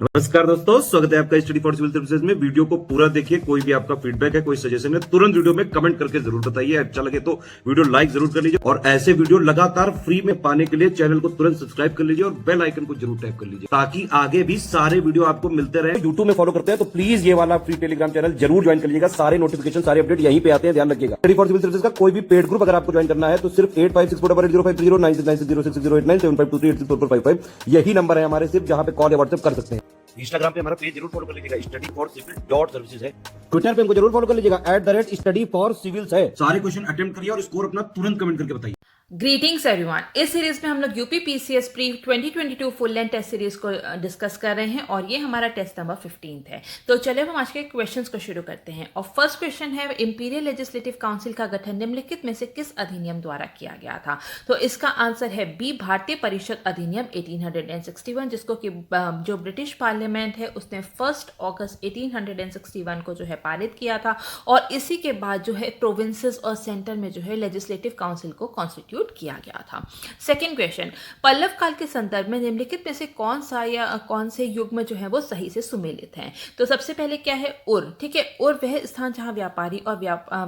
नमस्कार दोस्तों, स्वागत है आपका स्टडी फॉर सिविल सर्विसेज में। वीडियो को पूरा देखिए। कोई भी आपका फीडबैक है, कोई सजेशन है, तुरंत वीडियो में कमेंट करके जरूर बताइए। अच्छा लगे तो वीडियो लाइक जरूर कर लीजिए और ऐसे वीडियो लगातार फ्री में पाने के लिए चैनल को तुरंत सब्सक्राइब कर लीजिए और बेल आइकन को जरूर टैप कर लीजिए ताकि आगे भी सारे वीडियो आपको मिलते रहे। यूट्यूब में फॉलो करते हैं तो प्लीज ये वाला फ्री टेलीग्राम चैनल जरूर ज्वाइन कर लीजिएगा। सारे नोटिफिकेशन, सारे अपडेट यहीं पे आते हैं, ध्यान रखिएगा। स्टडी फॉर सिविल सर्विसेज का कोई भी पेड ग्रुप अगर आपको ज्वाइन करना है तो सिर्फ 856480560969752386089742386455 यही नंबर है हमारे, सिर्फ जहां पे कॉल या व्हाट्सएप कर सकते हैं। इंस्टाग्राम पे हमारा पेज जरूर फॉलो कर लीजिएगा, study for civil dot services है। ट्विटर पे हमको जरूर फॉलो कर लीजिएगा, @स्टडी फॉर सिविल्स है। सारे क्वेश्चन अटेम्प्ट करिए और स्कोर अपना तुरंत कमेंट करके बताइए। Greetings everyone. इस सीरीज में हम लोग UP PCS pre 2022 full length test series को डिस्कस कर रहे हैं और ये हमारा टेस्ट नंबर 15 है। तो चलिए हम आज के क्वेश्चंस को शुरू करते हैं। और फर्स्ट क्वेश्चन है, इंपीरियल लेजिस्लेटिव काउंसिल का गठन निम्नलिखित में से किस अधिनियम द्वारा किया गया था? तो इसका आंसर है बी, भारतीय परिषद अधिनियम 1861, जिसको कि जो ब्रिटिश पार्लियामेंट है उसने 1 अगस्त 1861 को जो है पारित किया था और इसी के बाद जो है प्रोविंसेस और सेंटर में जो है लेजिस्लेटिव काउंसिल को कॉन्स्टिट्यूट किया गया था। सेकेंड क्वेश्चन, पल्लव काल के संदर्भ में निम्नलिखित में से कौन सा या कौन से युग्म जो है वो सही से सुमेलित हैं? तो सबसे पहले क्या है, उर। ठीक है, उर वह स्थान जहां व्यापारी और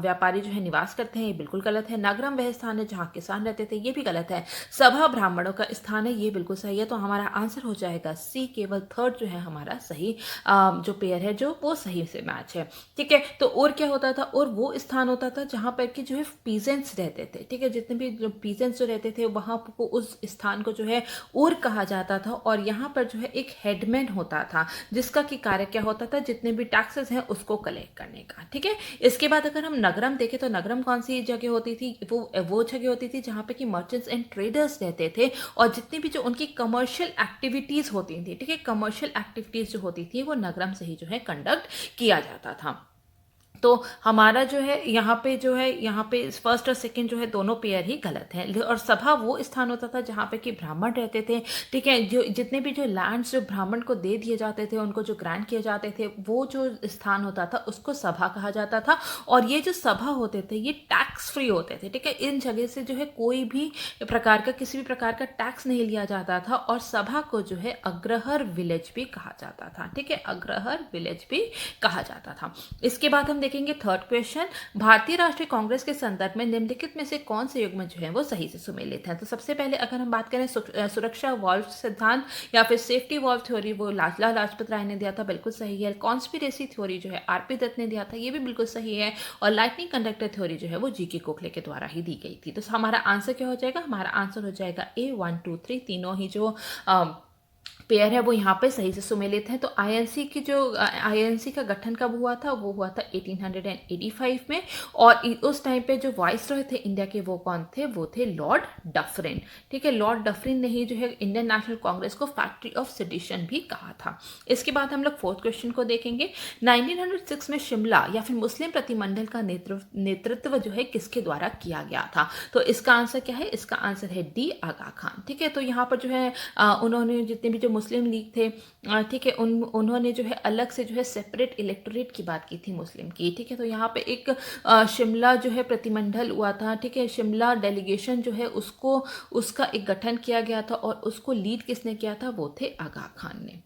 व्यापारी जो है निवास करते हैं, ये बिल्कुल गलत है। नगरम वह स्थान है जहां किसान रहते थे, ये भी गलत है। सभा ब्राह्मणों का स्थान है, ये बिल्कुल सही है। तो हमारा आंसर हो जाएगा सी, केवल थर्ड जो है हमारा सही जो पेयर है जो वो सही से मैच है। ठीक है, तो उर क्या होता था? उर वो स्थान होता था जहां पर कि जो है पीजेंट्स रहते थे। ठीक है, जितने भी जो पीजेंट्स जो रहते थे वहां को उस स्थान को जो है उर कहा जाता था और यहाँ पर जो है एक हेडमैन होता था जिसका कि कार्य क्या होता था, जितने भी टैक्सेस हैं उसको कलेक्ट करने का। ठीक है, इसके बाद अगर हम नगरम देखें तो नगरम कौन सी जगह होती थी? वो जगह होती थी जहां पे कि मर्चेंट्स एंड ट्रेडर्स रहते थे और जितनी भी जो उनकी कमर्शियल एक्टिविटीज होती थी, ठीक है, कमर्शियल एक्टिविटीज जो होती थी वो नगरम से ही जो है कंडक्ट किया जाता था। तो हमारा जो है यहाँ पे फर्स्ट और सेकंड जो है दोनों पेयर ही गलत हैं। और सभा वो स्थान होता था जहाँ पे कि ब्राह्मण रहते थे। ठीक है, जो जितने भी जो लैंड्स जो ब्राह्मण को दे दिए जाते थे, उनको जो ग्रांट किए जाते थे, वो जो स्थान होता था उसको सभा कहा जाता था। और ये जो सभा होते थे ये टैक्स फ्री होते थे। ठीक है, इन जगह से जो है कोई भी प्रकार का किसी भी प्रकार का टैक्स नहीं लिया जाता था और सभा को जो है अग्रहर विलेज भी कहा जाता था। ठीक है, अग्रहर विलेज भी कहा जाता था। इसके बाद हम देखेंगे थर्ड क्वेश्चन, भारतीय राष्ट्रीय कांग्रेस के संदर्भ में निम्नलिखित में से कौन से युग्म जो है वो सही से सुमेलित है? तो सबसे पहले अगर हम बात करें सुरक्षा वाल्व सिद्धांत या फिर सेफ्टी वाल्व थ्योरी, वो लाला लाजपत राय ने दिया था, बिल्कुल सही है। कॉन्स्पिरेसी थ्योरी जो है आरपी दत्त ने दिया था, ये भी बिल्कुल सही है। और लाइटनिंग कंडक्टर थ्योरी जो है वो जीके गोखले के द्वारा ही दी गई थी। तो हमारा आंसर क्या हो जाएगा? हमारा आंसर हो जाएगा ए, 1 2 3, तीनों ही जो पेयर है वो यहाँ पे सही से सुमेलित है। तो आईएनसी का गठन कब हुआ था? वो हुआ था 1885 में और उस टाइम पे जो वाइसरॉय थे इंडिया के वो कौन थे? वो थे लॉर्ड डफरिन। ठीक है, लॉर्ड डफरिन ने ही जो है इंडियन नेशनल कांग्रेस को फैक्ट्री ऑफ सेडिशन भी कहा था। इसके बाद हम लोग फोर्थ क्वेश्चन को देखेंगे। 1906 में शिमला या फिर मुस्लिम प्रतिमंडल का नेतृत्व जो है किसके द्वारा किया गया था? तो इसका आंसर क्या है? इसका आंसर है डी, आगा खान। ठीक है, तो यहाँ पर जो है उन्होंने जितने भी जो मुस्लिम लीग थे, ठीक है, उन्होंने जो है अलग से जो है सेपरेट इलेक्टोरेट की बात की थी मुस्लिम की। ठीक है, तो यहाँ पे एक शिमला जो है प्रतिमंडल हुआ था। ठीक है, शिमला डेलीगेशन जो है उसका एक गठन किया गया था और उसको लीड किसने किया था? वो थे आगा खान ने।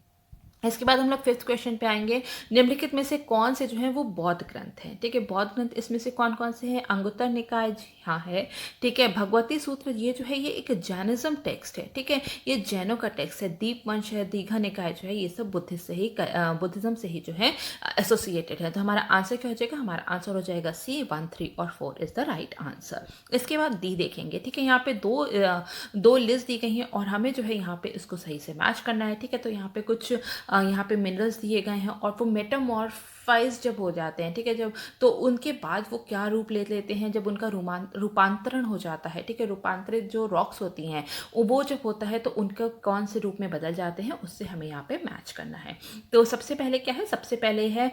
इसके बाद हम लोग फिफ्थ क्वेश्चन पे आएंगे। निम्नलिखित में से कौन से जो है वो बौद्ध ग्रंथ हैं? ठीक है, बौद्ध ग्रंथ इसमें से कौन कौन से हैं? अंगुत्तर निकाय हाँ है। ठीक है, भगवती सूत्र ये जो है ये एक जैनिज्म टेक्स्ट है। ठीक है, ये जैनों का टेक्स्ट है। दीपवंश है, दीघा निकाय जो है ये सब बुद्धिज्म से ही जो है एसोसिएटेड है। तो हमारा आंसर क्या हो जाएगा? हमारा आंसर हो जाएगा सी, 1 3 और 4 इज द राइट आंसर। इसके बाद डी देखेंगे। ठीक है, यहाँ पे दो लिस्ट दी गई हैं और हमें जो है यहाँ पे इसको सही से मैच करना है। ठीक है, तो यहाँ पे कुछ यहाँ पे मिनरल्स दिए गए हैं और वो मेटामॉर्फाइज जब हो जाते हैं, ठीक है, जब तो उनके बाद वो क्या रूप ले लेते हैं? जब उनका रूपांतरण हो जाता है, ठीक है, रूपांतरित जो रॉक्स होती हैं वो जब होता है तो उनका कौन से रूप में बदल जाते हैं, उससे हमें यहाँ पे मैच करना है। तो सबसे पहले क्या है? सबसे पहले है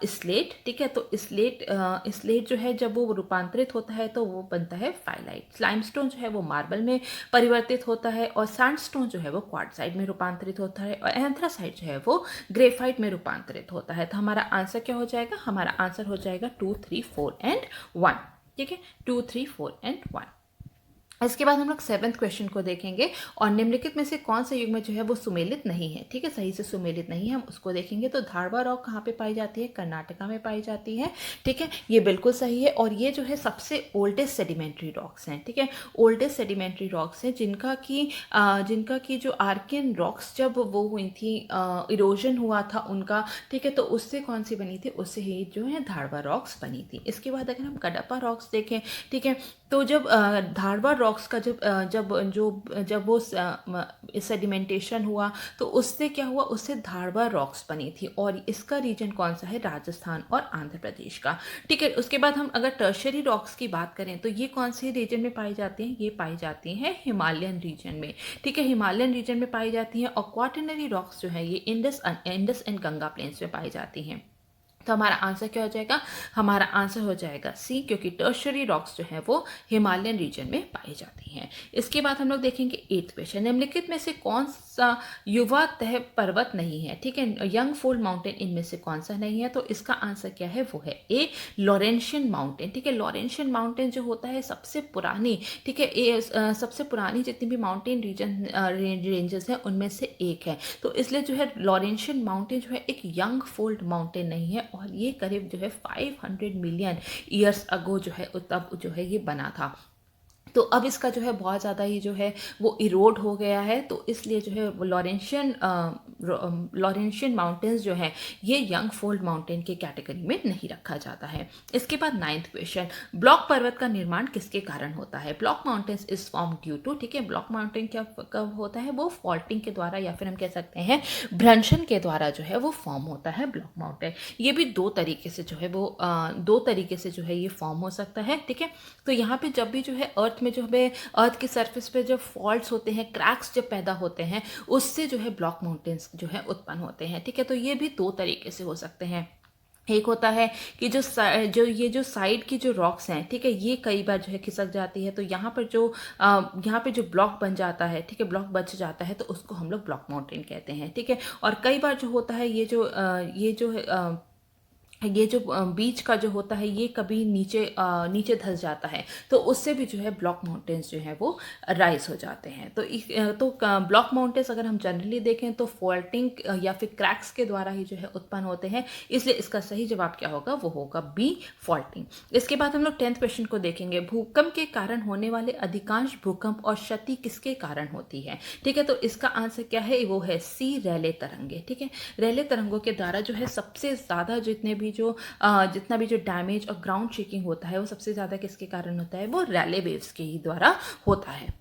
स्लेट। ठीक है, तो स्लेट जो है जब वो रूपांतरित होता है तो वो बनता है फाइलाइट। लाइमस्टोन जो है वो मार्बल में परिवर्तित होता है और सैंडस्टोन जो है वो क्वार्टजाइट में रूपांतरित होता है और एंथ्रासाइट जो है वो ग्रेफाइट में रूपांतरित होता है। तो हमारा आंसर क्या हो जाएगा? हमारा आंसर हो जाएगा 2 3 4 एंड 1। ठीक है, 2 3 4 एंड 1। इसके बाद हम लोग 7th क्वेश्चन को देखेंगे और निम्नलिखित में से कौन सा युग्म जो है वो सुमेलित नहीं है, ठीक है, सही से सुमेलित नहीं है, हम उसको देखेंगे। तो धारवा रॉक कहाँ पे पाई जाती है? कर्नाटका में पाई जाती है, ठीक है, ये बिल्कुल सही है। और ये जो है सबसे ओल्डेस्ट सेडिमेंट्री रॉक्स हैं, ठीक है, ओल्डेस्ट सेडिमेंट्री रॉक्स हैं जिनका की जो आर्कियन रॉक्स जब वो हुई थी, इरोजन हुआ था उनका, ठीक है, तो उससे कौन सी बनी थी? उससे ही जो है धारवा रॉक्स बनी थी। इसके बाद अगर हम कडप्पा रॉक्स देखें, ठीक है, तो जब धारवा रॉक्स का जब वो सेडिमेंटेशन हुआ तो उससे क्या हुआ? उससे धारवा रॉक्स बनी थी और इसका रीजन कौन सा है? राजस्थान और आंध्र प्रदेश का, ठीक है। उसके बाद हम अगर टर्शियरी रॉक्स की बात करें तो ये कौन से रीजन में पाई जाती हैं? ये पाई जाती हैं हिमालयन रीजन में, ठीक है, हिमालयन रीजन में पाई जाती हैं। और क्वाटरनरी रॉक्स जो है ये इंडस एंड गंगा प्लेन्स में पाई जाती हैं। तो हमारा आंसर क्या हो जाएगा? हमारा आंसर हो जाएगा सी, क्योंकि टर्शियरी रॉक्स जो है वो हिमालयन रीजन में पाई जाती हैं। इसके बाद हम लोग देखेंगे 8th क्वेश्चन, निम्नलिखित में से कौन सा युवा तह पर्वत नहीं है, ठीक है, यंग फोल्ड माउंटेन इनमें से कौन सा नहीं है? तो इसका आंसर क्या है? वो है ए, लॉरेंशियन माउंटेन, ठीक है। लॉरेंशियन माउंटेन जो होता है सबसे पुरानी, ठीक है, सबसे पुरानी जितनी भी माउंटेन रेंजेस हैं उनमें से एक है। तो इसलिए जो है लॉरेंशियन माउंटेन जो है एक यंग फोल्ड माउंटेन नहीं है और ये करीब जो है 500 मिलियन ईयर्स अगो जो है तब जो है ये बना था। तो अब इसका जो है बहुत ज़्यादा ही जो है वो इरोड हो गया है, तो इसलिए जो है वो लॉरेंशियन माउंटेन्स जो है ये यंग फोल्ड माउंटेन के कैटेगरी में नहीं रखा जाता है। इसके बाद 9th क्वेश्चन, ब्लॉक पर्वत का निर्माण किसके कारण होता है? Block mountains is form due to, ठीक है, ब्लॉक माउंटेन क्या कब होता है? वो फॉल्टिंग के द्वारा या फिर हम कह सकते हैं भ्रंशन के द्वारा जो है वो फॉर्म होता है ब्लॉक माउंटेन। ये भी दो तरीके से जो है ये फॉर्म हो सकता है, ठीक है। तो यहाँ पे जब भी जो है अर्थ में जो हमें अर्थ की सरफेस पे जब फॉल्ट्स होते हैं, क्रैक्स जब पैदा होते हैं, उससे जो है ब्लॉक माउंटेन्स जो है उत्पन्न होते हैं, ठीक है। तो ये भी दो तरीके से हो सकते हैं। एक होता है कि जो साइड की जो रॉक्स हैं, ठीक है, ये कई बार जो है खिसक जाती है, तो यहाँ पर जो ब्लॉक बन जाता है, ठीक है, ब्लॉक बच जाता है, तो उसको हम लोग ब्लॉक माउंटेन कहते हैं, ठीक है। और कई बार जो होता है ये जो बीच का जो होता है ये कभी नीचे धंस जाता है, तो उससे भी जो है ब्लॉक माउंटेन्स जो है वो राइज हो जाते हैं। तो ब्लॉक माउंटेन्स अगर हम जनरली देखें तो फॉल्टिंग या फिर क्रैक्स के द्वारा ही जो है उत्पन्न होते हैं, इसलिए इसका सही जवाब क्या होगा? वो होगा बी, फॉल्टिंग। इसके बाद हम लोग 10th क्वेश्चन को देखेंगे, भूकंप के कारण होने वाले अधिकांश भूकंप और क्षति किसके कारण होती है, ठीक है। तो इसका आंसर क्या है? वो है सी, रैले तरंगे, ठीक है। रैले तरंगों के द्वारा जो है सबसे ज़्यादा जितना भी जो डैमेज और ग्राउंड शेकिंग होता है वो सबसे ज़्यादा किसके कारण होता है? वो रैले वेव्स के ही द्वारा होता है।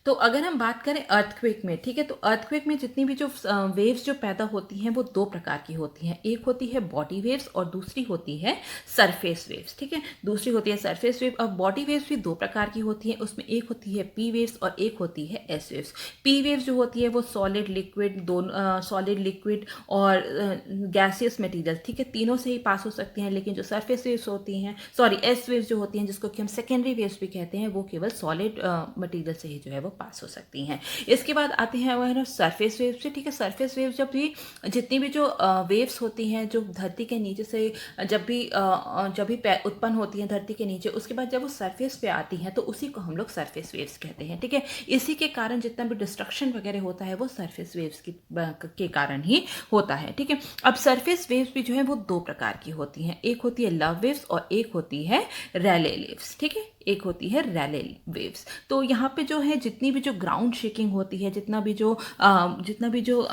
तो अगर हम बात करें अर्थक्वेक में, ठीक है, तो अर्थक्वेक में जितनी भी जो वेव्स जो पैदा होती हैं वो दो प्रकार की होती हैं। एक होती है बॉडी वेव्स और दूसरी होती है सरफेस वेव्स, ठीक है, दूसरी होती है सरफेस वेव। अब बॉडी वेव्स भी दो प्रकार की होती हैं, उसमें एक होती है पी वेव्स और एक होती है एस वेव्स। पी वेव्स जो होती है वो सॉलिड लिक्विड और गैसियस मटेरियल, ठीक है, तीनों से ही पास हो सकती हैं। लेकिन जो सरफेस वेव्स होती हैं, एस वेव्स जो होती हैं, जिसको कि हम सेकेंडरी वेव्स भी कहते हैं, वो केवल सॉलिड मटेरियल से ही जो है वो पास हो सकती हैं। इसके बाद आती हैं वह सरफेस वेव्स से, ठीक है। सरफेस वेव्स जितनी भी जो वेव्स होती हैं जो धरती के नीचे से जब भी उत्पन्न होती हैं धरती के नीचे, उसके बाद जब वो सरफेस पे आती हैं तो उसी को हम लोग सरफेस वेव्स कहते हैं, ठीक है। इसी के कारण जितना भी डिस्ट्रक्शन वगैरह होता है वो सरफेस वेव्स के कारण ही होता है, ठीक है। अब सरफेस वेव्स भी जो है वो दो प्रकार की होती हैं, एक होती है लव वेव्स और एक होती है रैले वेव्स, ठीक है, एक होती है रैले वेव्स। तो यहाँ पे जो है जितनी भी जो ग्राउंड शेकिंग होती है, जितना भी जो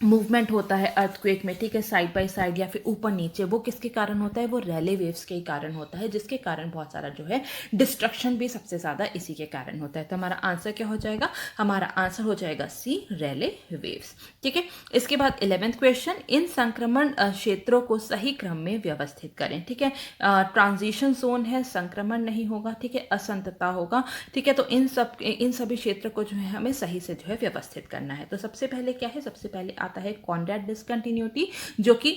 मूवमेंट होता है अर्थक्वेक में, ठीक है, साइड बाय साइड या फिर ऊपर नीचे, वो किसके कारण होता है? वो रैले वेव्स के कारण होता है, जिसके कारण बहुत सारा जो है डिस्ट्रक्शन भी सबसे ज़्यादा इसी के कारण होता है। तो हमारा आंसर क्या हो जाएगा? हमारा आंसर हो जाएगा सी, रैले वेव्स, ठीक है। इसके बाद 11th क्वेश्चन, इन संक्रमण क्षेत्रों को सही क्रम में व्यवस्थित करें, ठीक है। ट्रांजिशन जोन है, संक्रमण नहीं होगा, ठीक है, असंतता होगा, ठीक है। तो इन सभी क्षेत्र को जो है हमें सही से जो है व्यवस्थित करना है। तो सबसे पहले क्या है? सबसे पहले आता है कॉन्ड्रैट डिसकंटिन्यूटी, जो कि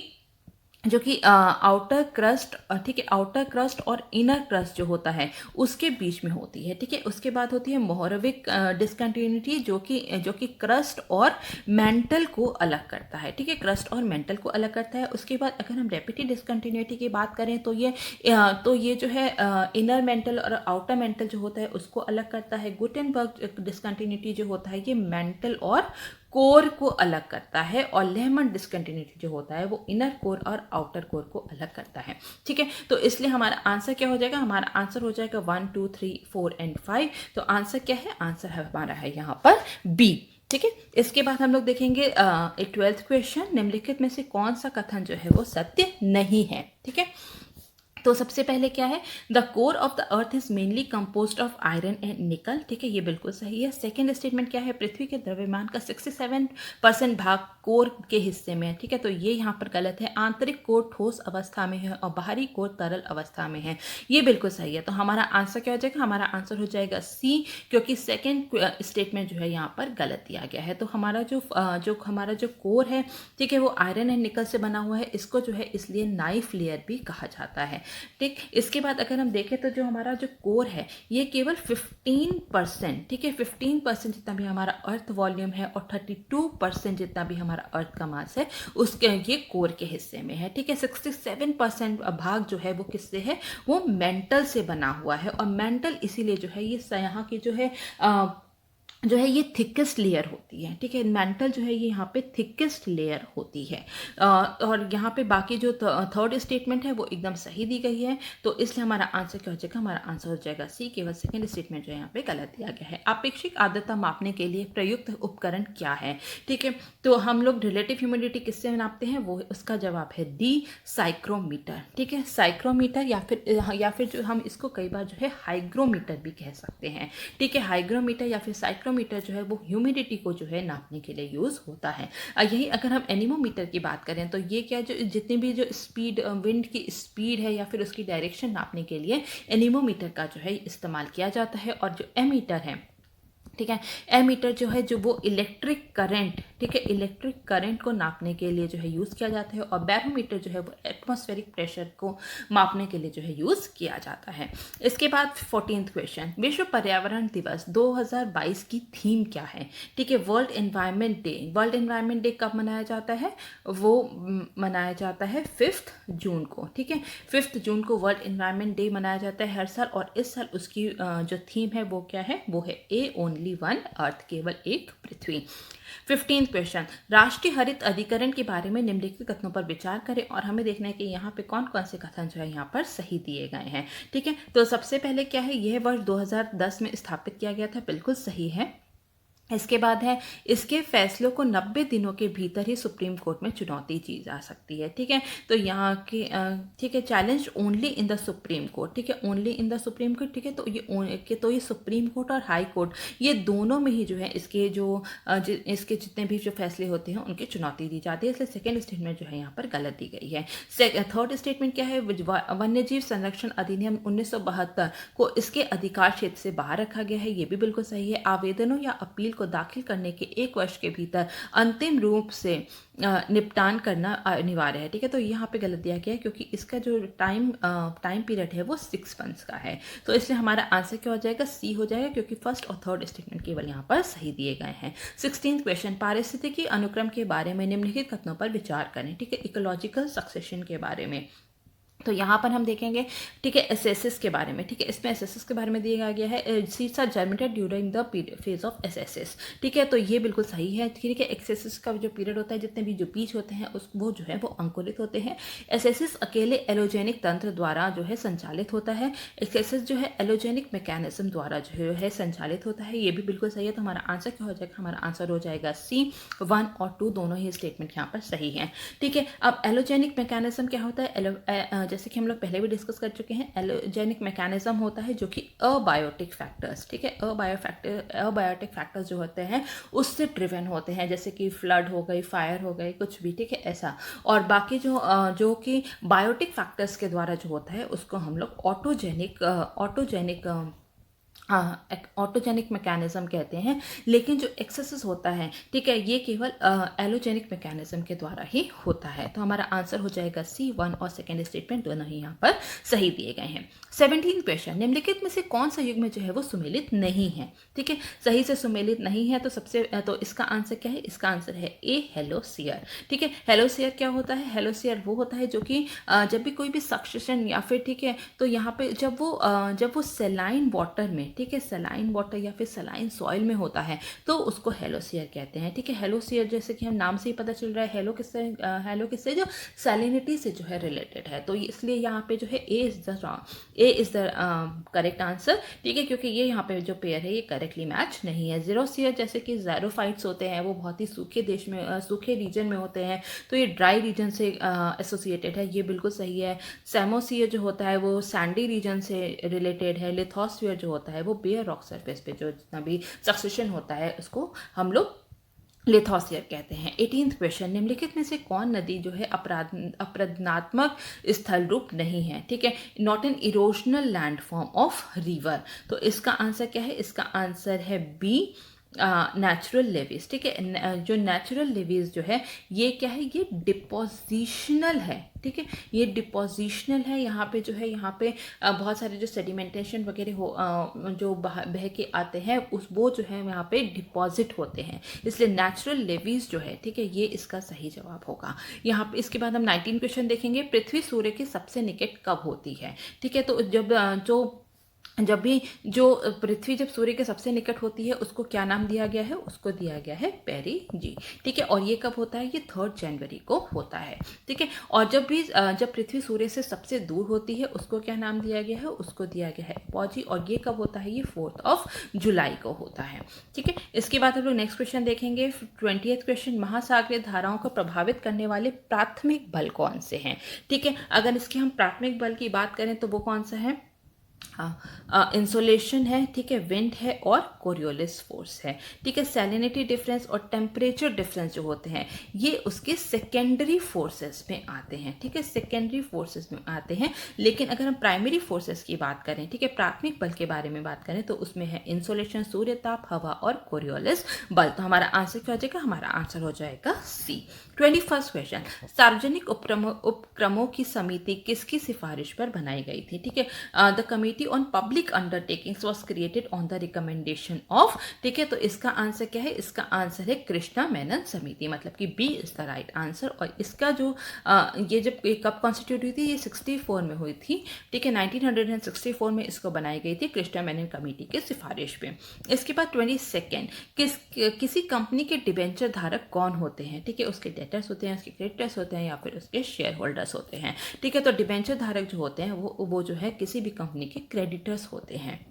जो कि आउटर क्रस्ट, ठीक है, आउटर क्रस्ट और इनर क्रस्ट जो होता है उसके बीच में होती है, ठीक है। उसके बाद होती है मोहरविक डिसकंटिन्यूटी, जो कि क्रस्ट और मेंटल को अलग करता है, ठीक है, क्रस्ट और मेंटल को अलग करता है। उसके बाद अगर हम रेपिटेड डिसकंटिन्यूटी की बात करें तो ये जो है इनर मेंटल और आउटर मेंटल जो होता है उसको अलग करता है। गुटेनबर्ग डिसकंटिन्यूटी जो होता है ये मेंटल और कोर को अलग करता है, और लेहमन डिसकंटिन्यूटी जो होता है वो इनर कोर और आउटर कोर को अलग करता है, ठीक है। तो इसलिए हमारा आंसर क्या हो जाएगा, हमारा आंसर हो जाएगा 1, 2, 3, 4 एंड 5। तो आंसर क्या है, आंसर है हमारा है यहाँ पर बी, ठीक है। इसके बाद हम लोग देखेंगे 12th क्वेश्चन, निम्नलिखित में से कौन सा कथन जो है वो सत्य नहीं है, ठीक है। तो सबसे पहले क्या है, the core of the earth is mainly composed of iron and निकल, ठीक है, ये बिल्कुल सही है। सेकंड स्टेटमेंट क्या है, पृथ्वी के द्रव्यमान का 67% भाग कोर के हिस्से में है, ठीक है, तो ये यहाँ पर गलत है। आंतरिक कोर ठोस अवस्था में है और बाहरी कोर तरल अवस्था में है, ये बिल्कुल सही है। तो हमारा आंसर क्या हो जाएगा, हमारा आंसर हो जाएगा सी, क्योंकि सेकेंड स्टेटमेंट जो है यहाँ पर गलत दिया गया है। तो हमारा जो कोर है, ठीक है, वो आयरन एंड निकल से बना हुआ है, इसको जो है इसलिए नाइफ लेयर भी कहा जाता है, ठीक। इसके बाद अगर हम देखें तो जो हमारा जो कोर है ये केवल 15%, ठीक है, 15% जितना भी हमारा अर्थ वॉल्यूम है और 32% जितना भी हमारा अर्थ का मास है उसके ये कोर के हिस्से में है, ठीक है। 67% भाग जो है वो किससे है, वो मेंटल से बना हुआ है, और मेंटल इसीलिए जो है ये यहाँ की जो है ये थिकेस्ट लेयर होती है, ठीक है। मेंटल जो है ये यहाँ पे थिकेस्ट लेयर होती है, और यहाँ पे बाकी जो थर्ड स्टेटमेंट है वो एकदम सही दी गई है। तो इसलिए हमारा आंसर क्या हो जाएगा, हमारा आंसर हो जाएगा सी, केवल सेकंड स्टेटमेंट जो है यहाँ पे गलत दिया गया है। अपेक्षिक आर्द्रता मापने के लिए प्रयुक्त उपकरण क्या है, ठीक है। तो हम लोग रिलेटिव ह्यूमिडिटी किससे नापते हैं, वो उसका जवाब है डी, साइक्रोमीटर, ठीक है। साइक्रोमीटर या फिर जो हम इसको कई बार जो है हाइग्रोमीटर भी कह सकते हैं, ठीक है। हाइग्रोमीटर या फिर साइक्रोमीटर जो है वो ह्यूमिडिटी को जो है नापने के लिए यूज होता है। यही अगर हम एनीमोमीटर की बात करें तो ये क्या, जो जितनी भी जो स्पीड, विंड की स्पीड है या फिर उसकी डायरेक्शन नापने के लिए एनीमोमीटर का जो है इस्तेमाल किया जाता है। और जो एमीटर है, ठीक है, एमीटर जो है जो वो इलेक्ट्रिक करंट, ठीक है, इलेक्ट्रिक करंट को नापने के लिए जो है यूज़ किया जाता है। और बैरोमीटर जो है वो एटमॉस्फेरिक प्रेशर को मापने के लिए जो है यूज़ किया जाता है। इसके बाद 14th क्वेश्चन, विश्व पर्यावरण दिवस 2022 की थीम क्या है, ठीक है। World environment day, world environment day कब मनाया जाता है, वो मनाया जाता है 5 जून को, ठीक है। 5 जून को वर्ल्ड एनवायरनमेंट डे मनाया जाता है हर साल, और इस साल उसकी जो थीम है वो क्या है, वो है ए ओनली वन अर्थ, केवल एक पृथ्वी। 15th क्वेश्चन, राष्ट्रीय हरित अधिकरण के बारे में निम्नलिखित कथनों पर विचार करें, और हमें देखना है कि यहाँ पे कौन कौन से कथन जो है यहाँ पर सही दिए गए हैं, ठीक है। तो सबसे पहले क्या है, यह वर्ष 2010 में स्थापित किया गया था, बिल्कुल सही है। इसके बाद है, इसके फैसलों को 90 दिनों के भीतर ही सुप्रीम कोर्ट में चुनौती दी जा सकती है, ठीक है। तो यहाँ के ठीक है, challenge only in the supreme court, ठीक है, only in the supreme court, ठीक है। तो ये सुप्रीम कोर्ट और हाई कोर्ट, ये दोनों में ही जो है इसके जितने भी जो फैसले होते हैं उनकी चुनौती दी जाती है, इसलिए सेकेंड स्टेटमेंट जो है यहाँ पर गलत दी गई है। थर्ड स्टेटमेंट क्या है, वन्यजीव संरक्षण अधिनियम 1972 को इसके अधिकार क्षेत्र से बाहर रखा गया है, ये भी बिल्कुल सही है। आवेदनों या अपील को दाखिल करने के 1 वर्ष के भीतर अंतिम रूप से निपटान करना अनिवार्य है, ठीक है। तो यहाँ पे गलत दिया गया है क्योंकि इसका जो टाइम पीरियड है वो 6 मंथ्स का है, तो इसलिए हमारा आंसर क्या हो जाएगा, सी हो जाएगा, क्योंकि फर्स्ट और थर्ड स्टेटमेंट केवल यहाँ पर सही दिए गए हैं। 16th क्वेश्चन, पारिस्थितिकी अनुक्रम के बारे में निम्नलिखित कथनों पर विचार करें, ठीक है, इकोलॉजिकल सक्सेशन के बारे में। तो यहाँ पर हम देखेंगे, ठीक है, एसेसिस के बारे में, ठीक है। इसमें एसेसिस के बारे में दिया गया है, seeds are germinated during the phase of ecesis, ठीक है। तो ये बिल्कुल सही है, ठीक है। एक्सेसिस का जो पीरियड होता है, जितने भी जो बीज होते हैं वो जो है वो अंकुरित होते हैं। एसेसिस अकेले एलोजेनिक तंत्र द्वारा जो है संचालित होता है, एक्सेसिस जो है एलोजेनिक मैकेनिज्म द्वारा जो है संचालित होता है, ये भी बिल्कुल सही है। तो हमारा आंसर क्या हो जाएगा, हमारा आंसर हो जाएगा सी, 1 और 2 दोनों ही स्टेटमेंट यहाँ पर सही है, ठीक है। अब एलोजेनिक मैकेनिज्म क्या होता है, जैसे कि हम लोग पहले भी डिस्कस कर चुके हैं, एलोजेनिक मैकेनिज्म होता है जो कि अबायोटिक फैक्टर्स, ठीक है, अबायोटिक फैक्टर्स जो होते हैं उससे ड्रिवन होते हैं, जैसे कि फ्लड हो गई, फायर हो गई, कुछ भी, ठीक है, ऐसा। और बाकी जो कि बायोटिक फैक्टर्स के द्वारा जो होता है उसको हम लोग ऑटोजेनिक ऑटोजेनिक मैकेनिज्म कहते हैं, लेकिन जो एक्सेसिस होता है, ठीक है, ये केवल एलोजेनिक मैकेनिज्म के द्वारा ही होता है। तो हमारा आंसर हो जाएगा सी। 1 और सेकेंड स्टेटमेंट दोनों ही यहाँ पर सही दिए गए हैं। 17 क्वेश्चन, निम्नलिखित में से कौन सा युग्म जो है वो सुमेलित नहीं है? ठीक है, सही से सुमेलित नहीं है तो इसका आंसर क्या है? इसका आंसर है ए, हेलोसियर। ठीक है, हेलोसियर क्या होता है? हेलोसियर वो होता है जो कि जब भी कोई भी सक्सेशन या फिर, ठीक है, तो यहाँ पे जब वो सेलाइन वाटर में, ठीक है, सेलाइन वाटर या फिर सेलाइन सॉइल में होता है तो उसको हेलोसियर कहते हैं। ठीक है, हेलोसियर जैसे कि हम नाम से ही पता चल रहा है, हेलो किससे जो सैलिनिटी से जो है रिलेटेड है, तो इसलिए यहाँ पे जो है A is the correct answer. ठीक है, क्योंकि ये यहाँ पे जो पेयर है ये करेक्टली मैच नहीं है। ज़ीरोसियर जैसे कि ज़ैरोफाइट्स होते हैं, वो बहुत ही सूखे देश में, सूखे रीजन में होते हैं, तो ये ड्राई रीजन से एसोसिएटेड है, ये बिल्कुल सही है। सैमोसियर जो होता है वो सैंडी रीजन से रिलेटेड है। लिथोस्फीयर जो होता है वो बेयर रॉक सरफेस पे जो जितना भी सक्सेशन होता है उसको हम लोग लिथोस्फीयर कहते हैं। 18th क्वेश्चन, निम्नलिखित में से कौन नदी जो है अपरदनात्मक स्थल रूप नहीं है? ठीक है, not an erosional land form of river. तो इसका आंसर क्या है? इसका आंसर है बी, नेचुरल लेवीज। ठीक है, जो नेचुरल लेवीज जो है ये क्या है? ये डिपोजिशनल है। ठीक है, ये डिपोजिशनल है। यहाँ पे जो है, यहाँ पे बहुत सारे जो सेडिमेंटेशन वगैरह जो बह के आते हैं वो जो है यहाँ पे डिपॉजिट होते हैं, इसलिए नेचुरल लेवीज जो है, ठीक है, ये इसका सही जवाब होगा। यहाँ पे इसके बाद हम 19 क्वेश्चन देखेंगे। पृथ्वी सूर्य के सबसे निकट कब होती है? ठीक है, तो जब भी जो पृथ्वी जब सूर्य के सबसे निकट होती है उसको क्या नाम दिया गया है? उसको दिया गया है पेरिजी। ठीक है, और ये कब होता है? ये 3 जनवरी को होता है। ठीक है, और जब पृथ्वी सूर्य से सबसे दूर होती है उसको क्या नाम दिया गया है? उसको दिया गया है अपॉजी, और ये कब होता है? ये 4 जुलाई को होता है। ठीक है, इसके बाद हम लोग नेक्स्ट क्वेश्चन देखेंगे। 20th क्वेश्चन, महासागरीय धाराओं को प्रभावित करने वाले प्राथमिक बल कौन से हैं? ठीक है, अगर इसके हम प्राथमिक बल की बात करें तो वो कौन सा है? इंसोलेशन है, ठीक है, विंड है और कोरियोलिस फोर्स है। ठीक है, सैलिनिटी डिफरेंस और टेम्परेचर डिफरेंस जो होते हैं ये उसके सेकेंडरी फोर्सेस में आते हैं। ठीक है, सेकेंडरी फोर्सेस में आते हैं, लेकिन अगर हम प्राइमरी फोर्सेस की बात करें, ठीक है, प्राथमिक बल के बारे में बात करें तो उसमें है इंसोलेशन, सूर्यताप, हवा और कोरियोलिस बल। तो हमारा आंसर क्या हो जाएगा? हमारा आंसर हो जाएगा सी। 21st क्वेश्चन, सार्वजनिक उपक्रमों की समिति किसकी सिफारिश पर बनाई गई थी? ठीक है, the committee on public undertakings was created on the recommendation of. ठीक है, तो इसका आंसर क्या है? इसका आंसर है कृष्णा मेनन समिति, मतलब कि B is the right answer. और इसका जो ये जब कब कॉन्स्टिट्यूट हुई थी? ये 64 में हुई थी। ठीक है, 1964 में इसको बनाई गई थी कृष्णा मेनन कमेटी के सिफारिश पे। इसके बाद 22nd, किसी कंपनी के डिबेंचर धारक कौन होते हैं? ठीक है, उसके डेटर्स होते हैं, उसके क्रेडिटर्स होते हैं या फिर उसके शेयर होल्डर्स होते हैं। ठीक है, तो डिबेंचर धारक जो होते हैं वो जो है किसी भी कंपनी के क्रेडिटर्स होते हैं।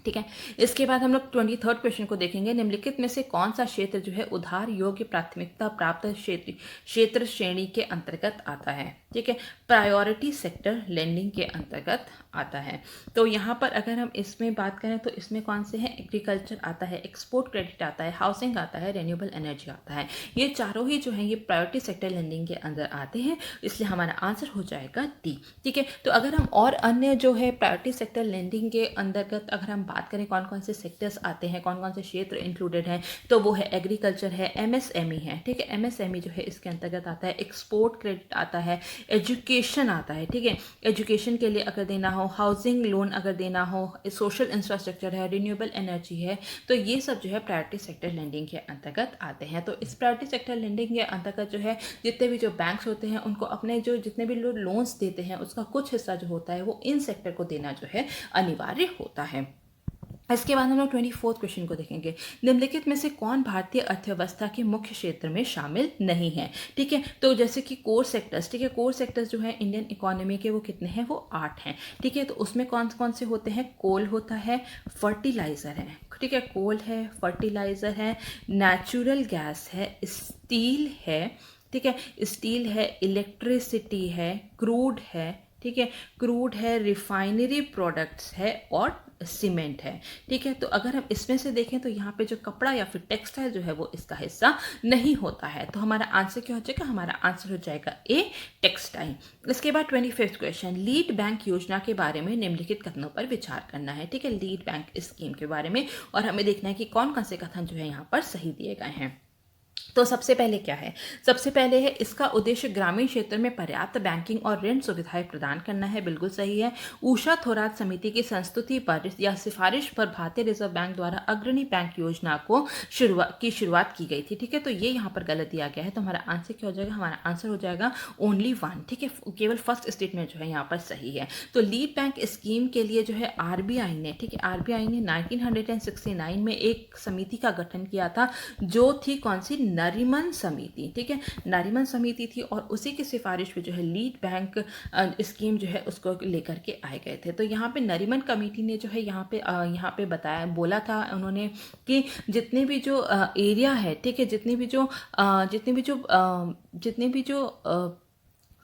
ठीक है, इसके बाद हम लोग 23rd क्वेश्चन को देखेंगे। निम्नलिखित में से कौन सा क्षेत्र जो है उधार योग्य प्राथमिकता प्राप्त क्षेत्र श्रेणी के अंतर्गत आता है? ठीक है, प्रायोरिटी सेक्टर लेंडिंग के अंतर्गत आता है। तो यहाँ पर अगर हम इसमें बात करें तो इसमें कौन से हैं? एग्रीकल्चर आता है, एक्सपोर्ट क्रेडिट आता है, हाउसिंग आता है, रेन्यूएबल एनर्जी आता है। ये चारों ही जो है ये प्रायोरिटी सेक्टर लेंडिंग के अंदर आते हैं, इसलिए हमारा आंसर हो जाएगा डी। ठीक है, तो अगर हम और अन्य जो है प्रायोरिटी सेक्टर लेंडिंग के अंतर्गत अगर हम बात करें कौन कौन से सेक्टर्स आते हैं, कौन कौन से क्षेत्र इंक्लूडेड हैं, तो वो है एग्रीकल्चर है, एमएसएमई है। ठीक है, एमएसएमई जो है इसके अंतर्गत आता है, एक्सपोर्ट क्रेडिट आता है, एजुकेशन आता है। ठीक है, एजुकेशन के लिए अगर देना हो, हाउसिंग लोन अगर देना हो, सोशल इंफ्रास्ट्रक्चर है, रिन्यूएबल एनर्जी है, तो ये सब जो है प्रायोरिटी सेक्टर लेंडिंग के अंतर्गत आते हैं। तो इस प्रायोरिटी सेक्टर लेंडिंग के अंतर्गत जो है जितने भी जो बैंक्स होते हैं उनको अपने जो जितने भी लोग लोन्स देते हैं उसका कुछ हिस्सा जो होता है वो इन सेक्टर को देना जो है अनिवार्य होता है। इसके बाद हम लोग 24th क्वेश्चन को देखेंगे। निम्नलिखित में से कौन भारतीय अर्थव्यवस्था के मुख्य क्षेत्र में शामिल नहीं है? ठीक है, तो जैसे कि कोर सेक्टर्स, ठीक है, कोर सेक्टर्स जो है इंडियन इकोनॉमी के वो कितने हैं? वो 8 हैं। ठीक है, तो उसमें कौन कौन से होते हैं? कोल होता है, फर्टिलाइजर है, ठीक है, कोल है, फर्टिलाइजर है, नेचुरल गैस है, स्टील है, ठीक है, स्टील है, इलेक्ट्रिसिटी है, क्रूड है, ठीक है, क्रूड है, रिफाइनरी प्रोडक्ट्स है और सीमेंट है। ठीक है, तो अगर हम इसमें से देखें तो यहाँ पे जो कपड़ा या फिर टेक्सटाइल जो है वो इसका हिस्सा नहीं होता है। तो हमारा आंसर क्या हो जाएगा? हमारा आंसर हो जाएगा ए, टेक्सटाइल। इसके बाद 25th क्वेश्चन, लीड बैंक योजना के बारे में निम्नलिखित कथनों पर विचार करना है। ठीक है, लीड बैंक स्कीम के बारे में, और हमें देखना है कि कौन कौन से कथन जो है यहाँ पर सही दिए गए हैं। तो सबसे पहले क्या है? सबसे पहले है इसका उद्देश्य ग्रामीण क्षेत्र में पर्याप्त बैंकिंग और ऋण सुविधाएं प्रदान करना है। बिल्कुल सही है। ऊषा थोरात समिति की संस्तुति पर या सिफारिश पर भारतीय रिजर्व बैंक द्वारा अग्रणी बैंक योजना को शुरुआत की गई थी। ठीक है, तो ये यहाँ पर गलत दिया गया है। तो हमारा आंसर क्या हो जाएगा? हमारा आंसर हो जाएगा ओनली वन। ठीक है, केवल फर्स्ट स्टेटमेंट जो है यहाँ पर सही है। तो लीड बैंक स्कीम के लिए जो है आरबीआई ने, ठीक है, आरबीआई ने 1969 में एक समिति का गठन किया था, जो थी कौन सी? नरीमन समिति। ठीक है, नरीमन समिति थी, और उसी की सिफारिश पे जो है लीड बैंक स्कीम जो है उसको लेकर के आए गए थे। तो यहाँ पे नरीमन कमेटी ने जो है यहाँ पे बताया, बोला था उन्होंने कि जितने भी जो एरिया है, ठीक है, जितने भी जो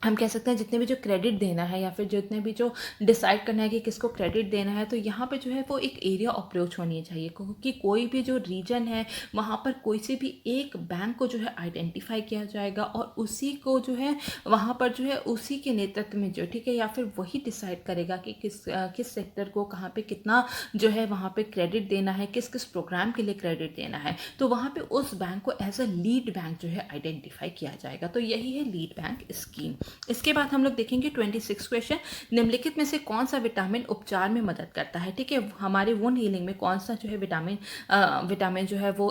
हम कह सकते हैं जितने भी जो क्रेडिट देना है या फिर जितने भी जो डिसाइड करना है कि किसको क्रेडिट देना है, तो यहाँ पे जो है वो एक एरिया अप्रोच होनी चाहिए, क्योंकि कोई भी जो रीजन है वहाँ पर कोई से भी एक बैंक को जो है आइडेंटिफाई किया जाएगा, और उसी को जो है वहाँ पर जो है उसी के नेतृत्व में जो, ठीक है, या फिर वही डिसाइड करेगा कि किस सेक्टर को कहाँ पे कितना जो है वहाँ पे क्रेडिट देना है, किस किस प्रोग्राम के लिए क्रेडिट देना है। तो वहाँ पे उस बैंक को एज अ लीड बैंक जो है आइडेंटिफाई किया जाएगा। तो यही है लीड बैंक स्कीम। इसके बाद हम लोग देखेंगे 26 क्वेश्चन, निम्नलिखित में से कौन सा विटामिन उपचार में मदद करता है? ठीक है, हमारे वुंड हीलिंग में कौन सा जो है विटामिन जो है वो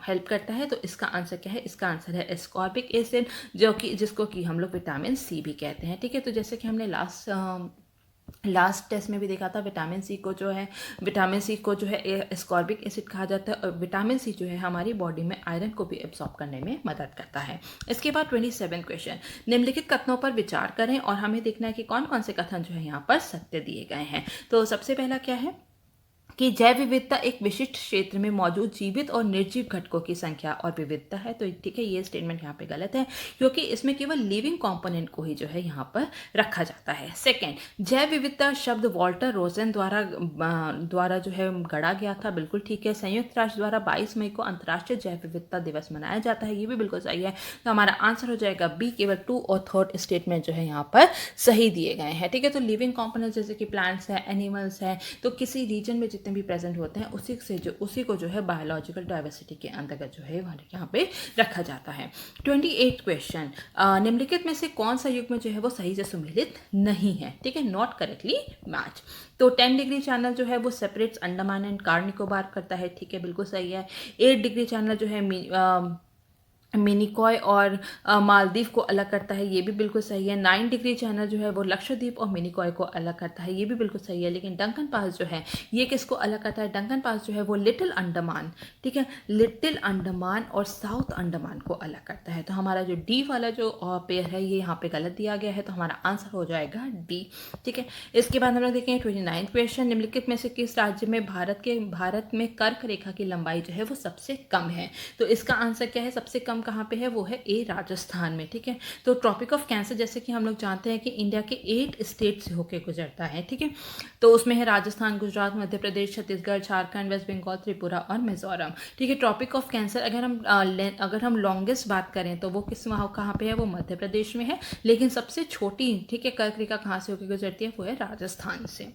हेल्प करता है? तो इसका आंसर क्या है? इसका आंसर है एस्कॉर्बिक एसिड, जिसको कि हम लोग विटामिन सी भी कहते हैं। ठीक है, तो जैसे कि हमने लास्ट टेस्ट में भी देखा था, विटामिन सी को जो है एस्कॉर्बिक एसिड कहा जाता है, और विटामिन सी जो है हमारी बॉडी में आयरन को भी एब्सॉर्ब करने में मदद करता है। इसके बाद 27 क्वेश्चन, निम्नलिखित कथनों पर विचार करें और हमें देखना है कि कौन कौन से कथन जो है यहाँ पर सत्य दिए गए हैं। तो सबसे पहला क्या है कि जैव विविधता एक विशिष्ट क्षेत्र में मौजूद जीवित और निर्जीव घटकों की संख्या और विविधता है। तो ठीक है, ये स्टेटमेंट यहाँ पे गलत है, क्योंकि इसमें केवल लिविंग कंपोनेंट को ही जो है यहाँ पर रखा जाता है। सेकंड, जैव विविधता शब्द वॉल्टर रोजन द्वारा जो है गढ़ा गया था। बिल्कुल ठीक है। संयुक्त राष्ट्र द्वारा 22 मई को अंतर्राष्ट्रीय जैव विविधता दिवस मनाया जाता है। ये भी बिल्कुल सही है। तो हमारा आंसर हो जाएगा बी, केवल 2 और 3rd स्टेटमेंट जो है यहाँ पर सही दिए गए हैं। ठीक है, तो लिविंग कंपोनेंट जैसे कि प्लांट्स है, एनिमल्स है, तो किसी रीजन में जितने भी प्रेजेंट होते हैं उसी को जो है बायोलॉजिकल डाइवर्सिटी के अंतर्गत जो है यहाँ पे रखा जाता है। 28 क्वेश्चन, निम्नलिखित में से कौन सा युग्म जो है वो सही से सुमेलित नहीं है? ठीक है, नॉट करेक्टली मैच। तो 10 डिग्री चैनल जो है वो separates Andaman and car Nicobar करता है। ठीक है, बिल्कुल सही है। 8 डिग्री चैनल जो है मिनिकॉय और मालदीव को अलग करता है। ये भी बिल्कुल सही है। 9 डिग्री चैनल जो है वो लक्षद्वीप और मिनिकॉय को अलग करता है। ये भी बिल्कुल सही है। लेकिन डंकन पास जो है ये किसको अलग करता है? डंकन पास जो है वो लिटिल अंडमान, ठीक है, लिटिल अंडमान और साउथ अंडमान को अलग करता है। तो हमारा जो डी वाला जो पेयर है ये यहाँ पे गलत दिया गया है। तो हमारा आंसर हो जाएगा डी। ठीक है, इसके बाद हम लोग देखेंगे 29 क्वेश्चन, निम्नलिखित में से किस राज्य में भारत में कर्क रेखा की लंबाई जो है वो सबसे कम है? तो इसका आंसर क्या है? सबसे कम कहाँ पे है? वो है ए, राजस्थान में। ठीक है, तो ट्रॉपिक ऑफ कैंसर जैसे कि हम लोग जानते हैं कि इंडिया के 8 स्टेट से होके गुजरता है। ठीक है, तो उसमें है राजस्थान, गुजरात, मध्य प्रदेश, छत्तीसगढ़, झारखंड, वेस्ट बंगाल, त्रिपुरा और मिजोरम। ठीक है, ट्रॉपिक ऑफ कैंसर अगर हम लॉन्गेस्ट बात करें तो वो कहाँ पे है? वो मध्य प्रदेश में है। लेकिन सबसे छोटी, ठीक है, कर्क रेखा कहाँ से होकर गुजरती है? वो है राजस्थान से।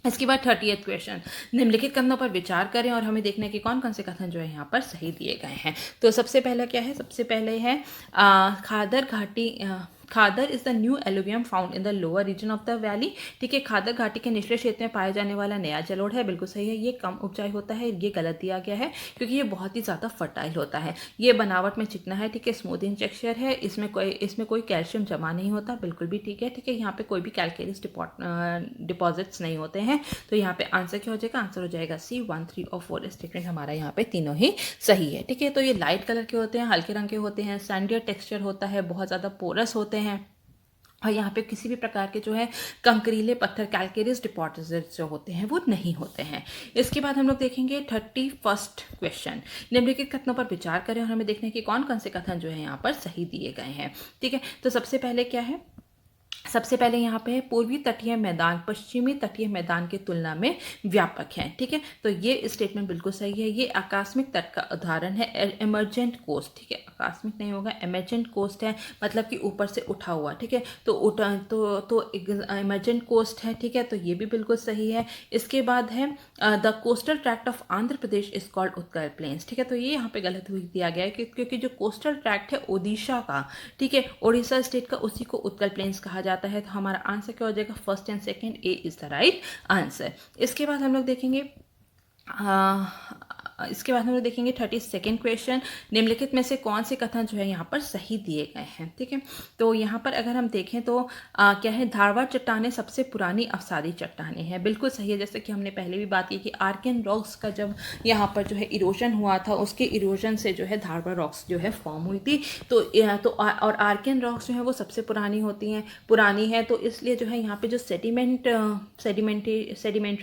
इसके बाद 30th क्वेश्चन, निम्नलिखित कथनों पर विचार करें और हमें देखना है कि कौन कौन से कथन जो है यहाँ पर सही दिए गए हैं। तो सबसे पहला क्या है? सबसे पहले है khadar is the new alluvium found in the lower region of the valley. ठीक है, खादर घाटी के निचले क्षेत्र में पाया जाने वाला नया जलोढ़ है। बिल्कुल सही है। ये कम उपजाऊ होता है। ये गलत दिया गया है क्योंकि ये बहुत ही ज़्यादा फर्टाइल होता है। ये बनावट में चिकना है। ठीक है, स्मूथ इन टेक्सचर है। इसमें कोई कैल्शियम जमा नहीं होता। बिल्कुल भी ठीक है। ठीक है, यहाँ पे कोई भी कैल्केरियस डिपॉजिट्स नहीं होते हैं। तो यहाँ पे आंसर क्या हो जाएगा? आंसर हो जाएगा सी। 1, 3 और 4 स्टेटमेंट हमारा यहाँ पे तीनों ही सही है। ठीक है, तो ये लाइट कलर के होते हैं, हल्के रंग के होते हैं, सैंडियर टेक्सचर होता है, बहुत ज़्यादा पोरस होते हैं, और यहाँ पे किसी भी प्रकार के जो है कंकरीले पत्थर, कैल्केरियस डिपॉजिट्स जो होते हैं वो नहीं होते हैं। इसके बाद हम लोग देखेंगे 31st क्वेश्चन, निम्नलिखित कथनों पर विचार करें और हमें देखना है कि कौन कौन से कथन जो है यहाँ पर सही दिए गए हैं। ठीक है, तो सबसे पहले क्या है सबसे पहले यहाँ पे है पूर्वी तटीय मैदान पश्चिमी तटीय मैदान की तुलना में व्यापक है। ठीक है, तो ये स्टेटमेंट बिल्कुल सही है। ये आकस्मिक तट का उदाहरण है। इमरजेंट कोस्ट, ठीक है, आकस्मिक नहीं होगा, इमरजेंट कोस्ट है, मतलब कि ऊपर से उठा हुआ। ठीक है, तो उठा तो इमरजेंट कोस्ट है। ठीक है, तो ये भी बिल्कुल सही है। इसके बाद है the coastal tract of Andhra Pradesh is called Utkal plains. ठीक है, तो ये यहाँ पे गलत हुई दिया गया है क्योंकि जो कोस्टल ट्रैक्ट है ओडिशा का, ठीक है, उड़ीसा स्टेट का, उसी को उत्कल प्लेन्स कहा जाता है। तो हमारा आंसर क्या हो जाएगा? First and second, A is the right answer. इसके बाद हम लोग देखेंगे 32nd क्वेश्चन, निम्नलिखित में से कौन से कथन जो है यहाँ पर सही दिए गए हैं। ठीक है, तो यहाँ पर अगर हम देखें तो क्या है, धारवाड़ चट्टानें सबसे पुरानी अवसादी चट्टानें हैं। बिल्कुल सही है, जैसे कि हमने पहले भी बात की कि आर्कियन रॉक्स का जब यहाँ पर जो है इरोजन हुआ था, उसके इरोजन से जो है धारवाड़ रॉक्स जो है फॉर्म हुई थी। और आर्कियन रॉक्स जो है वो सबसे पुरानी है, तो इसलिए जो है यहाँ पे जो सेडिमेंट्री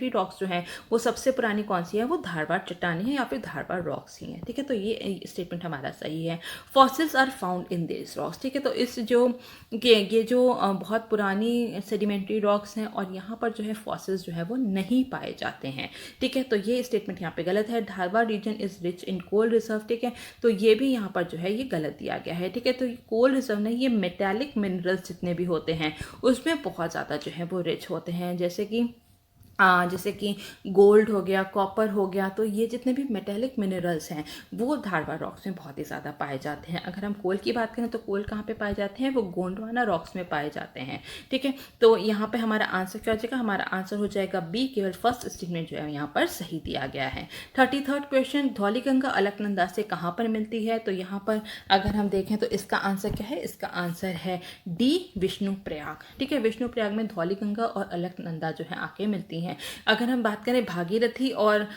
रॉक्स जो है वो सबसे पुरानी कौन सी है? वो धारवाड़ चट्टानें हैं या फिर धारवाड़ रॉक्स ही हैं। ठीक है, तो ये स्टेटमेंट हमारा सही है। Fossils are found in this rocks. ठीक है, तो ये जो बहुत पुरानी सेडिमेंट्री रॉक्स हैं और यहाँ पर जो है फॉसिल्स जो है वो नहीं पाए जाते हैं। ठीक है, तो ये स्टेटमेंट यहाँ पे गलत है। Dharwad region is rich in coal reserve. ठीक है, तो ये भी यहाँ पर जो है ये गलत दिया गया है। ठीक है, तो कोल रिजर्व नहीं, ये मेटालिक मिनरल्स जितने भी होते हैं उसमें बहुत ज़्यादा जो है वो रिच होते हैं, जैसे कि गोल्ड हो गया, कॉपर हो गया, तो ये जितने भी मेटेलिक मिनरल्स हैं वो धारवाड़ रॉक्स में बहुत ही ज़्यादा पाए जाते हैं। अगर हम कोल की बात करें तो कोल कहाँ पे पाए जाते हैं? वो गोंडवाना रॉक्स में पाए जाते हैं। ठीक है, तो यहाँ पे हमारा आंसर क्या हो जाएगा? हमारा आंसर हो जाएगा बी, केवल फर्स्ट स्टेटमेंट जो है यहाँ पर सही दिया गया है। 33rd क्वेश्चन, धौलीगंगा अलकनंदा से कहाँ पर मिलती है? तो यहाँ पर अगर हम देखें तो इसका आंसर क्या है? इसका आंसर है डी, विष्णुप्रयाग। ठीक है, विष्णुप्रयाग में धौलीगंगा और अलकनंदा जो है आके मिलती हैं। अगर हम बात करें भागीरथी और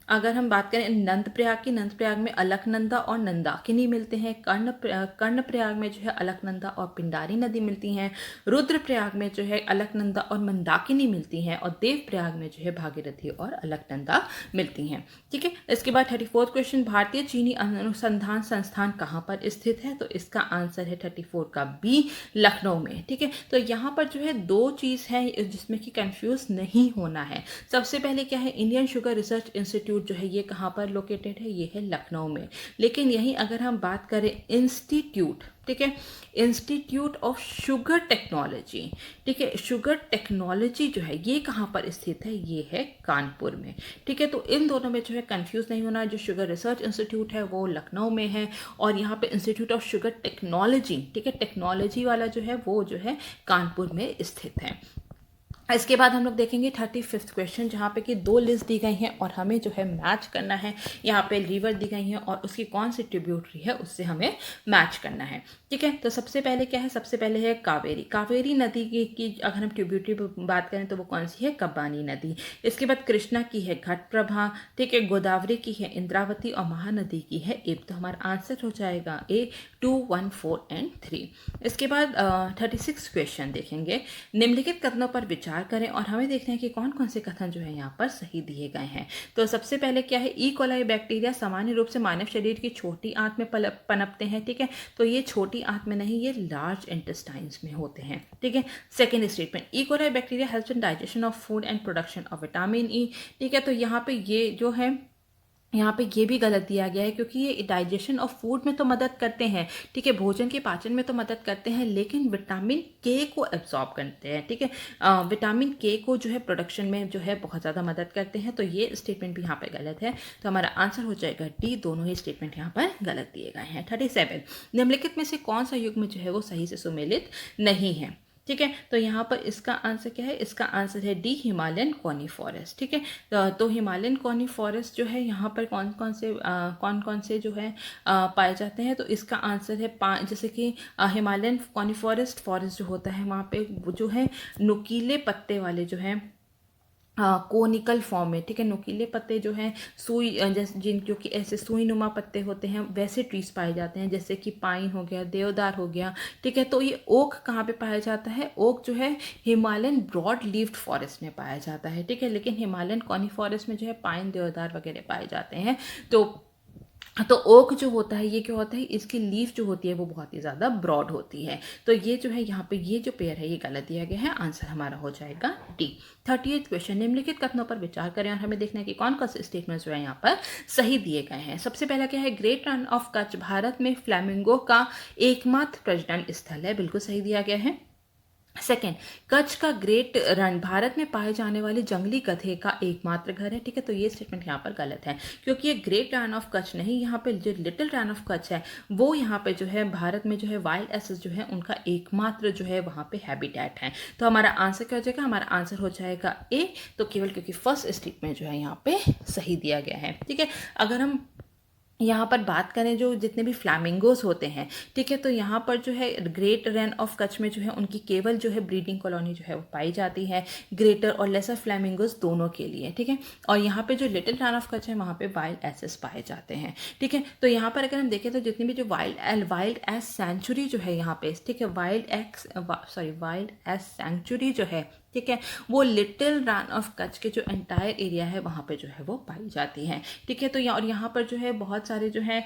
अगर हम बात करें नंदप्रयाग की, नंदप्रयाग में अलकनंदा और नंदाकिनी मिलते हैं। कर्णप्रयाग में जो है अलकनंदा और पिंडारी नदी मिलती हैं। रुद्रप्रयाग में जो है अलकनंदा और मंदाकिनी मिलती हैं। और देवप्रयाग में जो है भागीरथी और अलकनंदा मिलती हैं। ठीक है, इसके बाद 34th क्वेश्चन, भारतीय चीनी अनुसंधान संस्थान कहाँ पर स्थित है? तो इसका आंसर है 34 का बी, लखनऊ में। ठीक है, तो यहाँ पर जो है दो चीज़ है जिसमें कि कंफ्यूज नहीं होना है। सबसे पहले क्या है, इंडियन शुगर रिसर्च इंस्टीट्यूट जो है ये कहाँ पर लोकेटेड है? ये है लखनऊ में। लेकिन यहीं अगर हम बात करें इंस्टीट्यूट, ठीक है, इंस्टीट्यूट ऑफ शुगर टेक्नोलॉजी, ठीक है, शुगर टेक्नोलॉजी जो है ये कहाँ पर स्थित है? ये है कानपुर में। ठीक है, तो इन दोनों में जो है कंफ्यूज नहीं होना। जो शुगर रिसर्च इंस्टीट्यूट है वो लखनऊ में है और यहाँ पे इंस्टीट्यूट ऑफ शुगर टेक्नोलॉजी, ठीक है, टेक्नोलॉजी वाला जो है वो जो है कानपुर में स्थित है। इसके बाद हम लोग देखेंगे 35th क्वेश्चन, जहाँ पे कि दो लिस्ट दी गई हैं और हमें जो है मैच करना है। यहाँ पे रिवर दी गई हैं और उसकी कौन सी ट्रिब्यूटरी है उससे हमें मैच करना है। ठीक है, तो सबसे पहले क्या है? सबसे पहले है कावेरी। कावेरी नदी की अगर हम ट्रिब्यूटरी बात करें तो वो कौन सी है? कब्बानी नदी। इसके बाद कृष्णा की है घटप्रभा, ठीक है, गोदावरी की है इंद्रावती और महानदी की है इब। तो हमारा आंसर हो जाएगा ए, 2, 1, 4 और 3। इसके बाद 36 क्वेश्चन देखेंगे, निम्नलिखित कथनों पर विचार करें और हमें देखना है कि कौन कौन से कथन जो है यहाँ पर सही दिए गए हैं। तो सबसे पहले क्या है, ई कोलाई बैक्टीरिया सामान्य रूप से मानव शरीर की छोटी आंत में पनपते हैं। ठीक है, तो ये छोटी आंत में नहीं, ये लार्ज इंटेस्टाइन्स में होते हैं। ठीक है, second statement, E coli bacteria helps in digestion of food and production of vitamin E. ठीक है, तो यहाँ पे ये जो है यहाँ पे ये भी गलत दिया गया है क्योंकि ये डाइजेशन ऑफ फूड में तो मदद करते हैं, ठीक है, भोजन के पाचन में तो मदद करते हैं, लेकिन विटामिन के को एब्जॉर्ब करते हैं। ठीक है, विटामिन के को जो है प्रोडक्शन में जो है बहुत ज़्यादा मदद करते हैं। तो ये स्टेटमेंट भी यहाँ पे गलत है। तो हमारा आंसर हो जाएगा डी, दोनों ही स्टेटमेंट यहाँ पर गलत दिए गए हैं। 37, निम्नलिखित में से कौन सा युग्म जो है वो सही से सुमेलित नहीं है? ठीक है, तो यहाँ पर इसका आंसर क्या है? इसका आंसर है डी, हिमालयन कॉनिफॉरेस्ट। ठीक है, तो हिमालयन कॉनिफॉरेस्ट जो है यहाँ पर कौन कौन से जो है पाए जाते हैं? तो इसका आंसर है जैसे कि हिमालयन कॉनिफॉरेस्ट फॉरेस्ट जो होता है वहाँ पे जो है नुकीले पत्ते वाले जो हैं कोनिकल फॉर्म में, ठीक है, नुकीले पत्ते जो हैं सुई जैसे जो कि ऐसे सुई नुमा पत्ते होते हैं वैसे ट्रीज पाए जाते हैं, जैसे कि पाइन हो गया, देवदार हो गया। ठीक है, तो ये ओक कहाँ पे पाया जाता है? ओक जो है हिमालयन ब्रॉड लीव्ड फॉरेस्ट में पाया जाता है। ठीक है, लेकिन हिमालयन कॉनिफॉरेस्ट में जो है पाइन, देवदार वगैरह पाए जाते हैं। तो तो ओक जो होता है ये क्या होता है, इसकी लीफ जो होती है वो बहुत ही ज़्यादा ब्रॉड होती है। तो ये जो है यहाँ पे ये जो पेयर है ये गलत दिया गया है, आंसर हमारा हो जाएगा डी। 38 क्वेश्चन, निम्नलिखित कथनों पर विचार करें और हमें देखना है कि कौन कौन से स्टेटमेंट्स जो है यहाँ पर सही दिए गए हैं। सबसे पहला क्या है, great run of Kutch Bharat में फ्लैमिंगो का एकमात्र प्रजनन स्थल है, बिल्कुल सही दिया गया है। सेकेंड, कच्छ का ग्रेट रन भारत में पाए जाने वाले जंगली गधे का एकमात्र घर है, ठीक है, तो ये स्टेटमेंट यहाँ पर गलत है, क्योंकि ये ग्रेट रन ऑफ कच्छ नहीं, यहाँ पे जो लिटिल रन ऑफ कच्छ है वो यहाँ पे जो है भारत में जो है वाइल्ड एसेस जो है उनका एकमात्र जो है वहाँ पे हैबिटेट है। तो हमारा आंसर क्या हो जाएगा, हमारा आंसर हो जाएगा ए। तो केवल क्योंकि फर्स्ट स्टेटमेंट जो है यहाँ पे सही दिया गया है, ठीक है। अगर हम यहाँ पर बात करें जो जितने भी फ्लैमिंगोस होते हैं, ठीक है, तो यहाँ पर जो है ग्रेट रन ऑफ कच्छ में जो है उनकी केवल जो है ब्रीडिंग कॉलोनी जो है वो पाई जाती है ग्रेटर और लेसर फ्लैमिंगोस दोनों के लिए, ठीक है। और यहाँ पे जो लिटिल रन ऑफ कच्छ है वहाँ पे वाइल्ड एसेस पाए जाते हैं, ठीक है। तो यहाँ पर अगर हम देखें तो जितनी भी जो वाइल्ड एस सेंचुरी जो है यहाँ पे, ठीक है, वाइल्ड एस सेंचुरी जो है, ठीक है, वो लिटिल रन ऑफ कच्छ के जो एंटायर एरिया है वहाँ पे जो है वो पाई जाती है, ठीक है। तो यहाँ पर जो है बहुत सारे जो है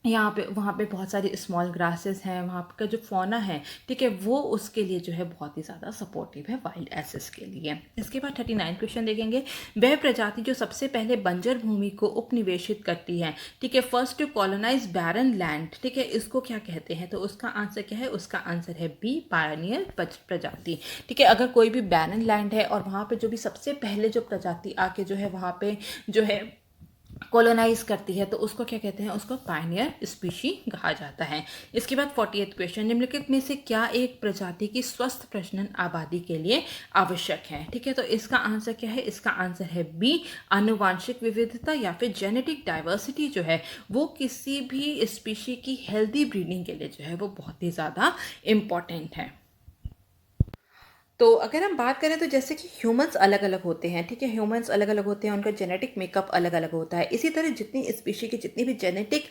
यहाँ पे वहाँ पे बहुत सारी स्मॉल ग्रासेस हैं, वहाँ का जो फौना है, ठीक है, वो उसके लिए जो है बहुत ही ज़्यादा सपोर्टिव है वाइल्ड एसेस के लिए। इसके बाद 39 क्वेश्चन देखेंगे, वह प्रजाति जो सबसे पहले बंजर भूमि को उपनिवेशित करती है, ठीक है, first to colonise barren land, ठीक है, इसको क्या कहते हैं, तो उसका आंसर क्या है, उसका आंसर है बी, पायनियर प्रजाति, ठीक है। अगर कोई भी बैरन लैंड है और वहाँ पे जो भी सबसे पहले जो प्रजाति आके जो है वहाँ पे जो है कॉलोनाइज करती है तो उसको क्या कहते हैं, उसको पायनियर स्पीशी कहा जाता है। इसके बाद 48 क्वेश्चन, निम्नलिखित में से क्या एक प्रजाति की स्वस्थ प्रजनन आबादी के लिए आवश्यक है, ठीक है, तो इसका आंसर क्या है, इसका आंसर है बी, आनुवांशिक विविधता या फिर जेनेटिक डाइवर्सिटी जो है वो किसी भी स्पीशी की हेल्दी ब्रीडिंग के लिए जो है वो बहुत ही ज़्यादा इम्पॉर्टेंट है। तो अगर हम बात करें तो जैसे कि ह्यूमंस अलग अलग होते हैं, ठीक है, ह्यूमंस अलग अलग होते हैं, उनका जेनेटिक मेकअप अलग अलग होता है, इसी तरह जितनी स्पीशी की जितनी भी जेनेटिक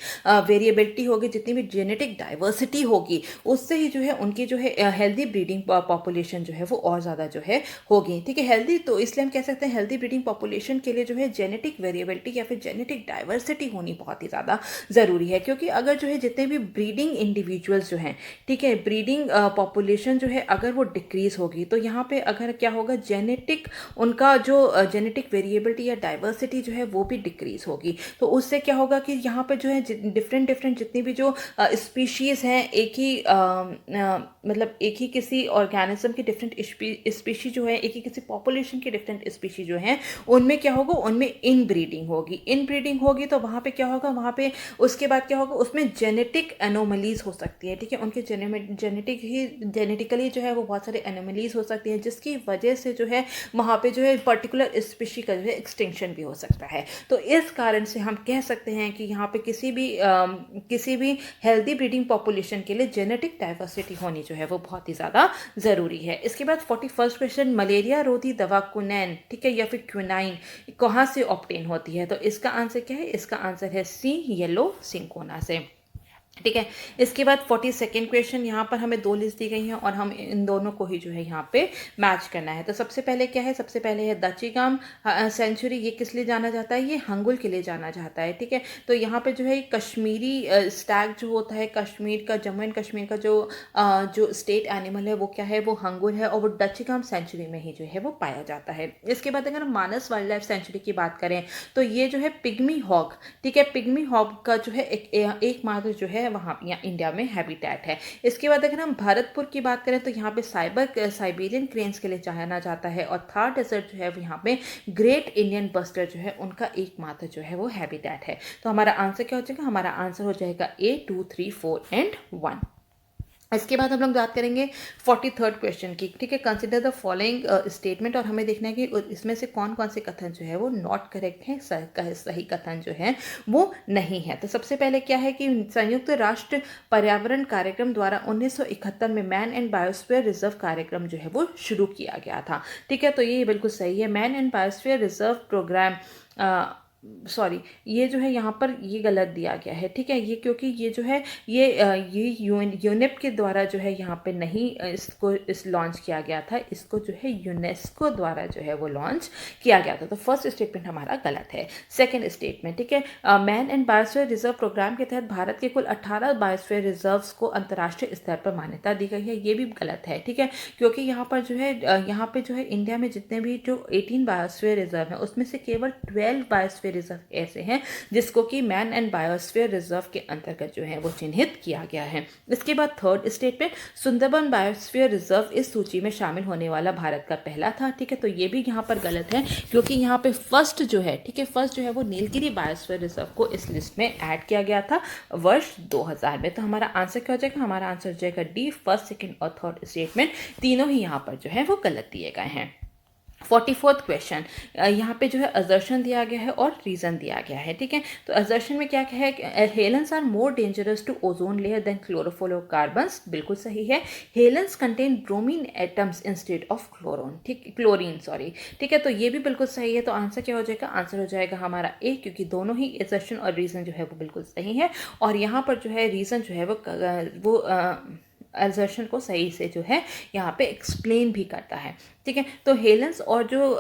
वेरिएबिलिटी होगी, जितनी भी जेनेटिक डाइवर्सिटी होगी, उससे ही जो है उनकी जो है हेल्दी ब्रीडिंग पॉपुलेशन जो है वो और ज़्यादा जो है होगी, ठीक है। हेल्दी तो इसलिए हम कह सकते हैं हेल्दी ब्रीडिंग पॉपुलेशन के लिए जो है जेनेटिक वेरिएबिलिटी या फिर जेनेटिक डाइवर्सिटी होनी बहुत ही ज़्यादा ज़रूरी है, क्योंकि अगर जो है जितने भी ब्रीडिंग इंडिविजुअल्स जो हैं, ठीक है, ब्रीडिंग पॉपुलेशन जो है अगर वो डिक्रीज होगी तो यहाँ पे अगर क्या होगा, जेनेटिक उनका जो जेनेटिक वेरिएबिलिटी या डाइवर्सिटी जो है वो भी डिक्रीज होगी। तो उससे क्या होगा कि यहाँ पे जो है डिफरेंट जितनी भी जो स्पीशीज़ हैं, एक ही मतलब एक ही किसी ऑर्गेनिज्म की डिफरेंट स्पीशी जो है, एक ही किसी पॉपुलेशन की डिफरेंट स्पीशी जो हैं, उनमें क्या होगा, उनमें इनब्रीडिंग होगी। तो वहाँ पे क्या होगा, वहाँ पे उसके बाद क्या होगा, उसमें जेनेटिक एनोमलीज हो सकती है, ठीक है, उनके जेनेटिकली जो है वो बहुत सारे एनोमलीज हो सकती है, जिसकी वजह से जो है वहाँ पे जो है पर्टिकुलर स्पीशी का जो है एक्सटिंक्शन भी हो सकता है। तो इस कारण से हम कह सकते हैं कि यहाँ पे किसी भी हेल्दी ब्रीडिंग पॉपुलेशन के लिए जेनेटिक डाइवर्सिटी होनी जो है वो बहुत ही ज़्यादा ज़रूरी है। इसके बाद 41 क्वेश्चन, मलेरिया रोधी दवा क्विनाइन, ठीक है, या फिर क्विनाइन कहाँ से ऑब्टेन होती है, तो इसका आंसर क्या है, इसका आंसर है सी, येलो सिंकोना से, ठीक है। इसके बाद 42nd क्वेश्चन, यहाँ पर हमें दो लिस्ट दी गई हैं और हम इन दोनों को ही जो है यहाँ पे मैच करना है। तो सबसे पहले क्या है, सबसे पहले है दचिगाम सेंचुरी, ये किस लिए जाना जाता है, ये हंगुल के लिए जाना जाता है, ठीक है। तो यहाँ पे जो है कश्मीरी स्टैग जो होता है, कश्मीर का, जम्मू एंड कश्मीर का जो स्टेट एनिमल है वो क्या है, वो हंगुल है, और वो दचिगाम सेंचुरी में ही जो है वो पाया जाता है। इसके बाद अगर हम मानस वाइल्ड लाइफ सेंचुरी की बात करें तो ये जो है पिग्मी हॉग, ठीक है, पिग्मी हॉग का जो है एकमात्र जो है वहाँ यहाँ इंडिया में हैबिटेट है। इसके बाद अगर हम भरतपुर की बात करें तो यहाँ पे साइबेरियन क्रेन्स के लिए जाना जाता है, और थार डेजर्ट जो है वो यहाँ पे ग्रेट इंडियन बस्टर जो है उनका एकमात्र जो है वो हैबिटेट है। तो हमारा आंसर क्या हो जाएगा, हमारा आंसर हो जाएगा A, 2, 3, 4 एंड 1। इसके बाद हम लोग बात करेंगे 43rd क्वेश्चन की, ठीक है, कंसिडर द फॉलोइंग स्टेटमेंट, और हमें देखना है कि इसमें से कौन कौन से कथन जो है वो नॉट करेक्ट है, सही कथन जो है वो नहीं है। तो सबसे पहले क्या है कि संयुक्त राष्ट्र पर्यावरण कार्यक्रम द्वारा 1971 में मैन एंड बायोस्फीयर रिजर्व कार्यक्रम जो है वो शुरू किया गया था, ठीक है, तो ये बिल्कुल सही है। Man and biosphere reserve programme sorry, ये जो है यहाँ पर ये गलत दिया गया है, ठीक है। ये क्योंकि ये जो है ये यूनेप के द्वारा जो है यहाँ पे नहीं इसको लॉन्च किया गया था, इसको जो है यूनेस्को द्वारा जो है वो लॉन्च किया गया था। तो फर्स्ट स्टेटमेंट हमारा गलत है। सेकंड स्टेटमेंट, ठीक है, man and biosphere reserve programme के तहत भारत के कुल 18 बायोस्फीयर रिजर्व्स को अंतर्राष्ट्रीय स्तर पर मान्यता दी गई है, ये भी गलत है, ठीक है। क्योंकि यहाँ पर जो है यहाँ पे जो है इंडिया में जितने भी जो 18 बायोस्फीयर रिजर्व है उसमें से केवल 12 बायोस्फीयर रिजर्व ऐसे हैं जिसको कि मैन एंड बायोस्फीयर रिजर्व के अंतर्गत जो है वो चिन्हित किया गया है। इसके बाद third statement, Sundarban biosphere reserve इस सूची में शामिल होने वाला भारत का पहला था, ठीक है। तो ये भी यहाँ पर गलत है क्योंकि यहाँ पे फर्स्ट जो है, ठीक है, फर्स्ट जो है वो नीलगिरी बायोस्फीयर रिजर्व को इस लिस्ट में ऐड किया गया था वर्ष 2000 में। तो हमारा आंसर क्या हो जाएगा? हमारा आंसर हो जाएगा डी, फर्स्ट, सेकेंड और थर्ड स्टेटमेंट तीनों ही यहाँ पर जो है वो गलत दिए गए हैं। 44th क्वेश्चन, यहाँ पे जो है असर्शन दिया गया है और रीज़न दिया गया है, ठीक है। तो असर्शन में क्या है? Halons are more dangerous to ozone layer than chlorofluorocarbons, बिल्कुल सही है। Halons contain bromine atoms instead of chlorine, sorry, ठीक है। तो ये भी बिल्कुल सही है। तो आंसर क्या हो जाएगा? आंसर हो जाएगा हमारा ए, क्योंकि दोनों ही असर्शन और रीज़न जो है वो बिल्कुल सही है। और यहाँ पर जो है रीज़न जो है वो असर्शन को सही से जो है यहाँ पे एक्सप्लेन भी करता है, ठीक है। तो हेलेंस और जो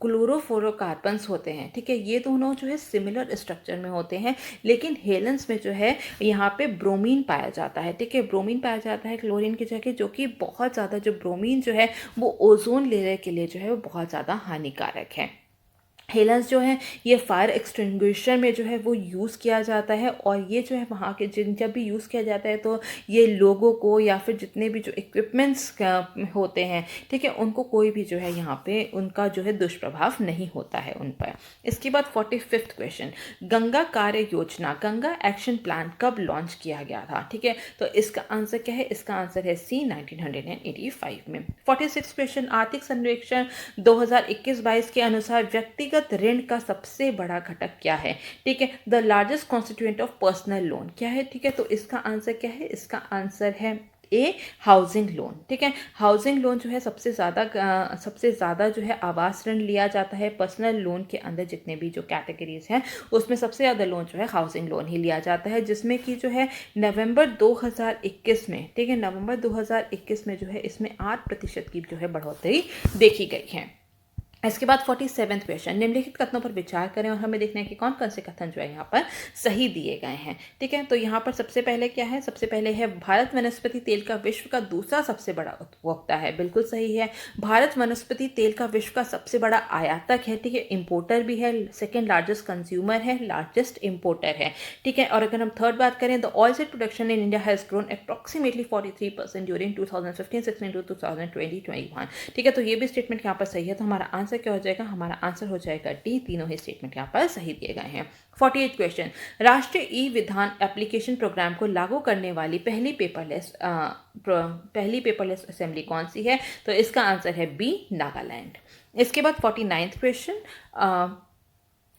क्लोरोफ्लोरोकार्बन्स होते हैं, ठीक है, ये दोनों जो है सिमिलर स्ट्रक्चर में होते हैं, लेकिन हेलेंस में जो है यहाँ पे ब्रोमीन पाया जाता है, ठीक है, ब्रोमीन पाया जाता है क्लोरीन की जगह, जो कि बहुत ज़्यादा, जो ब्रोमीन जो है वो ओजोन लेयर के लिए जो है वो बहुत ज़्यादा हानिकारक है। हेलेंस जो है ये फायर एक्सटिंग्विशर में जो है वो यूज़ किया जाता है, और ये जो है वहाँ के जब भी यूज़ किया जाता है तो ये लोगों को या फिर जितने भी जो इक्विपमेंट्स होते हैं, ठीक है, उनको कोई भी जो है यहाँ पे उनका जो है दुष्प्रभाव नहीं होता है उन पर। इसके बाद 45th क्वेश्चन, गंगा कार्य योजना, गंगा एक्शन प्लान कब लॉन्च किया गया था, ठीक है। तो इसका आंसर क्या है? इसका आंसर है सी, 1985 में। 46th क्वेश्चन, आर्थिक सर्वेक्षण 2021-22 के अनुसार व्यक्तिगत ऋण का सबसे बड़ा घटक क्या है, ठीक है। The largest constituent of personal loan क्या है, ठीक है। तो इसका आंसर क्या है? इसका आंसर है ए, हाउसिंग लोन, ठीक है। हाउसिंग लोन जो है सबसे ज़्यादा जो है आवास ऋण लिया जाता है। पर्सनल लोन के अंदर जितने भी जो कैटेगरीज हैं उसमें सबसे ज़्यादा लोन जो है हाउसिंग लोन ही लिया जाता है, जिसमें कि जो है नवंबर 2021 में, ठीक है, नवंबर 2021 में जो है इसमें 8% की जो है बढ़ोतरी देखी गई है। इसके बाद 47th क्वेश्चन, निम्नलिखित कथनों पर विचार करें और हमें देखना है कि कौन कौन से कथन जो है यहाँ पर सही दिए गए हैं, ठीक है। तो यहाँ पर सबसे पहले क्या है? सबसे पहले है भारत वनस्पति तेल का विश्व का दूसरा सबसे बड़ा उपभोक्ता है, बिल्कुल सही है। भारत वनस्पति तेल का विश्व का सबसे बड़ा आयातक है, ठीक है, इम्पोर्टर भी है, सेकेंड लार्जेस्ट कंज्यूमर है, लार्जेस्ट इम्पोर्टर है, ठीक है। और अगर हम थर्ड बात करें, the oil seed production in India has grown approximately 43% during 2015-16 to 2020-21, ठीक है। तो ये भी स्टेटमेंट यहाँ पर सही है। तो हमारा आंसर क्या हो जाएगा? हमारा आंसर हो जाएगा डी, तीनों ही स्टेटमेंट यहाँ पर सही दिए गए हैं। 48 क्वेश्चन, राष्ट्रीय ई विधान एप्लीकेशन प्रोग्राम को लागू करने वाली पहली पेपरलेस असेंबली कौन सी है? तो इसका आंसर है बी, नागालैंड। इसके बाद 49th क्वेश्चन,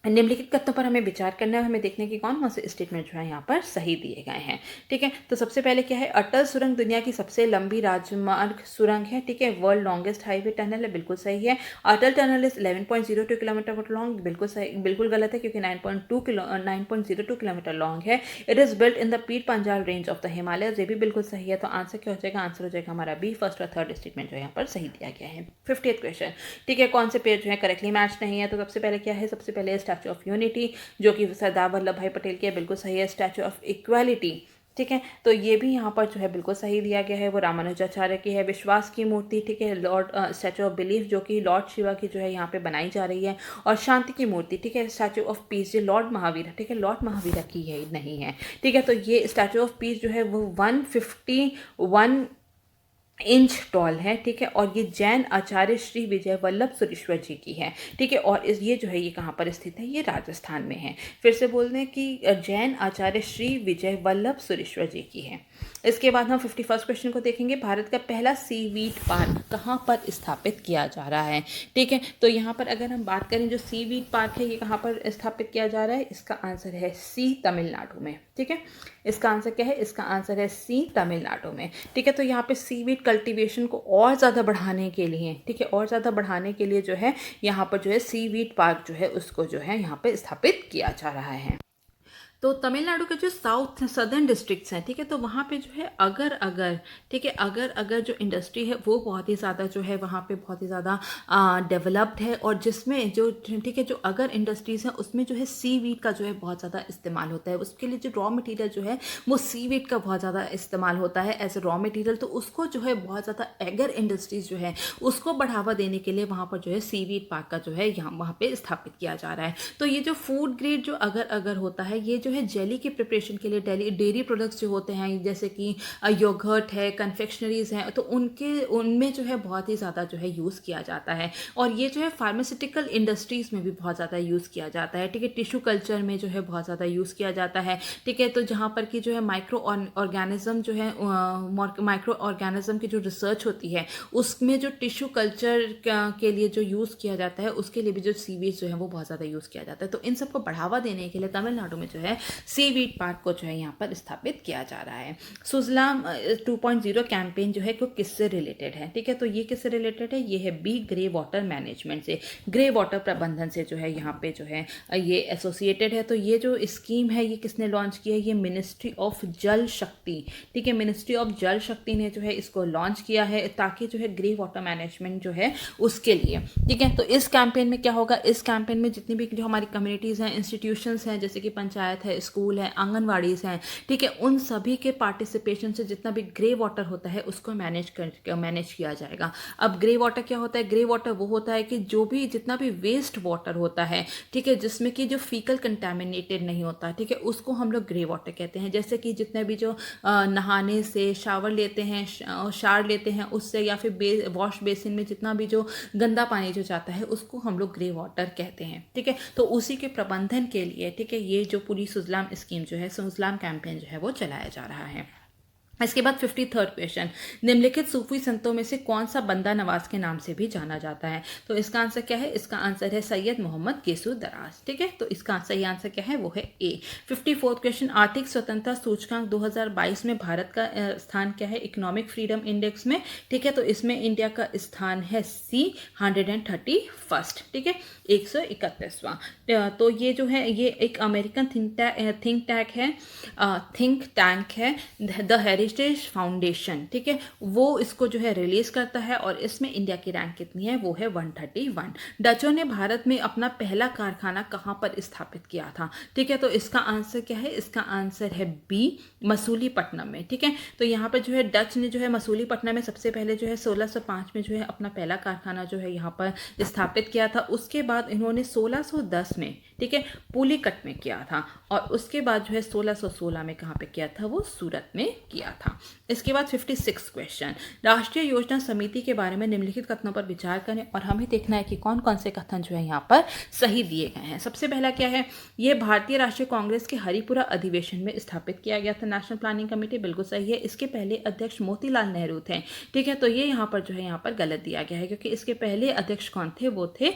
निम्नलिखित कथनों पर हमें विचार करना है, हमें देखने की कौन कौन से स्टेटमेंट जो है यहाँ पर सही दिए गए हैं, ठीक है। तो सबसे पहले क्या है? अटल सुरंग दुनिया की सबसे लंबी राजमार्ग सुरंग है, ठीक है, वर्ल्ड लॉन्गेस्ट हाईवे टनल है, बिल्कुल सही है। Atal tunnel is 11.02 kilometre long, बिल्कुल सही, बिल्कुल गलत है, क्योंकि 9.02 किलोमीटर लॉन्ग है। It is built in the Pir Panjal range of the Himalaya, ये भी बिल्कुल सही है। तो आंसर क्या हो जाएगा? आंसर हो जाएगा हमारा बी, फर्स्ट और थर्ड स्टेटमेंट जो यहाँ पर सही दिया गया है। 50th क्वेश्चन, ठीक है, कौन से पेड़ जो है करेक्टली मैच नहीं है? तो सबसे पहले क्या है? सबसे पहले स्टैचू ऑफ यूनिटी, जो कि सरदार वल्लभ भाई पटेल की है, बिल्कुल सही है। स्टैचू ऑफ इक्वालिटी, ठीक है, तो ये भी यहाँ पर जो है बिल्कुल सही दिया गया है, वो रामानुजाचार्य की है। विश्वास की मूर्ति, ठीक है, स्टैचू ऑफ बिलीफ, जो कि लॉर्ड शिवा की जो है यहाँ पे बनाई जा रही है। और शांति की मूर्ति, ठीक है, स्टैचू ऑफ पीस, जो लॉर्ड महावीर, ठीक है, लॉर्ड महावीर की है नहीं है, ठीक है। तो ये स्टैचू ऑफ पीस जो है वो 151 इंच टॉल है, ठीक है, और ये जैन आचार्य श्री विजय वल्लभ सुरेश्वर जी की है, ठीक है। और ये जो है ये कहाँ पर स्थित है? ये राजस्थान में है। फिर से बोल दें कि जैन आचार्य श्री विजय वल्लभ सुरेश्वर जी की है। इसके बाद हम 51st क्वेश्चन को देखेंगे, भारत का पहला सीवीड पार्क कहाँ पर स्थापित किया जा रहा है, ठीक है। तो यहाँ पर अगर हम बात करें, जो सीवीड पार्क है ये कहाँ पर स्थापित किया जा रहा है? इसका आंसर है सी, तमिलनाडु में। ठीक है, इसका आंसर क्या है? इसका आंसर है सी, तमिलनाडु में। ठीक है, तो यहाँ पे सीवीड कल्टीवेशन को और ज़्यादा बढ़ाने के लिए, ठीक है, और ज़्यादा बढ़ाने के लिए जो है यहाँ पर जो है सीवीड पार्क जो है उसको जो है यहाँ पे स्थापित किया जा रहा है। तो तमिलनाडु के जो साउथ सदर्न डिस्ट्रिक्ट्स हैं, ठीक है, तो वहाँ पे जो है अगर ठीक है, अगर जो इंडस्ट्री है वो बहुत ही ज़्यादा जो है वहाँ पे बहुत ही ज़्यादा डेवलप्ड है, और जिसमें जो, ठीक है, जो अगर इंडस्ट्रीज़ हैं उसमें जो है सीवीड का जो है बहुत ज़्यादा इस्तेमाल होता है, उसके लिए जो रॉ मटेरियल जो है वो सीवीड का बहुत ज़्यादा इस्तेमाल होता है एज ए रॉ मटेरियल, तो उसको जो है बहुत ज़्यादा अगर इंडस्ट्रीज जो है उसको बढ़ावा देने के लिए वहाँ पर जो है सीवीड पार्क का जो है यहाँ वहाँ पे स्थापित किया जा रहा है। तो ये जो फूड ग्रेड जो अगर होता है, ये जो है जेली की प्रिपरेशन के लिए डेयरी प्रोडक्ट्स जो होते हैं जैसे कि योगर्ट है, कन्फेक्शनरीज हैं, तो उनमें जो है बहुत ही ज़्यादा जो है यूज़ किया जाता है, और ये जो है फार्मास्यूटिकल इंडस्ट्रीज़ में भी बहुत ज़्यादा यूज़ किया जाता है। ठीक है, टिश्यू कल्चर में जो है बहुत ज़्यादा यूज़ किया जाता है। ठीक है, तो जहाँ पर कि जो है माइक्रो ऑर्गेनिज्म जो है माइक्रो ऑर्गेनिज्म की जो रिसर्च होती है उसमें जो टिश्यू कल्चर के लिए जो यूज़ किया जाता है उसके लिए भी जो सीवीड जो है वो बहुत ज़्यादा यूज़ किया जाता है। तो इन सबको बढ़ावा देने के लिए तमिलनाडु में जो है सीवीड पार्क को जो है यहाँ पर स्थापित किया जा रहा है। सुजलाम 2.0 कैंपेन जो है वो किससे रिलेटेड है? ठीक है, तो ये किससे रिलेटेड है? ये है बी, ग्रे वाटर मैनेजमेंट से, ग्रे वाटर प्रबंधन से जो है यहाँ पे जो है ये एसोसिएटेड है। तो ये जो स्कीम है ये किसने लॉन्च की है? ये मिनिस्ट्री ऑफ जल शक्ति, ठीक है, मिनिस्ट्री ऑफ जल शक्ति ने जो है इसको लॉन्च किया है ताकि जो है ग्रे वाटर मैनेजमेंट जो है उसके लिए। ठीक है, तो इस कैंपेन में क्या होगा? इस कैंपेन में जितनी भी जो हमारी कम्युनिटीज़ हैं, इंस्टीट्यूशंस हैं, जैसे कि पंचायत है, स्कूल है, आंगनवाड़ीज़ हैं, ठीक है, उन सभी के पार्टिसिपेशन से जितना भी ग्रे वाटर होता है उसको मैनेज किया जाएगा। अब ग्रे वाटर क्या होता है? ग्रे वाटर वो होता है कि जो भी जितना भी वेस्ट वाटर होता है, ठीक है, जिसमें कि जो फीकल कंटेमिनेटेड नहीं होता, ठीक है, उसको हम लोग ग्रे वाटर कहते हैं। जैसे कि जितने भी जो नहाने से शावर लेते हैं, शावर लेते हैं उससे, या फिर वॉश बेसिन में जितना भी जो गंदा पानी जो जाता है उसको हम लोग ग्रे वाटर कहते हैं। ठीक है, तो उसी के प्रबंधन के लिए, ठीक है, ये जो पूरी सुजलाम स्कीम जो है, सुजलाम कैंपेन जो है वो चलाया जा रहा है। इसके बाद 53rd क्वेश्चन, निम्नलिखित सूफी संतों में से कौन सा बंदा नवाज के नाम से भी जाना जाता है? तो इसका आंसर क्या है? इसका आंसर है सैयद मोहम्मद केसू दराज। ठीक है, तो इसका सही आंसर क्या है? वो है ए। 54th क्वेश्चन, आर्थिक स्वतंत्रता सूचकांक 2022 में भारत का स्थान क्या है इकोनॉमिक फ्रीडम इंडेक्स में? ठीक है, तो इसमें इंडिया का स्थान है सी, 131st। ठीक है, 131वां। तो ये जो है ये एक अमेरिकन थिंक टैंक है, द हेरिटेज फाउंडेशन, ठीक है, वो इसको जो है रिलीज करता है, और इसमें इंडिया की रैंक कितनी है? वो है 131। डचों ने भारत में अपना पहला कारखाना कहाँ पर स्थापित किया था? ठीक है, तो इसका आंसर क्या है? इसका आंसर है बी, मसूलीपट्टनम में। ठीक है, तो यहाँ पर जो है डच ने जो है मसूलीपट्टनम में सबसे पहले जो है 1605 में जो है अपना पहला कारखाना जो है यहाँ पर स्थापित किया था। उसके बाद इन्होंने 1610 में, ठीक है, पुलिकट में किया था, और उसके बाद जो है 1616 में कहाँ पे किया था? वो सूरत में किया था। इसके बाद 56 क्वेश्चन, राष्ट्रीय योजना समिति के बारे में निम्नलिखित कथनों पर विचार करें, और हमें देखना है कि कौन कौन से कथन जो है यहाँ पर सही दिए गए हैं। सबसे पहला क्या है? ये भारतीय राष्ट्रीय कांग्रेस के हरिपुरा अधिवेशन में स्थापित किया गया था, नेशनल प्लानिंग कमेटी, बिल्कुल सही है। इसके पहले अध्यक्ष मोतीलाल नेहरू थे। ठीक है, तो ये यहाँ पर जो है यहाँ पर गलत दिया गया है, क्योंकि इसके पहले अध्यक्ष कौन थे? वो थे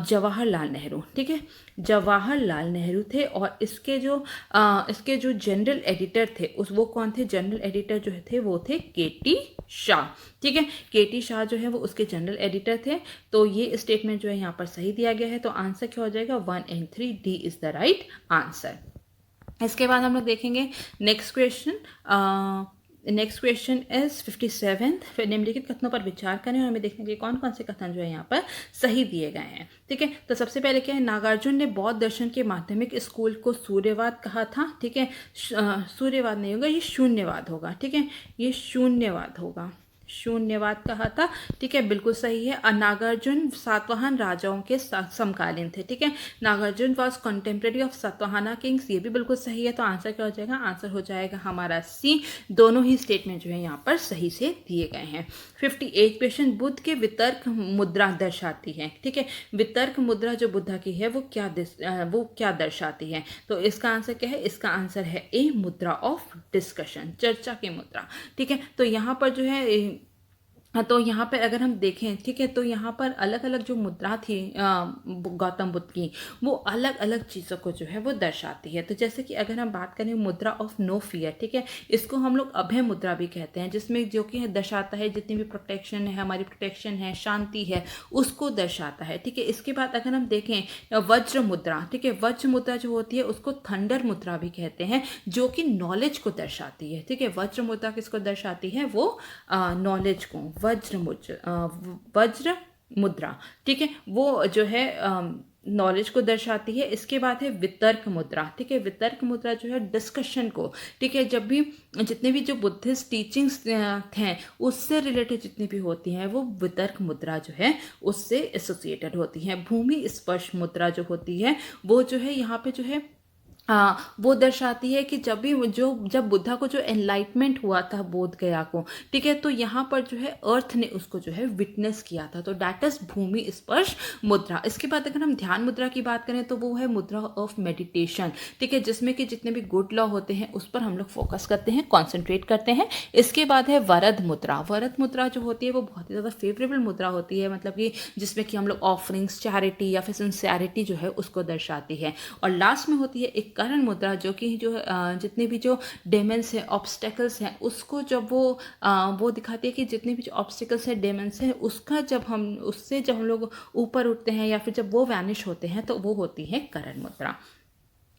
जवाहरलाल नेहरू। ठीक है, जवाहरलाल नेहरू थे, और इसके जो जनरल एडिटर थे वो कौन थे? जनरल एडिटर जो थे वो थे केटी शाह। ठीक है, केटी शाह जो है वो उसके जनरल एडिटर थे। तो ये स्टेटमेंट जो है यहाँ पर सही दिया गया है। तो आंसर क्या हो जाएगा? 1 and 3, D is the right answer. इसके बाद हम लोग देखेंगे नेक्स्ट क्वेश्चन इज 57th, फिर निम्नलिखित कथनों पर विचार करें, और हमें देखने के कौन कौन से कथन जो है यहाँ पर सही दिए गए हैं। ठीक है, तो सबसे पहले क्या है? नागार्जुन ने बौद्ध दर्शन के माध्यमिक स्कूल को सूर्यवाद कहा था। ठीक है, सूर्यवाद नहीं होगा, ये शून्यवाद होगा। ठीक है, ये शून्यवाद होगा, शून्यवाद कहा था। ठीक है, बिल्कुल सही है। नागार्जुन सातवाहन राजाओं के समकालीन थे। ठीक है, Nagarjuna was contemporary of Satavahana kings, ये भी बिल्कुल सही है। तो आंसर क्या हो जाएगा? आंसर हो जाएगा हमारा सी। दोनों ही स्टेटमेंट जो है यहाँ पर सही से दिए गए हैं। 58 क्वेश्चन, बुद्ध के वितर्क मुद्रा दर्शाती है। ठीक है, वितर्क मुद्रा जो बुद्धा की है वो क्या दर्शाती है? तो इसका आंसर क्या है? इसका आंसर है ए, मुद्रा ऑफ डिस्कशन, चर्चा की मुद्रा। ठीक है, तो यहाँ पर जो है तो यहाँ पर अगर हम देखें, ठीक है, तो यहाँ पर अलग अलग जो मुद्रा थी गौतम बुद्ध की, वो अलग अलग चीज़ों को जो है वो दर्शाती है। तो जैसे कि अगर हम बात करें मुद्रा ऑफ नो फियर, ठीक है, इसको हम लोग अभय मुद्रा भी कहते हैं, जिसमें जो कि दर्शाता है जितनी भी प्रोटेक्शन है, हमारी प्रोटेक्शन है, शांति है, उसको दर्शाता है। ठीक है, इसके बाद अगर हम देखें वज्र मुद्रा, ठीक है, वज्र मुद्रा जो होती है उसको थंडर मुद्रा भी कहते हैं, जो कि नॉलेज को दर्शाती है। ठीक है, वज्र मुद्रा किसको दर्शाती है? वो नॉलेज को, वज्र मुद्रा, ठीक है, वो जो है नॉलेज को दर्शाती है। इसके बाद है वितर्क मुद्रा, ठीक है, वितर्क मुद्रा जो है डिस्कशन को, ठीक है, जब भी जितने भी जो बुद्धिस्ट टीचिंग्स हैं उससे रिलेटेड जितनी भी होती हैं वो वितर्क मुद्रा जो है उससे एसोसिएटेड होती हैं। भूमि स्पर्श मुद्रा जो होती है वो जो है यहाँ पे जो है वो दर्शाती है कि जब बुद्धा को जो एनलाइटमेंट हुआ था बोध गया को, ठीक है, तो यहाँ पर जो है अर्थ ने उसको जो है विटनेस किया था, तो डैट इज भूमि स्पर्श मुद्रा। इसके बाद अगर हम ध्यान मुद्रा की बात करें तो वो है मुद्रा ऑफ मेडिटेशन, ठीक है, जिसमें कि जितने भी गुड लॉ होते हैं उस पर हम लोग फोकस करते हैं, कॉन्सेंट्रेट करते हैं। इसके बाद है वरद मुद्रा। वरद मुद्रा जो होती है वो बहुत ही ज़्यादा फेवरेबल मुद्रा होती है, मतलब कि जिसमें कि हम लोग ऑफरिंग्स, चैरिटी या फिर सिंसियरिटी जो है उसको दर्शाती है। और लास्ट में होती है एक करण मुद्रा, जो कि जितने भी जो डेमन्स हैं, ऑब्स्टेकल्स हैं, उसको जब वो दिखाती है कि जितने भी जो ऑब्स्टेकल्स हैं, डेमन्स हैं, उसका जब हम लोग ऊपर उठते हैं या फिर जब वो वैनिश होते हैं तो वो होती है करण मुद्रा।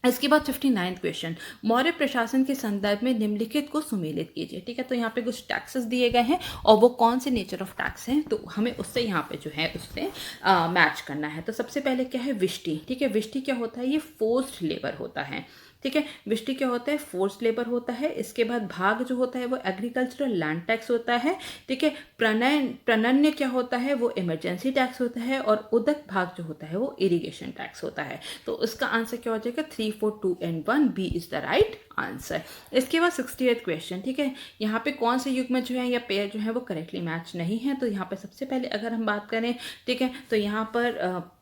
इसके बाद 59 क्वेश्चन, मौर्य प्रशासन के संदर्भ में निम्नलिखित को सुमेलित कीजिए। ठीक है, तो यहाँ पे कुछ टैक्सेस दिए गए हैं और वो कौन से नेचर ऑफ टैक्स हैं, तो हमें उससे यहाँ पे जो है उससे मैच करना है। तो सबसे पहले क्या है? विष्टि। ठीक है, विष्टि क्या होता है? ये फोर्स्ड लेबर होता है। ठीक है, विष्टि क्या होता है? फोर्स्ड लेबर होता है। इसके बाद भाग जो होता है वो एग्रीकल्चरल लैंड टैक्स होता है। ठीक है, प्रणन्य क्या होता है? वो इमरजेंसी टैक्स होता है। और उदक भाग जो होता है वो इरिगेशन टैक्स होता है। तो इसका आंसर क्या हो जाएगा? 3, 4, 2 and 1 B is the right answer. इसके बाद 68 क्वेश्चन, ठीक है, यहाँ पे कौन से युग्म जो है या पेयर जो है वो करेक्टली मैच नहीं है। तो यहाँ पे सबसे पहले अगर हम बात करें, ठीक है, तो यहाँ पर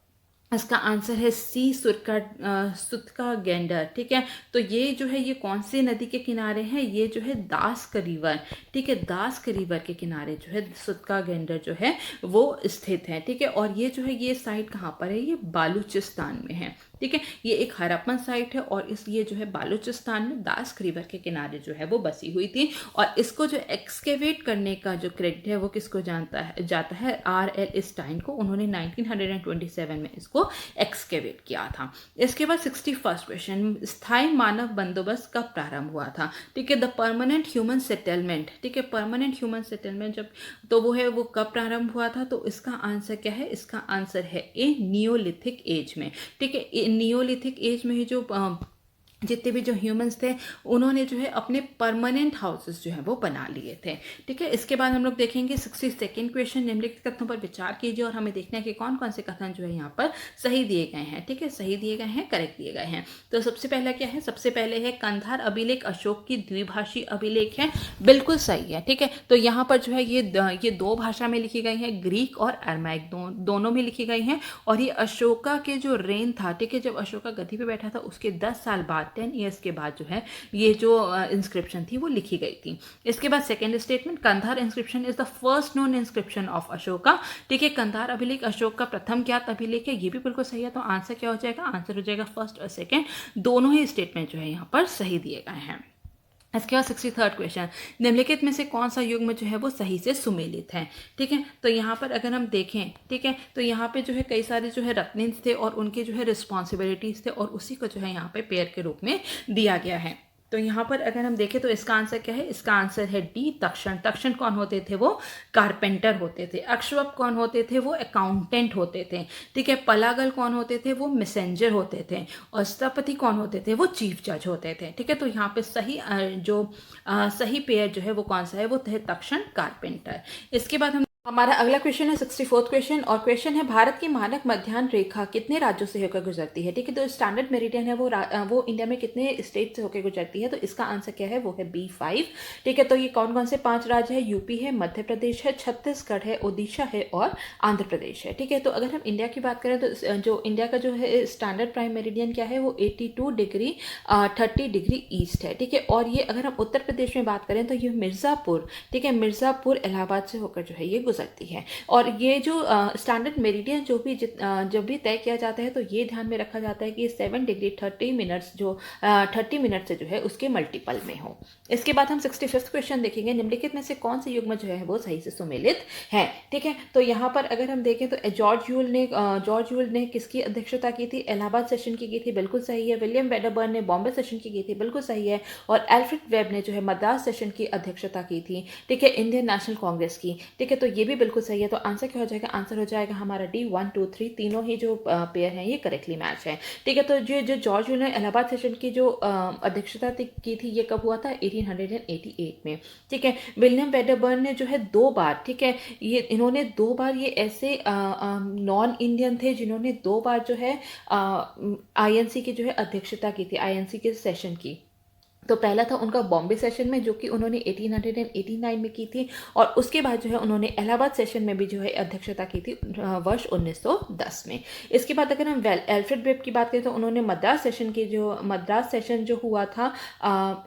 इसका आंसर है सी, सुतका गेंडर। ठीक है, तो ये जो है ये कौन सी नदी के किनारे है? ये जो है दास्क रिवर। ठीक है, दास्क रिवर के किनारे जो है सुतका गेंडर जो है वो स्थित है। ठीक है, और ये जो है ये साइट कहाँ पर है? ये बालूचिस्तान में है। ठीक है, ये एक हड़प्पन साइट है और ये जो है बालूचिस्तान में दास्क रिवर के किनारे जो है वो बसी हुई थी। और इसको जो एक्सकेवेट करने का जो क्रेडिट है वो किसको जाता है? R.L. स्टाइन को। उन्होंने 1927 में इसको एक्सकेवेट किया था। इसके बाद 61st क्वेश्चन, स्थायी मानव बंदोबस्त कब प्रारंभ हुआ था? ठीक है, द परमानेंट ह्यूमन सेटलमेंट। ठीक है, परमानेंट ह्यूमन सेटलमेंट जब तो वो कब प्रारंभ हुआ था? तो इसका आंसर क्या है? इसका आंसर है ए, नियोलिथिक एज में। ठीक है, नियोलिथिक एज में ही जो जितने भी जो ह्यूमंस थे उन्होंने जो है अपने परमानेंट हाउसेस जो है वो बना लिए थे। ठीक है, इसके बाद हम लोग देखेंगे 62nd क्वेश्चन, निम्नलिखित कथनों पर विचार कीजिए और हमें देखना है कि कौन कौन से कथन जो है यहाँ पर सही दिए गए हैं। ठीक है, सही दिए गए हैं, करेक्ट दिए गए हैं। तो सबसे पहला क्या है? सबसे पहले है कंधार अभिलेख अशोक की द्विभाषी अभिलेख है। बिल्कुल सही है। ठीक है, तो यहाँ पर जो है ये दो भाषा में लिखी गई है, ग्रीक और अरमैक दोनों में लिखी गई हैं। और ये अशोका के जो रेन था, ठीक है, जब अशोका गद्दी पे बैठा था उसके 10 साल बाद, 10 ईयर्स के बाद जो है ये जो इंस्क्रिप्शन थी वो लिखी गई थी। इसके बाद second statement, Kandahar inscription is the first known inscription of Ashoka. ठीक है, कंधार अभिलेख अशोक का प्रथम ज्ञात अभिलेख है। ये भी बिल्कुल सही है। तो आंसर क्या हो जाएगा? आंसर हो जाएगा फर्स्ट और सेकेंड, दोनों ही स्टेटमेंट जो है यहाँ पर सही दिए गए हैं। इसके बाद 63rd क्वेश्चन, निम्नलिखित में से कौन सा युग्म जो है वो सही से सुमेलित है? ठीक है, तो यहाँ पर अगर हम देखें, ठीक है, तो यहाँ पे जो है कई सारे जो है रत्निंस थे और उनके जो है रिस्पॉन्सिबिलिटीज थे और उसी को जो है यहाँ पे पेयर के रूप में दिया गया है। तो यहाँ पर अगर हम देखें तो इसका आंसर क्या है? इसका आंसर है डी, तक्षण। तक्षण कौन होते थे? वो कारपेंटर होते थे। अक्षवप कौन होते थे? वो अकाउंटेंट होते थे। ठीक है, पलागल कौन होते थे? वो मैसेंजर होते थे। और स्थपति कौन होते थे? वो चीफ जज होते थे। ठीक है, तो यहाँ पे सही पेयर जो है वो कौन सा है? वो थे तक्षण, कारपेंटर। इसके बाद हम हमारा अगला क्वेश्चन है 64th क्वेश्चन और क्वेश्चन है भारत की मानक मध्याह्न रेखा कितने राज्यों से होकर गुजरती है। ठीक है, तो स्टैंडर्ड मेरिडियन है वो इंडिया में कितने स्टेट से होकर गुजरती है, तो इसका आंसर क्या है, वो है B5। ठीक है, तो ये कौन कौन से 5 राज्य है, यूपी है, मध्य प्रदेश है, छत्तीसगढ़ है, ओडिशा है और आंध्र प्रदेश है। ठीक है, तो अगर हम इंडिया की बात करें तो जो इंडिया का जो है स्टैंडर्ड प्राइम मेरिडियन क्या है, वो 82 डिग्री 30 डिग्री ईस्ट है। ठीक है, और ये अगर हम उत्तर प्रदेश में बात करें तो ये मिर्ज़ापुर, ठीक है, मिर्ज़ापुर इलाहाबाद से होकर जो है ये गुजरती है। और ये जो स्टैंडर्ड मेरिडियन जब भी तय किया जाता है तो ये ध्यान में रखा जाता है कि 7 डिग्री 30 मिनट्स जो 30 मिनट से जो है उसके मल्टीपल में हो। इसके बाद हम 65th क्वेश्चन देखेंगे, निम्नलिखित में से कौन से युग्म जो है वो सही से सुमेलित है। ठीक है, तो यहाँ पर अगर हम देखें तो जॉर्ज यूल ने किसकी अध्यक्षता की थी, इलाहाबाद सेशन की थी, बिल्कुल सही है। विलियम वेडरबर्न ने बॉम्बे सेशन की थी, बिल्कुल सही है। और एल्फ्रेड वेब ने जो है मद्रास सेशन की अध्यक्षता की थी, ठीक है, इंडियन नेशनल कांग्रेस की। ठीक है, तो ये भी बिल्कुल सही है। तो आंसर क्या हो जाएगा, आंसर हो जाएगा हमारा D 1 2 3, तीनों ही जो पेयर हैं ये करेक्टली मैच है। ठीक है, तो जो जॉर्ज यूल ने इलाहाबाद सेशन की जो अध्यक्षता की थी ये कब हुआ था, 1888 में। ठीक है, विलियम वेडरबर्न ने जो है 2 बार, ठीक है, इन्होंने 2 बार ये ऐसे नॉन इंडियन थे जिन्होंने 2 बार जो है INC की जो है अध्यक्षता की थी, INC के सेशन की। तो पहला था उनका बॉम्बे सेशन में जो कि उन्होंने 1889 में की थी, और उसके बाद जो है उन्होंने इलाहाबाद सेशन में भी जो है अध्यक्षता की थी वर्ष 1910 में। इसके बाद अगर हम एल्फ्रेड वेब की बात करें तो उन्होंने मद्रास सेशन जो हुआ था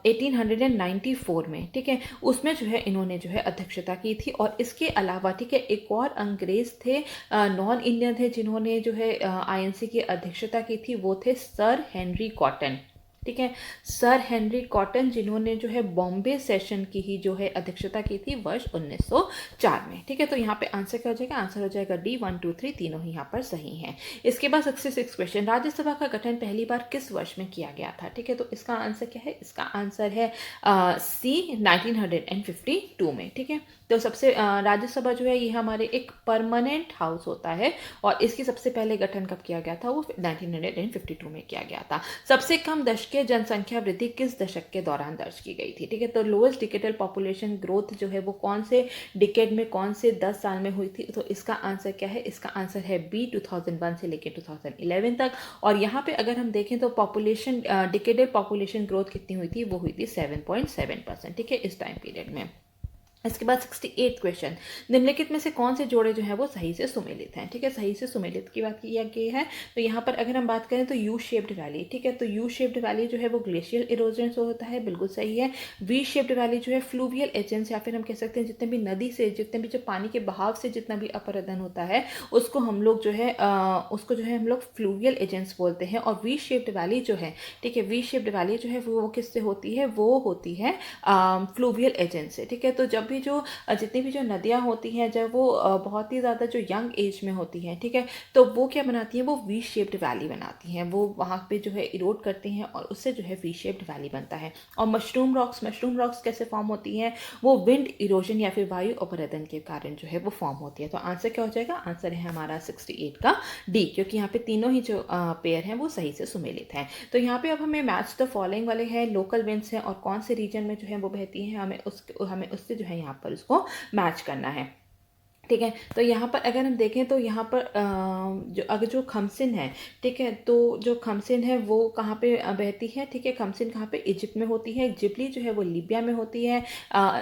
1894 में, ठीक है, उसमें जो है इन्होंने जो है अध्यक्षता की थी। और इसके अलावा, ठीक है, एक और अंग्रेज थे, नॉन इंडियन थे, जिन्होंने जो है INC की अध्यक्षता की थी, वो थे सर हेनरी कॉटन। ठीक है, सर हेनरी कॉटन, जिन्होंने जो है बॉम्बे सेशन की ही जो है अध्यक्षता की थी वर्ष 1904 में। ठीक है, तो यहाँ पे आंसर क्या हो जाएगा, आंसर हो जाएगा D 1 2 3, तीनों ही यहाँ पर सही हैं। इसके बाद 66 क्वेश्चन, राज्यसभा का गठन पहली बार किस वर्ष में किया गया था। ठीक है, तो इसका आंसर क्या है, इसका आंसर है C 1952 में। ठीक है, तो सबसे राज्यसभा जो है ये हमारे एक परमानेंट हाउस होता है, और इसकी सबसे पहले गठन कब किया गया था, वो 1952 में किया गया था। सबसे कम दशकीय जनसंख्या वृद्धि किस दशक के दौरान दर्ज की गई थी। ठीक है, तो लोएस्ट डिकेडल पॉपुलेशन ग्रोथ जो है वो कौन से डिकेड में, कौन से 10 साल में हुई थी, तो इसका आंसर क्या है, इसका आंसर है B 2001 से लेकर 2011 तक। और यहाँ पे अगर हम देखें तो पॉपुलेशन डिकेडल पॉपुलेशन ग्रोथ कितनी हुई थी, वो हुई थी 7.7%। ठीक है, इस टाइम पीरियड में। इसके बाद 68 क्वेश्चन, निम्नलिखित में से कौन से जोड़े जो हैं वो सही से सुमेलित हैं। ठीक है, सही से सुमेलित की बात की गई है, तो यहाँ पर अगर हम बात करें तो यू शेप्ड वैली, ठीक है, तो यू शेप्ड वैली जो है वो ग्लेशियल इरोजन से होता है, बिल्कुल सही है। वी शेप्ड वैली जो है फ्लूवियल एजेंट्स, या फिर हम कह सकते हैं जितने भी नदी से, जितने भी जो पानी के बहाव से जितना भी अपरदन होता है उसको हम लोग जो है हम लोग फ्लूवियल एजेंट्स बोलते हैं। और वी शेप्ड वैली जो है, ठीक है, वी शेप्ड वैली जो है वो किससे होती है, वो होती है फ्लूवियल एजेंट से। ठीक है, तो जब भी जितनी भी जो नदियाँ होती हैं, जब वो बहुत ही ज़्यादा जो यंग एज में होती हैं, ठीक है, तो वो क्या बनाती हैं, वो वी शेप्ड वैली बनाती हैं, वो वहाँ पे जो है इरोड करती हैं और उससे जो है वी शेप्ड वैली बनता है। और मशरूम रॉक्स कैसे फॉर्म होती हैं, वो विंड इरोजन या फिर वायु अपरदन के कारण जो है वो फॉर्म होती है। तो आंसर क्या हो जाएगा, आंसर है हमारा 68 का D, क्योंकि यहाँ पे तीनों ही जो पेयर हैं वो सही से सुमेलित हैं। तो यहाँ पे अब हमें मैच द फॉलोइंग वाले हैं, लोकल विंड्स हैं और कौन से रीजन में जो है वो बहती हैं, हमें उससे जो है यहाँ पर उसको मैच करना है। ठीक है, तो यहाँ पर अगर हम देखें तो यहाँ पर जो खमसिन है, ठीक है, तो जो खमसिन है वो कहाँ पे बहती है। ठीक है, खमसिन कहाँ पे, इजिप्ट में होती है। जिबली जो है वो लीबिया में होती है।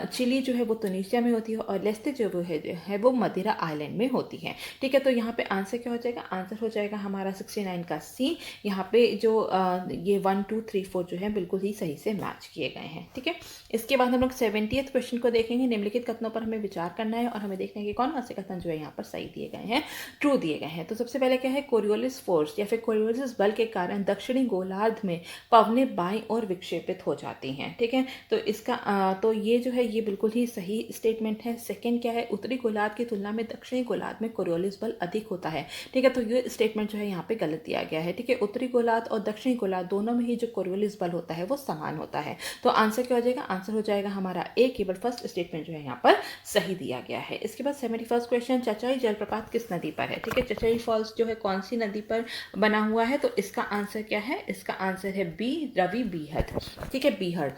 चिली जो है वो तुनीसिया में होती है। और लेस्ते जो है वो मदिरा आइलैंड में होती है। ठीक है, तो यहाँ पे आंसर क्या हो जाएगा, आंसर हो जाएगा हमारा 69 का C। यहाँ पे जो ये 1 2 3 4 जो है बिल्कुल ही सही से मैच किए गए हैं। ठीक है, इसके बाद हम लोग 70th क्वेश्चन को देखेंगे। निम्नलिखित कथनों पर हमें विचार करना है और हमें देखना है कि कौन से कथन जो है यहाँ पर सही दिए गए हैं, ट्रू दिए गए हैं। तो सबसे पहले क्या है, कोरियोलिस फोर्स या फिर कोरियोलिस बल के कारण दक्षिणी गोलार्ध में पवने बाईं ओर विक्षेपित हो जाती हैं। ठीक है, तो इसका तो ये जो है ये बिल्कुल ही सही स्टेटमेंट है। सेकंड क्या है, उत्तरी गोलार्ध की तुलना में दक्षिणी गोलार्ध में कोरियोलिस बल अधिक होता है। ठीक है, तो ये स्टेटमेंट जो है यहाँ पे गलत दिया गया है। ठीक है, उत्तरी गोलार्ध और दक्षिणी गोलार्ध दोनों में ही जो कोरियोलिस बल होता है वो समान होता है। तो आंसर क्या हो जाएगा, आंसर हो जाएगा हमारा A, केवल फर्स्ट स्टेटमेंट जो है यहाँ पर सही दिया गया है। इसके बाद 71st क्वेश्चन, चचाई जलप्रपात किस नदी पर है? ठीक है, चचाई फॉल्स जो है कौन सी नदी पर बना हुआ है? तो इसका आंसर क्या है? इसका आंसर है बी, रवि बीहड़। ठीक है, बीहड़।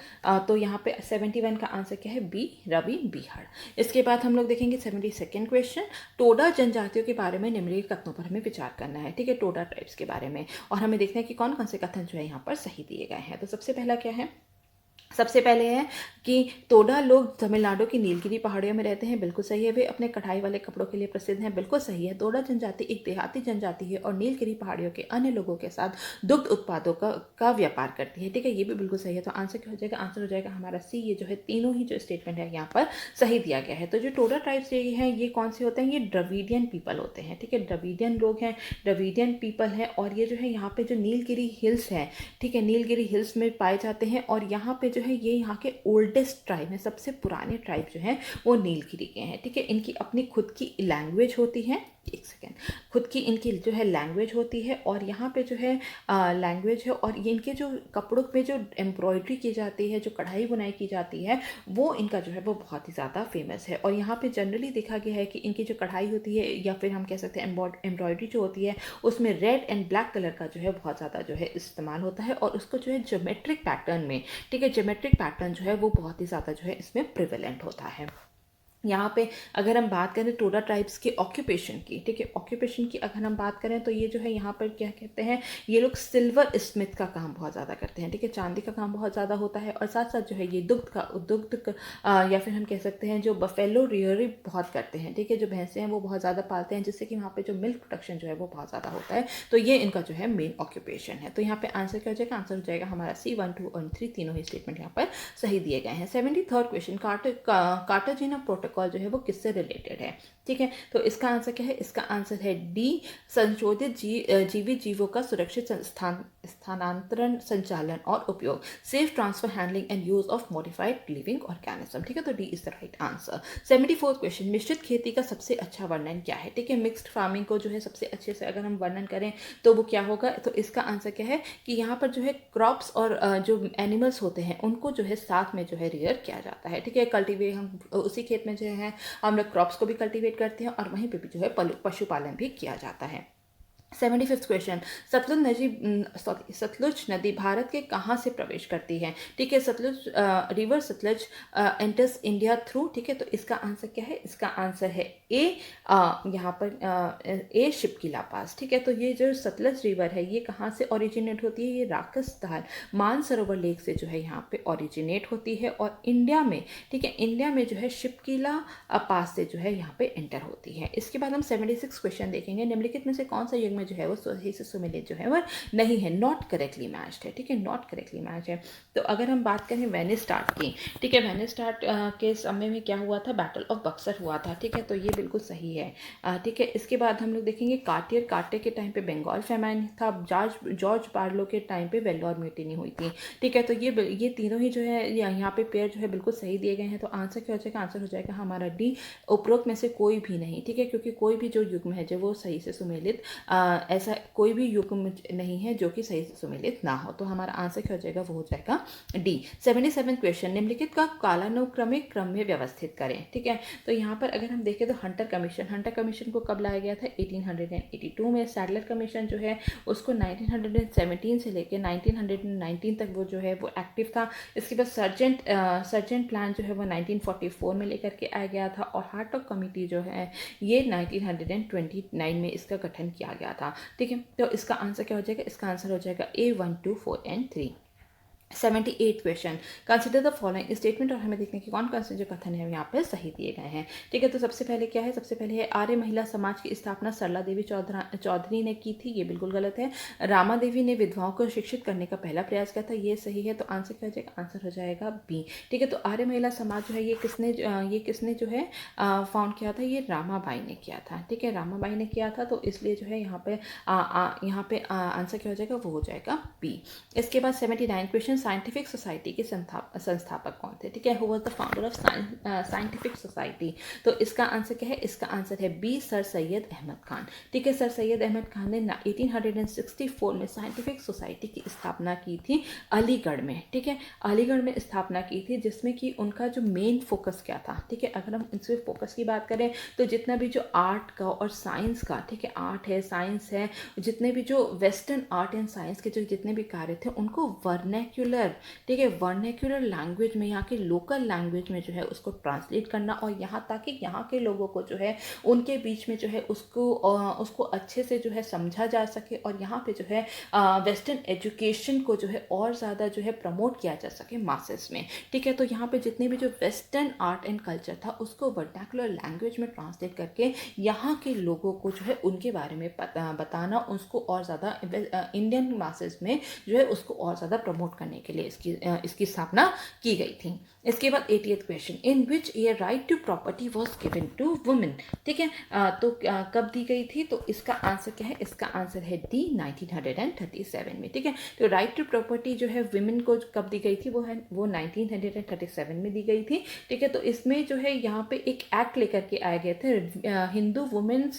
तो यहाँ पे 71 का आंसर क्या है? बी, रवि बीहड़। इसके बाद हम लोग देखेंगे 72nd क्वेश्चन, टोडा जनजातियों के बारे में निम्नलिखित कथनों पर हमें विचार करना है। ठीक है, टोडा ट्राइब्स के बारे में, और हमें देखना है कि कौन कौन से कथन जो है यहाँ पर सही दिए गए हैं। तो सबसे पहला क्या है? सबसे पहले है कि टोडा लोग तमिलनाडु की नीलगिरी पहाड़ियों में रहते हैं, बिल्कुल सही है। वे अपने कढ़ाई वाले कपड़ों के लिए प्रसिद्ध हैं, बिल्कुल सही है। टोडा जनजाति एक देहाती जनजाति है और नीलगिरी पहाड़ियों के अन्य लोगों के साथ दुग्ध उत्पादों का व्यापार करती है। ठीक है, ये भी बिल्कुल सही है। तो आंसर क्या हो जाएगा? आंसर हो जाएगा हमारा सी। ये जो है तीनों ही जो स्टेटमेंट है यहाँ पर सही दिया गया है। तो जो टोडा ट्राइब्स ये हैं, ये कौन से होते हैं? ये द्रविडियन पीपल होते हैं। ठीक है, द्रविडियन लोग हैं, द्रविडियन पीपल हैं, और ये जो है यहाँ पे जो नीलगिरी हिल्स है, ठीक है, नीलगिरी हिल्स में पाए जाते हैं। और यहाँ पे जो है ये यहाँ के ओल्डेस्ट ट्राइब है, सबसे पुराने ट्राइब जो हैं वो नीलगिरी के हैं। ठीक है, इनकी अपनी खुद की लैंग्वेज होती है, एक सेकेंड, खुद की इनकी जो है लैंग्वेज होती है, और यहाँ पे जो है लैंग्वेज है, और ये इनके जो कपड़ों पे जो एम्ब्रॉयडरी की जाती है, जो कढ़ाई बुनाई की जाती है, वो इनका जो है वो बहुत ही ज़्यादा फेमस है। और यहाँ पे जनरली देखा गया है कि इनकी जो कढ़ाई होती है, या फिर हम कह सकते हैं एम्ब्रॉयडरी जो होती है, उसमें रेड एंड ब्लैक कलर का जो है बहुत ज़्यादा जो है इस्तेमाल होता है, और उसको जो है ज्योमेट्रिक पैटर्न में, ठीक है, ज्योमेट्रिक पैटर्न जो है वो बहुत ही ज़्यादा जो है इसमें प्रिवेलेंट होता है। यहाँ पे अगर हम बात करें टोडा ट्राइब्स के ऑक्यूपेशन की, ठीक है, ऑक्यूपेशन की अगर हम बात करें तो ये जो है यहाँ पर क्या कहते हैं, ये लोग सिल्वर स्मिथ का काम बहुत ज़्यादा करते हैं। ठीक है, चांदी का काम बहुत ज़्यादा होता है, और साथ साथ जो है ये दुग्ध या फिर हम कह सकते हैं जो बफेलो रियरिंग बहुत करते हैं। ठीक है, जो भैंसें हैं वो बहुत ज़्यादा पालते हैं, जिससे कि वहाँ पे जो मिल्क प्रोडक्शन जो है वो बहुत ज़्यादा होता है। तो ये इनका जो है मेन ऑक्यूपेशन है। तो यहाँ पे आंसर क्या हो जाएगा? आंसर हो जाएगा हमारा सी। 1, 2 और 3 तीनों ही स्टेटमेंट यहाँ पर सही दिए गए हैं। 73rd क्वेश्चन, कार्टाजीना प्रोटोकॉल जो है वो किससे रिलेटेड है? ठीक है, तो इसका आंसर क्या है? इसका आंसर है डी, संशोधित जीवित जीवों का सुरक्षित स्थानांतरण, संचालन और उपयोग, safe transfer, handling and use of modified living organism. ठीक है, तो D is the right answer. 74th question, मिश्रित खेती का सबसे अच्छा वर्णन क्या है? ठीक है, मिक्स्ड फार्मिंग को जो है सबसे अच्छे से अगर हम वर्णन करें तो वो क्या होगा? तो इसका आंसर क्या है कि यहाँ पर जो है क्रॉप्स और जो एनिमल्स होते हैं उनको जो है साथ में जो है रियर किया जाता है। ठीक है, कल्टीवेट, हम उसी खेत में जो है हम लोग क्रॉप्स को भी कल्टीवेट करते हैं, और वहीं पे भी जो है पशुपालन भी किया जाता है। 75th क्वेश्चन, सतलुज नदी भारत के कहाँ से प्रवेश करती है? ठीक है, river Sutlej enters India through. ठीक है, तो इसका आंसर क्या है? इसका आंसर है ए, यहाँ पर ए शिपकिला पास। ठीक है, तो ये जो सतलुज रिवर है ये कहाँ से ओरिजिनेट होती है? ये राकसदार मानसरोवर लेक से जो है यहाँ पे ओरिजिनेट होती है, और इंडिया में, ठीक है, इंडिया में जो है शिपकिला पास से जो है यहाँ पे एंटर होती है। इसके बाद हम 76 क्वेश्चन देखेंगे, निम्नलिखित में से कौन सा युग्म में जो है वो सही से सुमेलित जो है वो नहीं है, नॉट करेक्टली मैच्ड है। ठीक है, नॉट करेक्टली मैच है। तो अगर हम बात करें वेनिस्टार्ट की, ठीक है, वेनिस्टार्ट के समय में क्या हुआ था? बैटल ऑफ बक्सर हुआ था। ठीक है, तो ये बिल्कुल सही है। ठीक है, इसके बाद हम लोग देखेंगे काटे के टाइम पे बंगाल फेमाइन था, जॉर्ज बार्लो के टाइम पे वेल्लोर म्यूटिनी हुई थी। ठीक है, तो ये तीनों ही जो है यहाँ पे पेयर जो है बिल्कुल सही दिए गए हैं। तो आंसर क्या हो जाएगा? आंसर हो जाएगा हमारा डी, उपरोक्त में से कोई भी नहीं। ठीक है, क्योंकि कोई भी जो युग्म है जो वो सही से सुमेलित, ऐसा कोई भी युग्म नहीं है जो कि सही से सुमेलित ना हो। तो हमारा आंसर क्या हो जाएगा? वो हो जाएगा डी। 77 क्वेश्चन, निम्नलिखित का कालानुक्रमिक क्रम में व्यवस्थित करें। ठीक है, तो यहाँ पर अगर हम देखें तो हंटर कमीशन को कब लाया गया था? 1882 में। सैडलर कमीशन जो है उसको 1917 से लेकर 1919 तक वो जो है वो एक्टिव था। इसके बाद सर्जेंट प्लान जो है वो 1944 में लेकर के आया गया था, और हार्टॉग कमेटी जो है ये 1929 में इसका गठन किया गया था। ठीक है, तो इसका आंसर क्या हो जाएगा? इसका आंसर हो जाएगा ए, 1, 2, 4 and 3। 78 question, consider the following statement, और हमें देखने की कौन कौन से जो कथन है यहाँ पे सही दिए गए हैं। ठीक है, तो सबसे पहले क्या है? सबसे पहले है आर्य महिला समाज की स्थापना सरला देवी चौधरी ने की थी, ये बिल्कुल गलत है। रामा देवी ने विधवाओं को शिक्षित करने का पहला प्रयास किया था, ये सही है। तो आंसर क्या हो जाएगा? आंसर हो जाएगा बी। ठीक है, तो आर्य महिला समाज जो है ये किसने जो है फाउंड किया था? ये रामाबाई ने किया था। ठीक है, रामाबाई ने किया था, तो इसलिए जो है यहाँ पे आंसर क्या हो जाएगा? वो हो जाएगा बी। इसके बाद 79 क्वेश्चन, साइंटिफिक सोसाइटी के संस्थापक कौन थे? ठीक है, who was the founder of scientific society? तो इसका आंसर क्या है? इसका आंसर है बी, सर सैयद अहमद खान। ठीक है, सर सैयद अहमद खान ने 1864 में साइंटिफिक सोसाइटी की स्थापना की थी अलीगढ़ में। ठीक है, अलीगढ़ में स्थापना की थी, जिसमें कि उनका जो मेन फोकस क्या था? ठीक है, अगर हम इसमें फोकस की बात करें तो जितना भी जो आर्ट का और साइंस का, ठीक है, आर्ट है, साइंस है, जितने भी जो वेस्टर्न आर्ट एंड साइंस के जो जितने भी कार्य थे उनको वर्नैक्युलर, ठीक है, वर्नैक्युलर लैंग्वेज में, यहाँ की लोकल लैंग्वेज में जो है उसको ट्रांसलेट करना, और यहाँ ताकि यहाँ के लोगों को जो है उनके बीच में जो है उसको अच्छे से जो है समझा जा सके, और यहाँ पे जो है वेस्टर्न एजुकेशन को जो है और ज़्यादा जो है प्रमोट किया जा सके मासेस में। ठीक है, तो यहाँ पे जितने भी जो वेस्टर्न आर्ट एंड कल्चर था उसको वर्नैक्युलर लैंग्वेज में ट्रांसलेट करके यहाँ के लोगों को जो है उनके बारे में बताना, उसको और ज़्यादा इंडियन मासेस में जो है उसको और ज़्यादा प्रमोट करने के लिए इसकी स्थापना की गई थी। इसके बाद 80th question, in which year right to property was given to women? ठीक है, तो कब दी गई थी? तो इसका आंसर क्या है? इसका आंसर है डी, 1937 में। ठीक है, तो राइट टू प्रॉपर्टी जो है वुमेन को कब दी गई थी? वो 1937 में दी गई थी। ठीक है, तो इसमें जो है यहाँ पे एक एक्ट लेकर के आए गए थे, Hindu women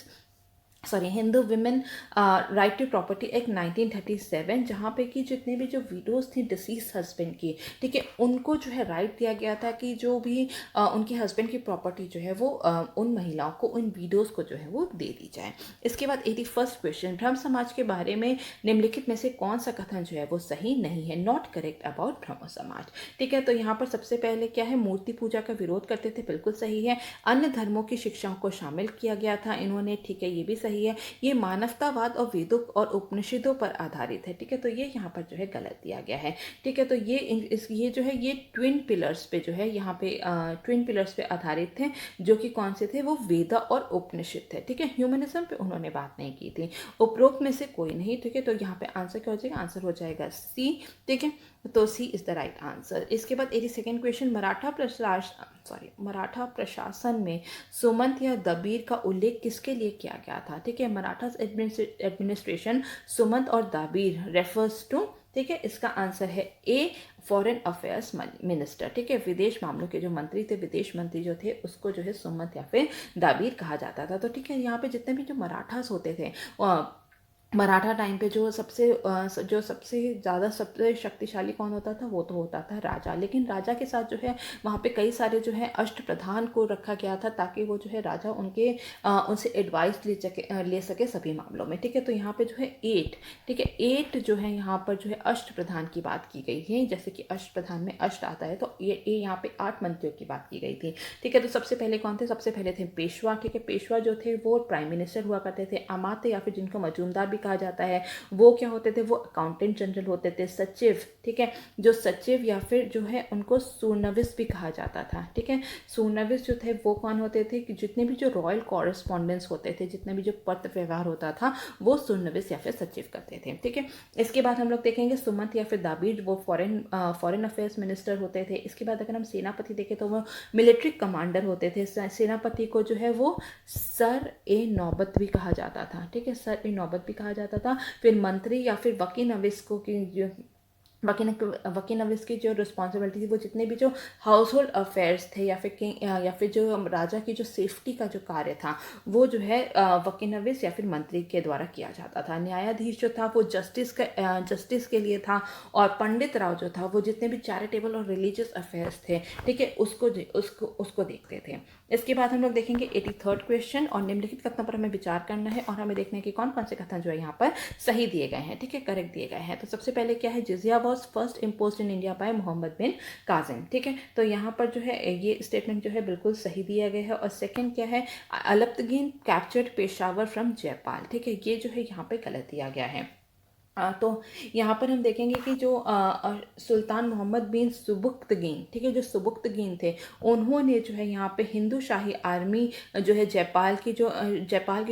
right to property act 1937, जहाँ पे कि जितने भी जो विडोज थी डिसीज हस्बैंड की, ठीक है, उनको जो है राइट दिया गया था कि जो भी उनके हस्बैंड की प्रॉपर्टी जो है वो उन महिलाओं को, उन विडोज को जो है वो दे दी जाए। इसके बाद 81st क्वेश्चन, ब्रह्म समाज के बारे में निम्नलिखित में से कौन सा कथन जो है वो सही नहीं है? नॉट करेक्ट अबाउट ब्रह्म समाज। ठीक है, तो यहाँ पर सबसे पहले क्या है? मूर्ति पूजा का विरोध करते थे, बिल्कुल सही है। अन्य धर्मों की शिक्षाओं को शामिल किया गया था इन्होंने, ठीक है, ये भी सही है। ये मानवतावाद और वेदों और उपनिषदों पर आधारित है। ठीक है, तो ये यहाँ पर जो है गलत दिया गया है। ठीक है, तो ये जो है ये ट्विन पिलर्स पे जो है यहाँ पे ट्विन पिलर्स पे आधारित थे, जो कि कौन से थे? वो वेदा और उपनिषद थे। ठीक है, ह्यूमनिज्म पे उन्होंने बात नहीं की थी। उपरोक्त में से कोई नहीं। ठीक है, तो यहाँ पे आंसर क्या हो जाएगा? आंसर हो जाएगा सी। ठीक है, तो सी इज द राइट आंसर। इसके बाद 82nd क्वेश्चन, मराठा प्रशासन में सुमंत या दबीर का उल्लेख किसके लिए किया गया था? ठीक है, मराठा एडमिनिस्ट्रेशन सुमंत और दबीर रेफर्स टू, ठीक है, इसका आंसर है ए, फॉरेन अफेयर्स मिनिस्टर। ठीक है, विदेश मामलों के जो मंत्री थे, विदेश मंत्री जो थे, उसको जो है सुमंत या फिर दाबीर कहा जाता था। तो ठीक है, यहाँ पे जितने भी जो मराठास होते थे, मराठा टाइम पे जो सबसे ज़्यादा सबसे शक्तिशाली कौन होता था? वो तो होता था राजा। लेकिन राजा के साथ जो है वहाँ पे कई सारे जो है अष्टप्रधान को रखा गया था, ताकि वो जो है राजा उनसे एडवाइस ले सके सभी मामलों में। ठीक है, तो यहाँ पे जो है 8, ठीक है, 8 जो है यहाँ पर जो है अष्टप्रधान की बात की गई है। जैसे कि अष्टप्रधान में अष्ट आता है, तो ये यहाँ पे 8 मंत्रियों की बात की गई थी। ठीक है, तो सबसे पहले कौन थे? सबसे पहले थे पेशवा। ठीक है, पेशवा जो थे वो प्राइम मिनिस्टर हुआ करते थे। अमात्य या फिर जिनको मजूमदार भी कहा जाता है, वो क्या होते थे? वो अकाउंटेंट जनरल होते थे। सचिव, ठीक है, जो सचिव या फिर जो है उनको सूरनविस भी कहा जाता था। ठीक है, सूरनविस जो थे वो कौन होते थे? कि जितने भी जो रॉयल कॉरेस्पॉन्डेंस होते थे, जितने भी जो पत्र व्यवहार होता था, वो सूरनविस या फिर सचिव करते थे। ठीक है, इसके बाद हम लोग देखेंगे सुमंत या फिर दाबीर, वो फॉरेन अफेयर्स मिनिस्टर होते थे। इसके बाद अगर हम सेनापति देखें तो वो मिलिट्री कमांडर होते थे। सेनापति को जो है वो सर ए नौबत भी कहा जाता था। ठीक है, सर ए नौबत भी कहा जाता था। फिर मंत्री या फिर वकील नविस को वकील नविस की जो रिस्पॉन्सिबिलिटी थी, वो जितने भी जो हाउस होल्ड अफेयर्स थे या फिर जो राजा की जो सेफ्टी का जो कार्य था, वो जो है वकील नविस या फिर मंत्री के द्वारा किया जाता था। न्यायाधीश जो था वो जस्टिस के लिए था। और पंडित राव जो था वो जितने भी चैरिटेबल और रिलीजियस अफेयर्स थे, ठीक है, उसको देखते थे। इसके बाद हम लोग देखेंगे 83rd क्वेश्चन, और निम्नलिखित कथनों पर हमें विचार करना है, और हमें देखना है कि कौन कौन से कथन जो है यहाँ पर सही दिए गए हैं। ठीक है, करेक्ट दिए गए हैं। तो सबसे पहले क्या है? Jizya was first imposed in India by Mohammad bin Qasim. ठीक है, तो यहाँ पर जो है ये स्टेटमेंट जो है बिल्कुल सही दिया गया है। और सेकंड क्या है? Alptigin captured Peshawar from Jaipal. ठीक है, ये जो है यहाँ पे गलत दिया गया है। तो यहाँ पर हम देखेंगे कि जो सुल्तान मोहम्मद बिन सुबुक्तगीन, ठीक है, जो सुबुक्तगीन थे, उन्होंने जो है यहाँ पे हिंदू शाही आर्मी जो है जयपाल की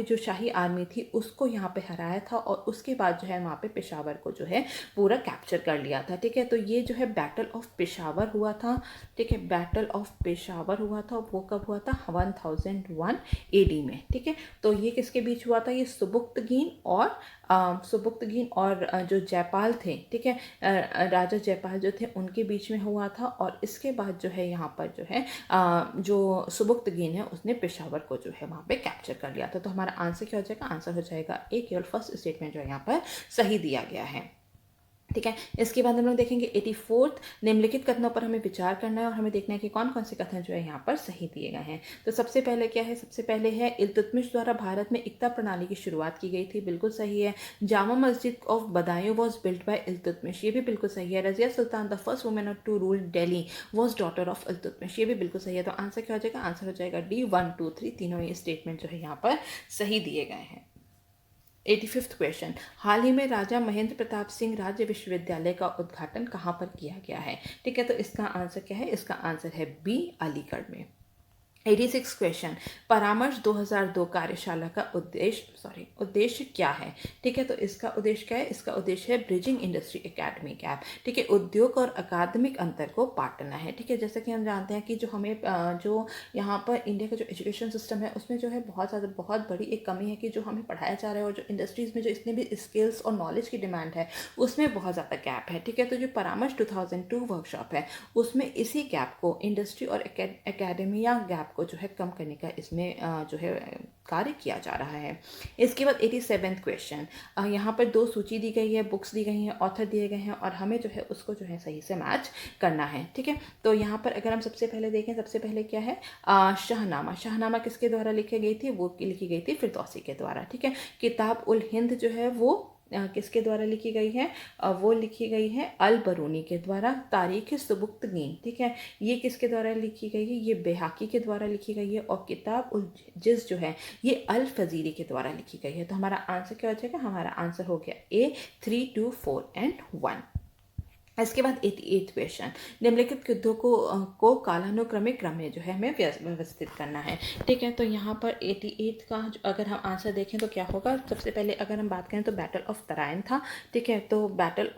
जो शाही आर्मी थी उसको यहाँ पे हराया था, और उसके बाद जो है वहाँ पे पेशावर को जो है पूरा कैप्चर कर लिया था। ठीक है, तो ये जो है बैटल ऑफ पेशावर हुआ था। ठीक है, बैटल ऑफ पेशावर हुआ था। वो कब हुआ था? 1001 AD में। ठीक है, तो ये किसके बीच हुआ था? ये सुबुक्तगीन और सुबुक्तगीन और जो जयपाल थे, ठीक है, राजा जयपाल जो थे उनके बीच में हुआ था। और इसके बाद जो है यहाँ पर जो है जो सुबुक्तगीन है उसने पेशावर को जो है वहाँ पे कैप्चर कर लिया था। तो हमारा आंसर क्या हो जाएगा? आंसर हो जाएगा ए, केवल फर्स्ट स्टेटमेंट जो है यहाँ पर सही दिया गया है। ठीक है, इसके बाद हम लोग देखेंगे 84th, निम्नलिखित कथनों पर हमें विचार करना है और हमें देखना है कि कौन कौन से कथन जो है यहाँ पर सही दिए गए हैं। तो सबसे पहले क्या है? सबसे पहले है इल्तुतमिश द्वारा भारत में इक्ता प्रणाली की शुरुआत की गई थी, बिल्कुल सही है। Jama Masjid of Badaun was built by Iltutmish, ये भी बिल्कुल सही है। Razia Sultan the first women to rule Delhi was daughter of Iltutmish, ये भी बिल्कुल सही है। तो आंसर क्या हो जाएगा? आंसर हो जाएगा डी, 1, 2, 3 तीनों ये स्टेटमेंट जो है यहाँ पर सही दिए गए हैं। 85th क्वेश्चन, हाल ही में राजा महेंद्र प्रताप सिंह राज्य विश्वविद्यालय का उद्घाटन कहाँ पर किया गया है? ठीक है, तो इसका आंसर क्या है? इसका आंसर है बी, अलीगढ़ में। 86 क्वेश्चन, परामर्श 2002 कार्यशाला का उद्देश्य क्या है? ठीक है, तो इसका उद्देश्य क्या है? इसका उद्देश्य है ब्रिजिंग इंडस्ट्री एकेडमी गैप, ठीक है, उद्योग और अकादमिक अंतर को पाटना है। ठीक है, जैसा कि हम जानते हैं कि जो हमें जो यहाँ पर इंडिया का जो एजुकेशन सिस्टम है उसमें जो है बहुत बड़ी एक कमी है कि जो हमें पढ़ाया जा रहा है और जो इंडस्ट्रीज़ में जो इतने भी स्किल्स और नॉलेज की डिमांड है उसमें बहुत ज़्यादा गैप है। ठीक है, तो जो परामर्श 2002 वर्कशॉप है उसमें इसी गैप को, इंडस्ट्री और एकेडमिया गैप को जो है कम करने का इसमें जो है कार्य किया जा रहा है। इसके बाद 87th क्वेश्चन, यहाँ पर 2 सूची दी गई है, बुक्स दी गई हैं, ऑथर दिए गए हैं और हमें जो है उसको जो है सही से मैच करना है। ठीक है, तो यहाँ पर अगर हम सबसे पहले देखें, सबसे पहले क्या है? शाहनामा किसके द्वारा लिखी गई थी? वो लिखी गई थी फिरदौसी के द्वारा। ठीक है, किताब उल हिंद जो है वो किसके द्वारा लिखी गई है? वो लिखी गई है अल बरूनी के द्वारा। तारीख सुबुक्तगीन, ठीक है, ये किसके द्वारा लिखी गई है? ये बेहाकी के द्वारा लिखी गई है। और किताब उल जिज़ जो है ये अल फजीरी के द्वारा लिखी गई है। तो हमारा आंसर क्या हो जाएगा? हमारा आंसर हो गया ए, 3, 2, 4 एंड 1। इसके बाद 88th क्वेश्चन, निम्नलिखित युद्धों को कालानुक्रमिक क्रम में जो है हमें व्यवस्थित करना है। ठीक है, तो यहाँ पर 88 का अगर हम आंसर देखें तो क्या होगा? सबसे पहले अगर हम बात करें तो बैटल ऑफ तराइन था। ठीक है, तो बैटल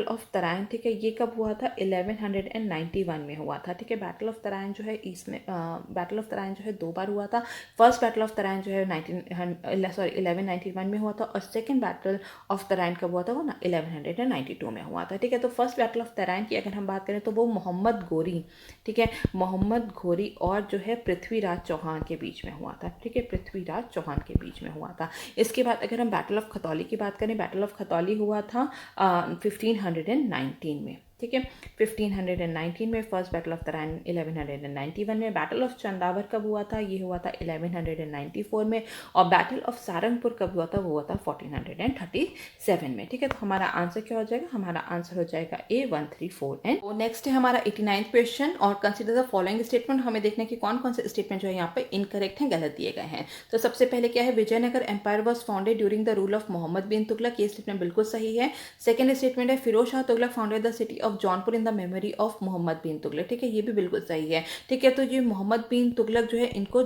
ऑफ तराइन, ठीक है, ये कब हुआ था? 1191 में हुआ था। ठीक है, बैटल ऑफ तराइन जो है इसमें बैटल ऑफ तराइन जो है 2 बार हुआ था। फर्स्ट बैटल ऑफ तराइन जो है 1191 में हुआ था और सेकंड बैटल ऑफ तराइन कब हुआ था? वो ना 1192 में हुआ था। ठीक है, तो फर्स्ट बैटल ऑफ तराइन की अगर हम बात करें तो वो मोहम्मद गोरी, ठीक है, मोहम्मद गोरी और जो है पृथ्वीराज चौहान के बीच में हुआ था। ठीक है, पृथ्वीराज चौहान के बीच में हुआ था। इसके बाद अगर हम बैटल ऑफ खतौली की बात करें, बैटल ऑफ खतौली हुआ था 1519 में। ठीक है, 1519 में फर्स्ट बैटल ऑफ तराइन 1191 में। बैटल ऑफ चंदावर कब हुआ था? ये हुआ था 1194 में। और बैटल ऑफ सारंगपुर कब हुआ था? वो हुआ था 1437 में। ठीक है, तो हमारा आंसर क्या हो जाएगा? हमारा आंसर हो जाएगा ए, 1, 3, 4 एंड। तो नेक्स्ट है हमारा 89th क्वेश्चन, और कंसिडर द फॉलोइंग स्टेटमेंट। हमें देखना है कि कौन कौन से स्टेटमेंट जो है यहाँ पे इनकरेक्ट हैं, गलत दिए गए हैं। तो सबसे पहले क्या है? Vijayanagar empire was founded during the rule of Mohammad bin Tughlaq, ये स्टेटमेंट बिल्कुल सही है। सेकंड स्टेटमेंट है Firoz Shah Tughlaq founded the city of Jaunpur in the memory of Mohammad bin Tughlaq. ठीक है, ये भी बिल्कुल सही है। ठीक है, तो ये मोहम्मद बिन तुगलक जो है इनको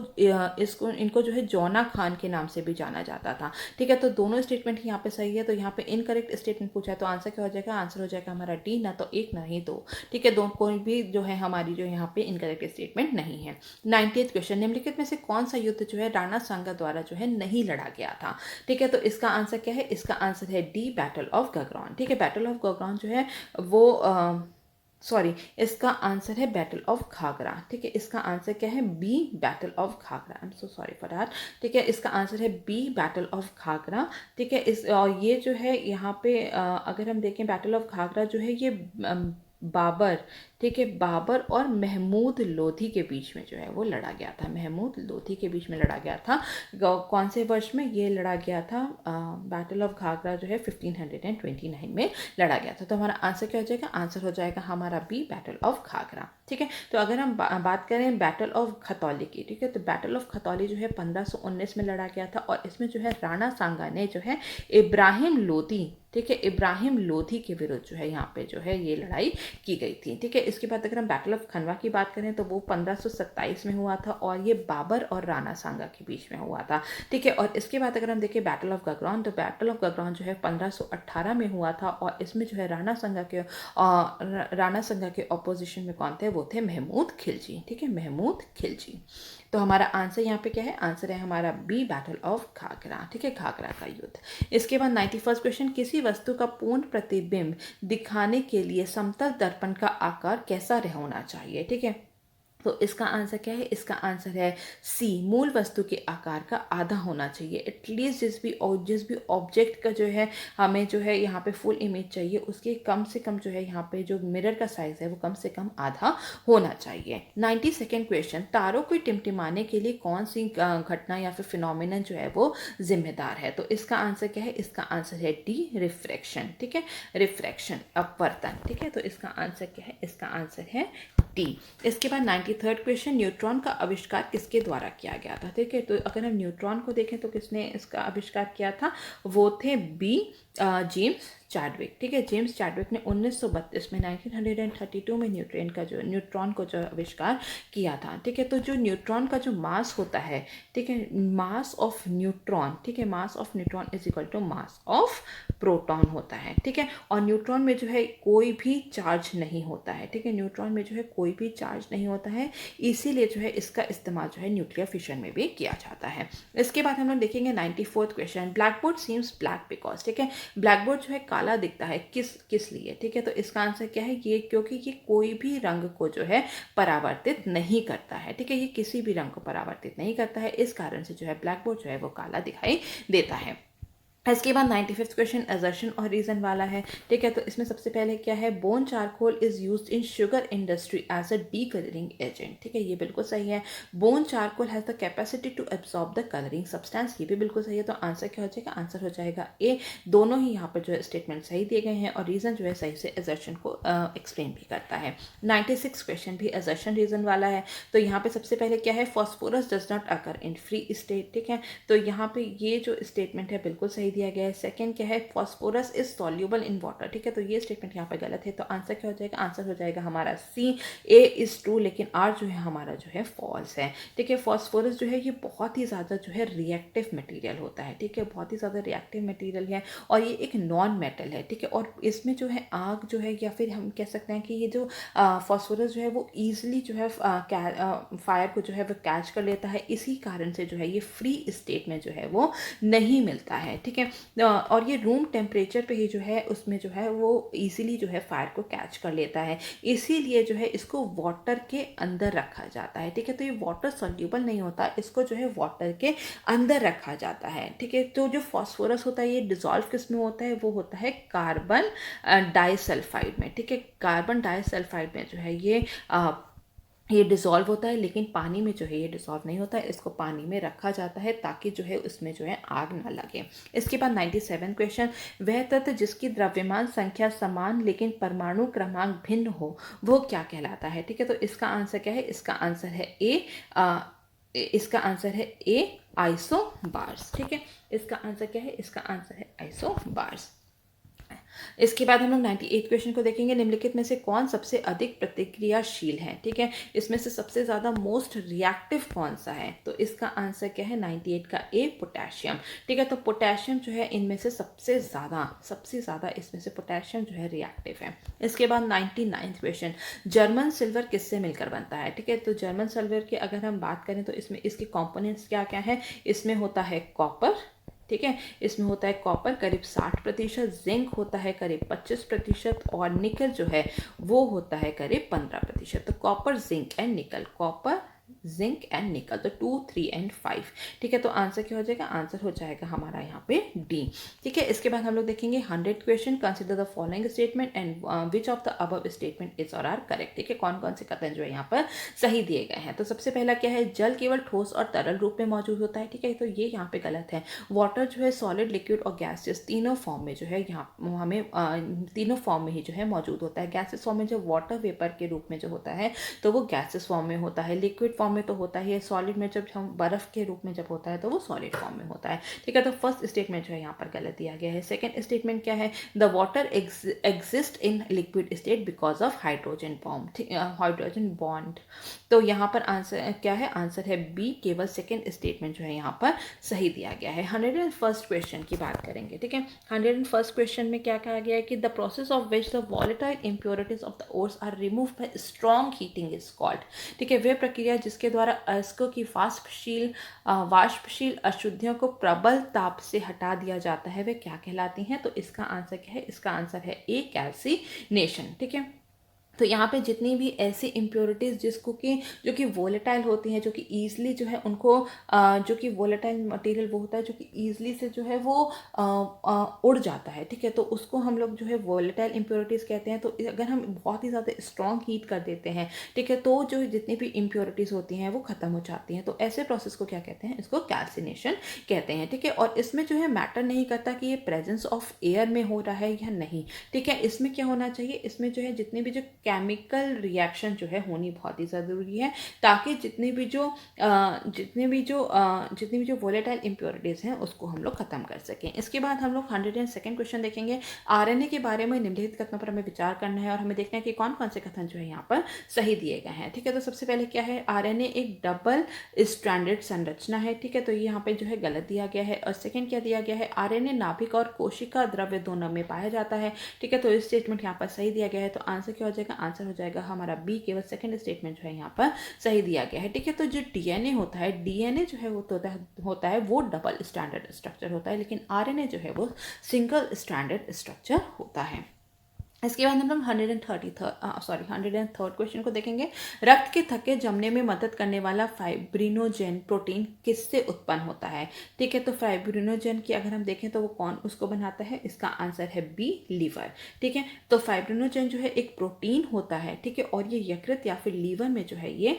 जो है जौना खान के नाम से भी जाना जाता था। ठीक है, तो दोनों स्टेटमेंट यहाँ पे सही है। तो यहाँ पे इनकरेक्ट स्टेटमेंट पूछा है तो आंसर क्या हो जाएगा? आंसर हो जाएगा हमारा डी, ना तो एक ना ही दो। ठीक है, दोनों कोई भी जो है हमारी जो यहाँ पे इनकरेक्ट स्टेटमेंट नहीं है। 90th क्वेश्चन, निम्नलिखित में से कौन सा युद्ध जो है राणा सांगा द्वारा जो है नहीं लड़ा गया था? ठीक है, तो इसका आंसर क्या है? इसका आंसर है डी, बैटल ऑफ गगरान। ठीक है, बैटल ऑफ गगरान जो है वो इसका आंसर है बैटल ऑफ घाघरा। ठीक है, इसका आंसर क्या है? B, battle of Ghaghra. I am so sorry for that. ठीक है, इसका आंसर है बी, बैटल ऑफ घाघरा। ठीक है, ये जो है यहाँ पे अगर हम देखें बैटल ऑफ घाघरा जो है ये बाबर, ठीक है, बाबर और महमूद लोधी के बीच में जो है वो लड़ा गया था। महमूद लोधी के बीच में लड़ा गया था। कौन से वर्ष में ये लड़ा गया था? बैटल ऑफ घाघरा जो है 1529 में लड़ा गया था। तो हमारा आंसर क्या हो जाएगा? आंसर हो जाएगा हमारा बी, बैटल ऑफ घाघरा। ठीक है, तो अगर हम बात करें बैटल ऑफ खतौली की, ठीक है, तो बैटल ऑफ खतौली जो है 1519 में लड़ा गया था और इसमें जो है राणा सांगा ने जो है इब्राहिम लोदी ठीक है, इब्राहिम लोधी के विरुद्ध जो है यहाँ पे जो है ये लड़ाई की गई थी। ठीक है, इसके बाद अगर हम बैटल ऑफ खनवा की बात करें तो वो 1527 में हुआ था और ये बाबर और राणा सांगा के बीच में हुआ था। ठीक है, और इसके बाद अगर हम देखें बैटल ऑफ गगरान, तो बैटल ऑफ गगरान जो है 1518 में हुआ था और इसमें जो है राणा सांगा के ऑपोजिशन में कौन थे, वो थे महमूद खिलजी। ठीक है, महमूद खिलजी। तो हमारा आंसर यहाँ पे क्या है, आंसर है हमारा बी, बैटल ऑफ घाघरा। ठीक है, घाघरा का युद्ध। इसके बाद 91st क्वेश्चन, किसी वस्तु का पूर्ण प्रतिबिंब दिखाने के लिए समतल दर्पण का आकार कैसा होना चाहिए। ठीक है, तो इसका आंसर क्या है, इसका आंसर है सी, मूल वस्तु के आकार का आधा होना चाहिए। एटलीस्ट जिस भी ऑब्जेक्ट का जो है हमें जो है यहाँ पे फुल इमेज चाहिए, उसके कम से कम जो है यहाँ पे जो मिरर का साइज है वो कम से कम आधा होना चाहिए। 92nd क्वेश्चन, तारों को टिमटिमाने के लिए कौन सी घटना या फिर फिनोमिनन जो है वो जिम्मेदार है। तो इसका आंसर क्या है, इसका आंसर है डी, रिफ्रैक्शन। ठीक है, रिफ्रैक्शन, अपवर्तन। ठीक है, तो इसका आंसर क्या है, इसका आंसर है डी। इसके बाद 93rd क्वेश्चन, न्यूट्रॉन का आविष्कार किसके द्वारा किया गया था। ठीक है, तो अगर हम न्यूट्रॉन को देखें तो किसने इसका आविष्कार किया था, वो थे बी, जेम्स चैडविक। ठीक है, जेम्स चैडविक ने 1932 में 1932 में न्यूट्रॉन को जो आविष्कार किया था। ठीक है, तो जो न्यूट्रॉन का जो मास होता है, ठीक है, मास ऑफ न्यूट्रॉन, ठीक है, mass of neutron is equal to mass of proton होता है। ठीक है, और न्यूट्रॉन में जो है कोई भी चार्ज नहीं होता है। ठीक है, न्यूट्रॉन में जो है कोई भी चार्ज नहीं होता है, इसीलिए जो है इसका इस्तेमाल जो है न्यूक्लियर फिशन में भी किया जाता है। इसके बाद हम लोग देखेंगे 94th question, black board seems black because. ठीक है, ब्लैक बोर्ड जो है काला दिखता है किस लिए। ठीक है, तो इसका आंसर क्या है, ये क्योंकि ये कोई भी रंग को जो है परावर्तित नहीं करता है। ठीक है, ये किसी भी रंग को परावर्तित नहीं करता है, इस कारण से जो है ब्लैक बोर्ड जो है वो काला दिखाई देता है। इसके बाद 95th क्वेश्चन असर्शन और रीजन वाला है। ठीक है, तो इसमें सबसे पहले क्या है, bone charcoal is used in sugar industry as a decolouring agent. ठीक है, ये बिल्कुल सही है। Bone charcoal has the capacity to absorb the colouring substance, ये भी बिल्कुल सही है। तो आंसर क्या हो जाएगा, आंसर हो जाएगा ए। दोनों ही यहाँ पर जो है स्टेटमेंट सही दिए गए हैं और रीजन जो है सही से असर्शन को एक्सप्लेन भी करता है। 96 क्वेश्चन भी असर्शन रीजन वाला है। तो यहाँ पे सबसे पहले क्या है, phosphorus does not occur in free state. ठीक है, तो यहाँ पे ये जो स्टेटमेंट है बिल्कुल सही दिया गया है। सेकंड क्या है, phosphorus is soluble in water. ठीक है, तो ये स्टेटमेंट यहाँ पे गलत है। तो आंसर क्या हो जाएगा, आंसर हो जाएगा हमारा सी, ए इज ट्रू, लेकिन आर जो है हमारा जो है फॉल्स है। ठीक है, फॉस्फोरस जो है ये बहुत ही ज़्यादा जो है रिएक्टिव मटेरियल होता है। ठीक है, बहुत ही ज़्यादा रिएक्टिव मटेरियल है और ये एक नॉन मेटल है। ठीक है, और इसमें जो है आग जो है, या फिर हम कह सकते हैं कि ये जो फॉस्फोरस जो है वो ईजिली जो है फायर को जो है वो कैच कर लेता है, इसी कारण से जो है ये फ्री स्टेट में जो है वो नहीं मिलता है। ठीक है, और ये रूम टेम्परेचर पे ही जो है उसमें जो है वो इजीली जो है फायर को कैच कर लेता है, इसीलिए जो है इसको वाटर के अंदर रखा जाता है। ठीक है, तो ये वाटर सॉल्यूबल नहीं होता, इसको जो है वाटर के अंदर रखा जाता है। ठीक है, तो जो फॉस्फोरस होता है ये डिजॉल्व किस में होता है, वो होता है कार्बन डाइसल्फाइड में। ठीक है, कार्बन डाइसल्फाइड में जो है ये डिज़ोल्व होता है, लेकिन पानी में जो है ये डिज़ोल्व नहीं होता है, इसको पानी में रखा जाता है ताकि जो है उसमें जो है आग ना लगे। इसके बाद 97 क्वेश्चन, वह तत्व जिसकी द्रव्यमान संख्या समान लेकिन परमाणु क्रमांक भिन्न हो वो क्या कहलाता है। ठीक है, तो इसका आंसर क्या है, इसका आंसर है ए, इसका आंसर है ए, आइसोबार्स। ठीक है, इसका आंसर क्या है, इसका आंसर है आइसोबार्स। इसके बाद हम लोग 98 क्वेश्चन को देखेंगे, निम्नलिखित में से कौन सबसे अधिक प्रतिक्रियाशील है। ठीक है, इसमें से सबसे ज़्यादा मोस्ट रिएक्टिव कौन सा है, तो इसका आंसर क्या है, 98 का ए, पोटेशियम। ठीक है, तो पोटेशियम जो है इनमें से सबसे ज़्यादा इसमें से पोटेशियम जो है रिएक्टिव है। इसके बाद 99 क्वेश्चन, जर्मन सिल्वर किससे मिलकर बनता है। ठीक है, तो जर्मन सिल्वर की अगर हम बात करें तो इसमें इसके कॉम्पोनेंट्स क्या क्या है, इसमें होता है कॉपर। ठीक है, इसमें होता है कॉपर करीब 60%, जिंक होता है करीब 25% और निकल जो है वो होता है करीब 15%। तो कॉपर, जिंक एंड निकल, कॉपर, जिंक एंड निकल, तो 2, 3 एंड 5। ठीक है, तो आंसर क्या हो जाएगा, आंसर हो जाएगा हमारा यहाँ पे डी। ठीक है, इसके बाद हम लोग देखेंगे 100 question, consider the following statement and which of the above statement is और आर करेक्ट। ठीक है, कौन कौन से कथन जो है यहाँ पर सही दिए गए हैं। तो सबसे पहला क्या है, जल केवल ठोस और तरल रूप में मौजूद होता है। ठीक है, तो ये यहाँ पे गलत है। वाटर जो है सॉलिड, लिक्विड और गैसेस तीनों फॉर्म में जो है यहाँ हमें तीनों फॉर्म में ही जो है मौजूद होता है। गैसेस फॉर्म में जो वाटर वेपर के रूप में जो होता है तो वो गैसेस फॉर्म में होता है, लिक्विड फॉर्म फॉर्म में तो होता ही है, सॉलिड में जब हम बर्फ़ के रूप में जब होता है तो वो सॉलिड फॉर्म में होता है, ठीक है। तो फर्स्ट स्टेटमेंट जो है यहाँ पर गलत दिया गया है। सेकंड स्टेटमेंट क्या है, the water exist in liquid state because of hydrogen bond, ठीक, हाइड्रोजन बॉन्ड। तो यहाँ पर आंसर क्या है, आंसर है बी, केवल सेकंड स्टेटमेंट जो है यहाँ पर सही दिया गया है। 101st क्वेश्चन की बात करेंगे, ठीक है। 101st क्वेश्चन में क्या कहा गया है कि the process of which the volatile impurities of the ores are remove by strong heating is called, ठीक है। वह प्रक्रिया जिसके द्वारा अयस्कों की वाष्पशील अशुद्धियों को प्रबल ताप से हटा दिया जाता है, वे क्या कहलाती हैं। तो इसका आंसर क्या है, इसका आंसर है ए, कैल्सिनेशन, ठीक है। तो यहाँ पे जितनी भी ऐसी इम्प्योरिटीज़ जिसको कि जो कि वोलेटाइल होती हैं, जो कि ईजिली जो है उनको जो कि वोलेटाइल मटेरियल वो होता है जो कि ईजिली से जो है वो उड़ जाता है, ठीक है। तो उसको हम लोग जो है वोलेटाइल इम्प्योरिटीज़ कहते हैं। तो अगर हम बहुत ही ज़्यादा स्ट्रॉन्ग हीट कर देते हैं, ठीक है, तो जो जितनी भी इम्प्योरिटीज़ होती हैं वो ख़त्म हो जाती हैं। तो ऐसे प्रोसेस को क्या कहते हैं, इसको कैल्सिनेशन कहते हैं, ठीक है। और इसमें जो है मैटर नहीं करता कि ये प्रेजेंस ऑफ एयर में हो रहा है या नहीं, ठीक है। इसमें क्या होना चाहिए, इसमें जो है जितने भी जो केमिकल रिएक्शन जो है होनी बहुत ही ज़रूरी है, ताकि जितनी भी जो वोलेटाइल इम्प्योरिटीज़ हैं उसको हम लोग ख़त्म कर सकें। इसके बाद हम लोग 102nd क्वेश्चन देखेंगे। आरएनए के बारे में निम्नलिखित कथनों पर हमें विचार करना है और हमें देखना है कि कौन कौन से कथन जो है यहाँ पर सही दिए गए हैं, ठीक है। तो सबसे पहले क्या है, आरएनए एक डबल स्ट्रैंडेड संरचना है, ठीक है। तो ये यहाँ पे जो है गलत दिया गया है। और सेकेंड क्या दिया गया है, आरएनए नाभिक और कोशिका द्रव्य दोनों में पाया जाता है, ठीक है। तो इस स्टेटमेंट यहाँ पर सही दिया गया है। तो आंसर क्या हो जाएगा, आंसर हो जाएगा हमारा बी, केवल सेकंड स्टेटमेंट जो है यहाँ पर सही दिया गया है, ठीक है। तो जो डीएनए होता है, डीएनए जो है वो होता है वो डबल स्टैंडर्ड स्ट्रक्चर होता है, लेकिन आरएनए जो है वो सिंगल स्टैंडर्ड स्ट्रक्चर होता है। इसके बाद हम लोग 103rd क्वेश्चन को देखेंगे। रक्त के थक्के जमने में मदद करने वाला फाइब्रिनोजेन प्रोटीन किससे उत्पन्न होता है, ठीक है। तो फाइब्रिनोजेन की अगर हम देखें तो वो कौन उसको बनाता है, इसका आंसर है बी, लीवर, ठीक है। तो फाइब्रिनोजेन जो है एक प्रोटीन होता है, ठीक है, और ये यकृत या फिर लीवर में जो है ये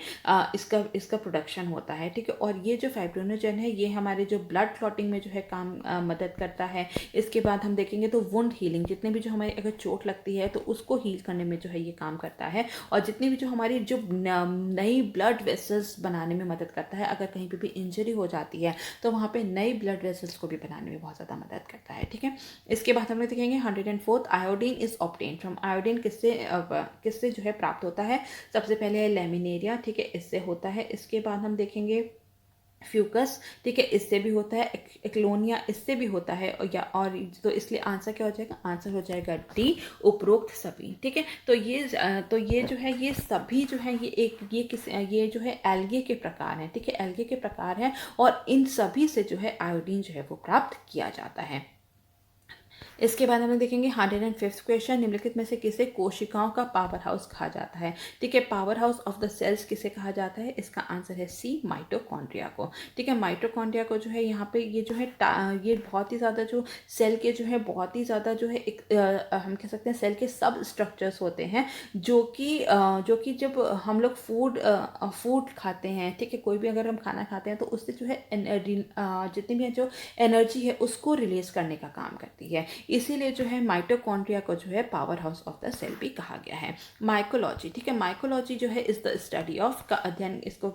इसका प्रोडक्शन होता है, ठीक है। और ये जो फाइब्रिनोजेन है ये हमारे जो ब्लड क्लॉटिंग में जो है काम मदद करता है। इसके बाद हम देखेंगे तो वुंड हीलिंग, जितने भी जो हमारे अगर चोट लगती है तो उसको हील करने में जो है ये काम करता है। और जितनी भी जो हमारी जो नई ब्लड वेसल्स बनाने में मदद करता है, अगर कहीं पे भी इंजरी हो जाती है तो वहाँ पे नई ब्लड वेसल्स को भी बनाने में बहुत ज़्यादा मदद करता है, ठीक है। इसके बाद हम लोग देखेंगे 104th, iodine is obtain from, iodine किससे जो है प्राप्त होता है। सबसे पहले है लेमिनेरिया, ठीक है, इससे होता है। इसके बाद हम देखेंगे फ्यूकस, ठीक है, इससे भी होता है। एक्लोनिया, इससे भी होता है। और तो इसलिए आंसर क्या हो जाएगा, आंसर हो जाएगा डी, उपरोक्त सभी, ठीक है। तो ये जो है ये सभी जो है ये जो है एल्गे के प्रकार हैं, ठीक है, एल्गे के प्रकार हैं और इन सभी से जो है आयोडीन जो है वो प्राप्त किया जाता है। इसके बाद हम देखेंगे 105th क्वेश्चन, निम्नलिखित में से किसे कोशिकाओं का पावर हाउस कहा जाता है, ठीक है। Power house of the cells किसे कहा जाता है, इसका आंसर है सी, माइटोकॉन्ड्रिया को, ठीक है। माइटोकॉन्ड्रिया को जो है यहाँ पे ये जो है ये बहुत ही ज़्यादा जो सेल के जो है बहुत ही ज़्यादा जो है एक हम कह सकते हैं सेल के सब स्ट्रक्चर्स होते हैं, जो कि जब हम लोग फूड खाते हैं, ठीक है, कोई भी अगर हम खाना खाते हैं तो उससे जो है जितनी भी जो एनर्जी है उसको रिलीज करने का काम करती है। इसीलिए जो है माइटोकॉन्ड्रिया को जो है power house of the cell भी कहा गया है। माइकोलॉजी, ठीक है, माइकोलॉजी जो है इज द स्टडी ऑफ का अध्ययन, इसको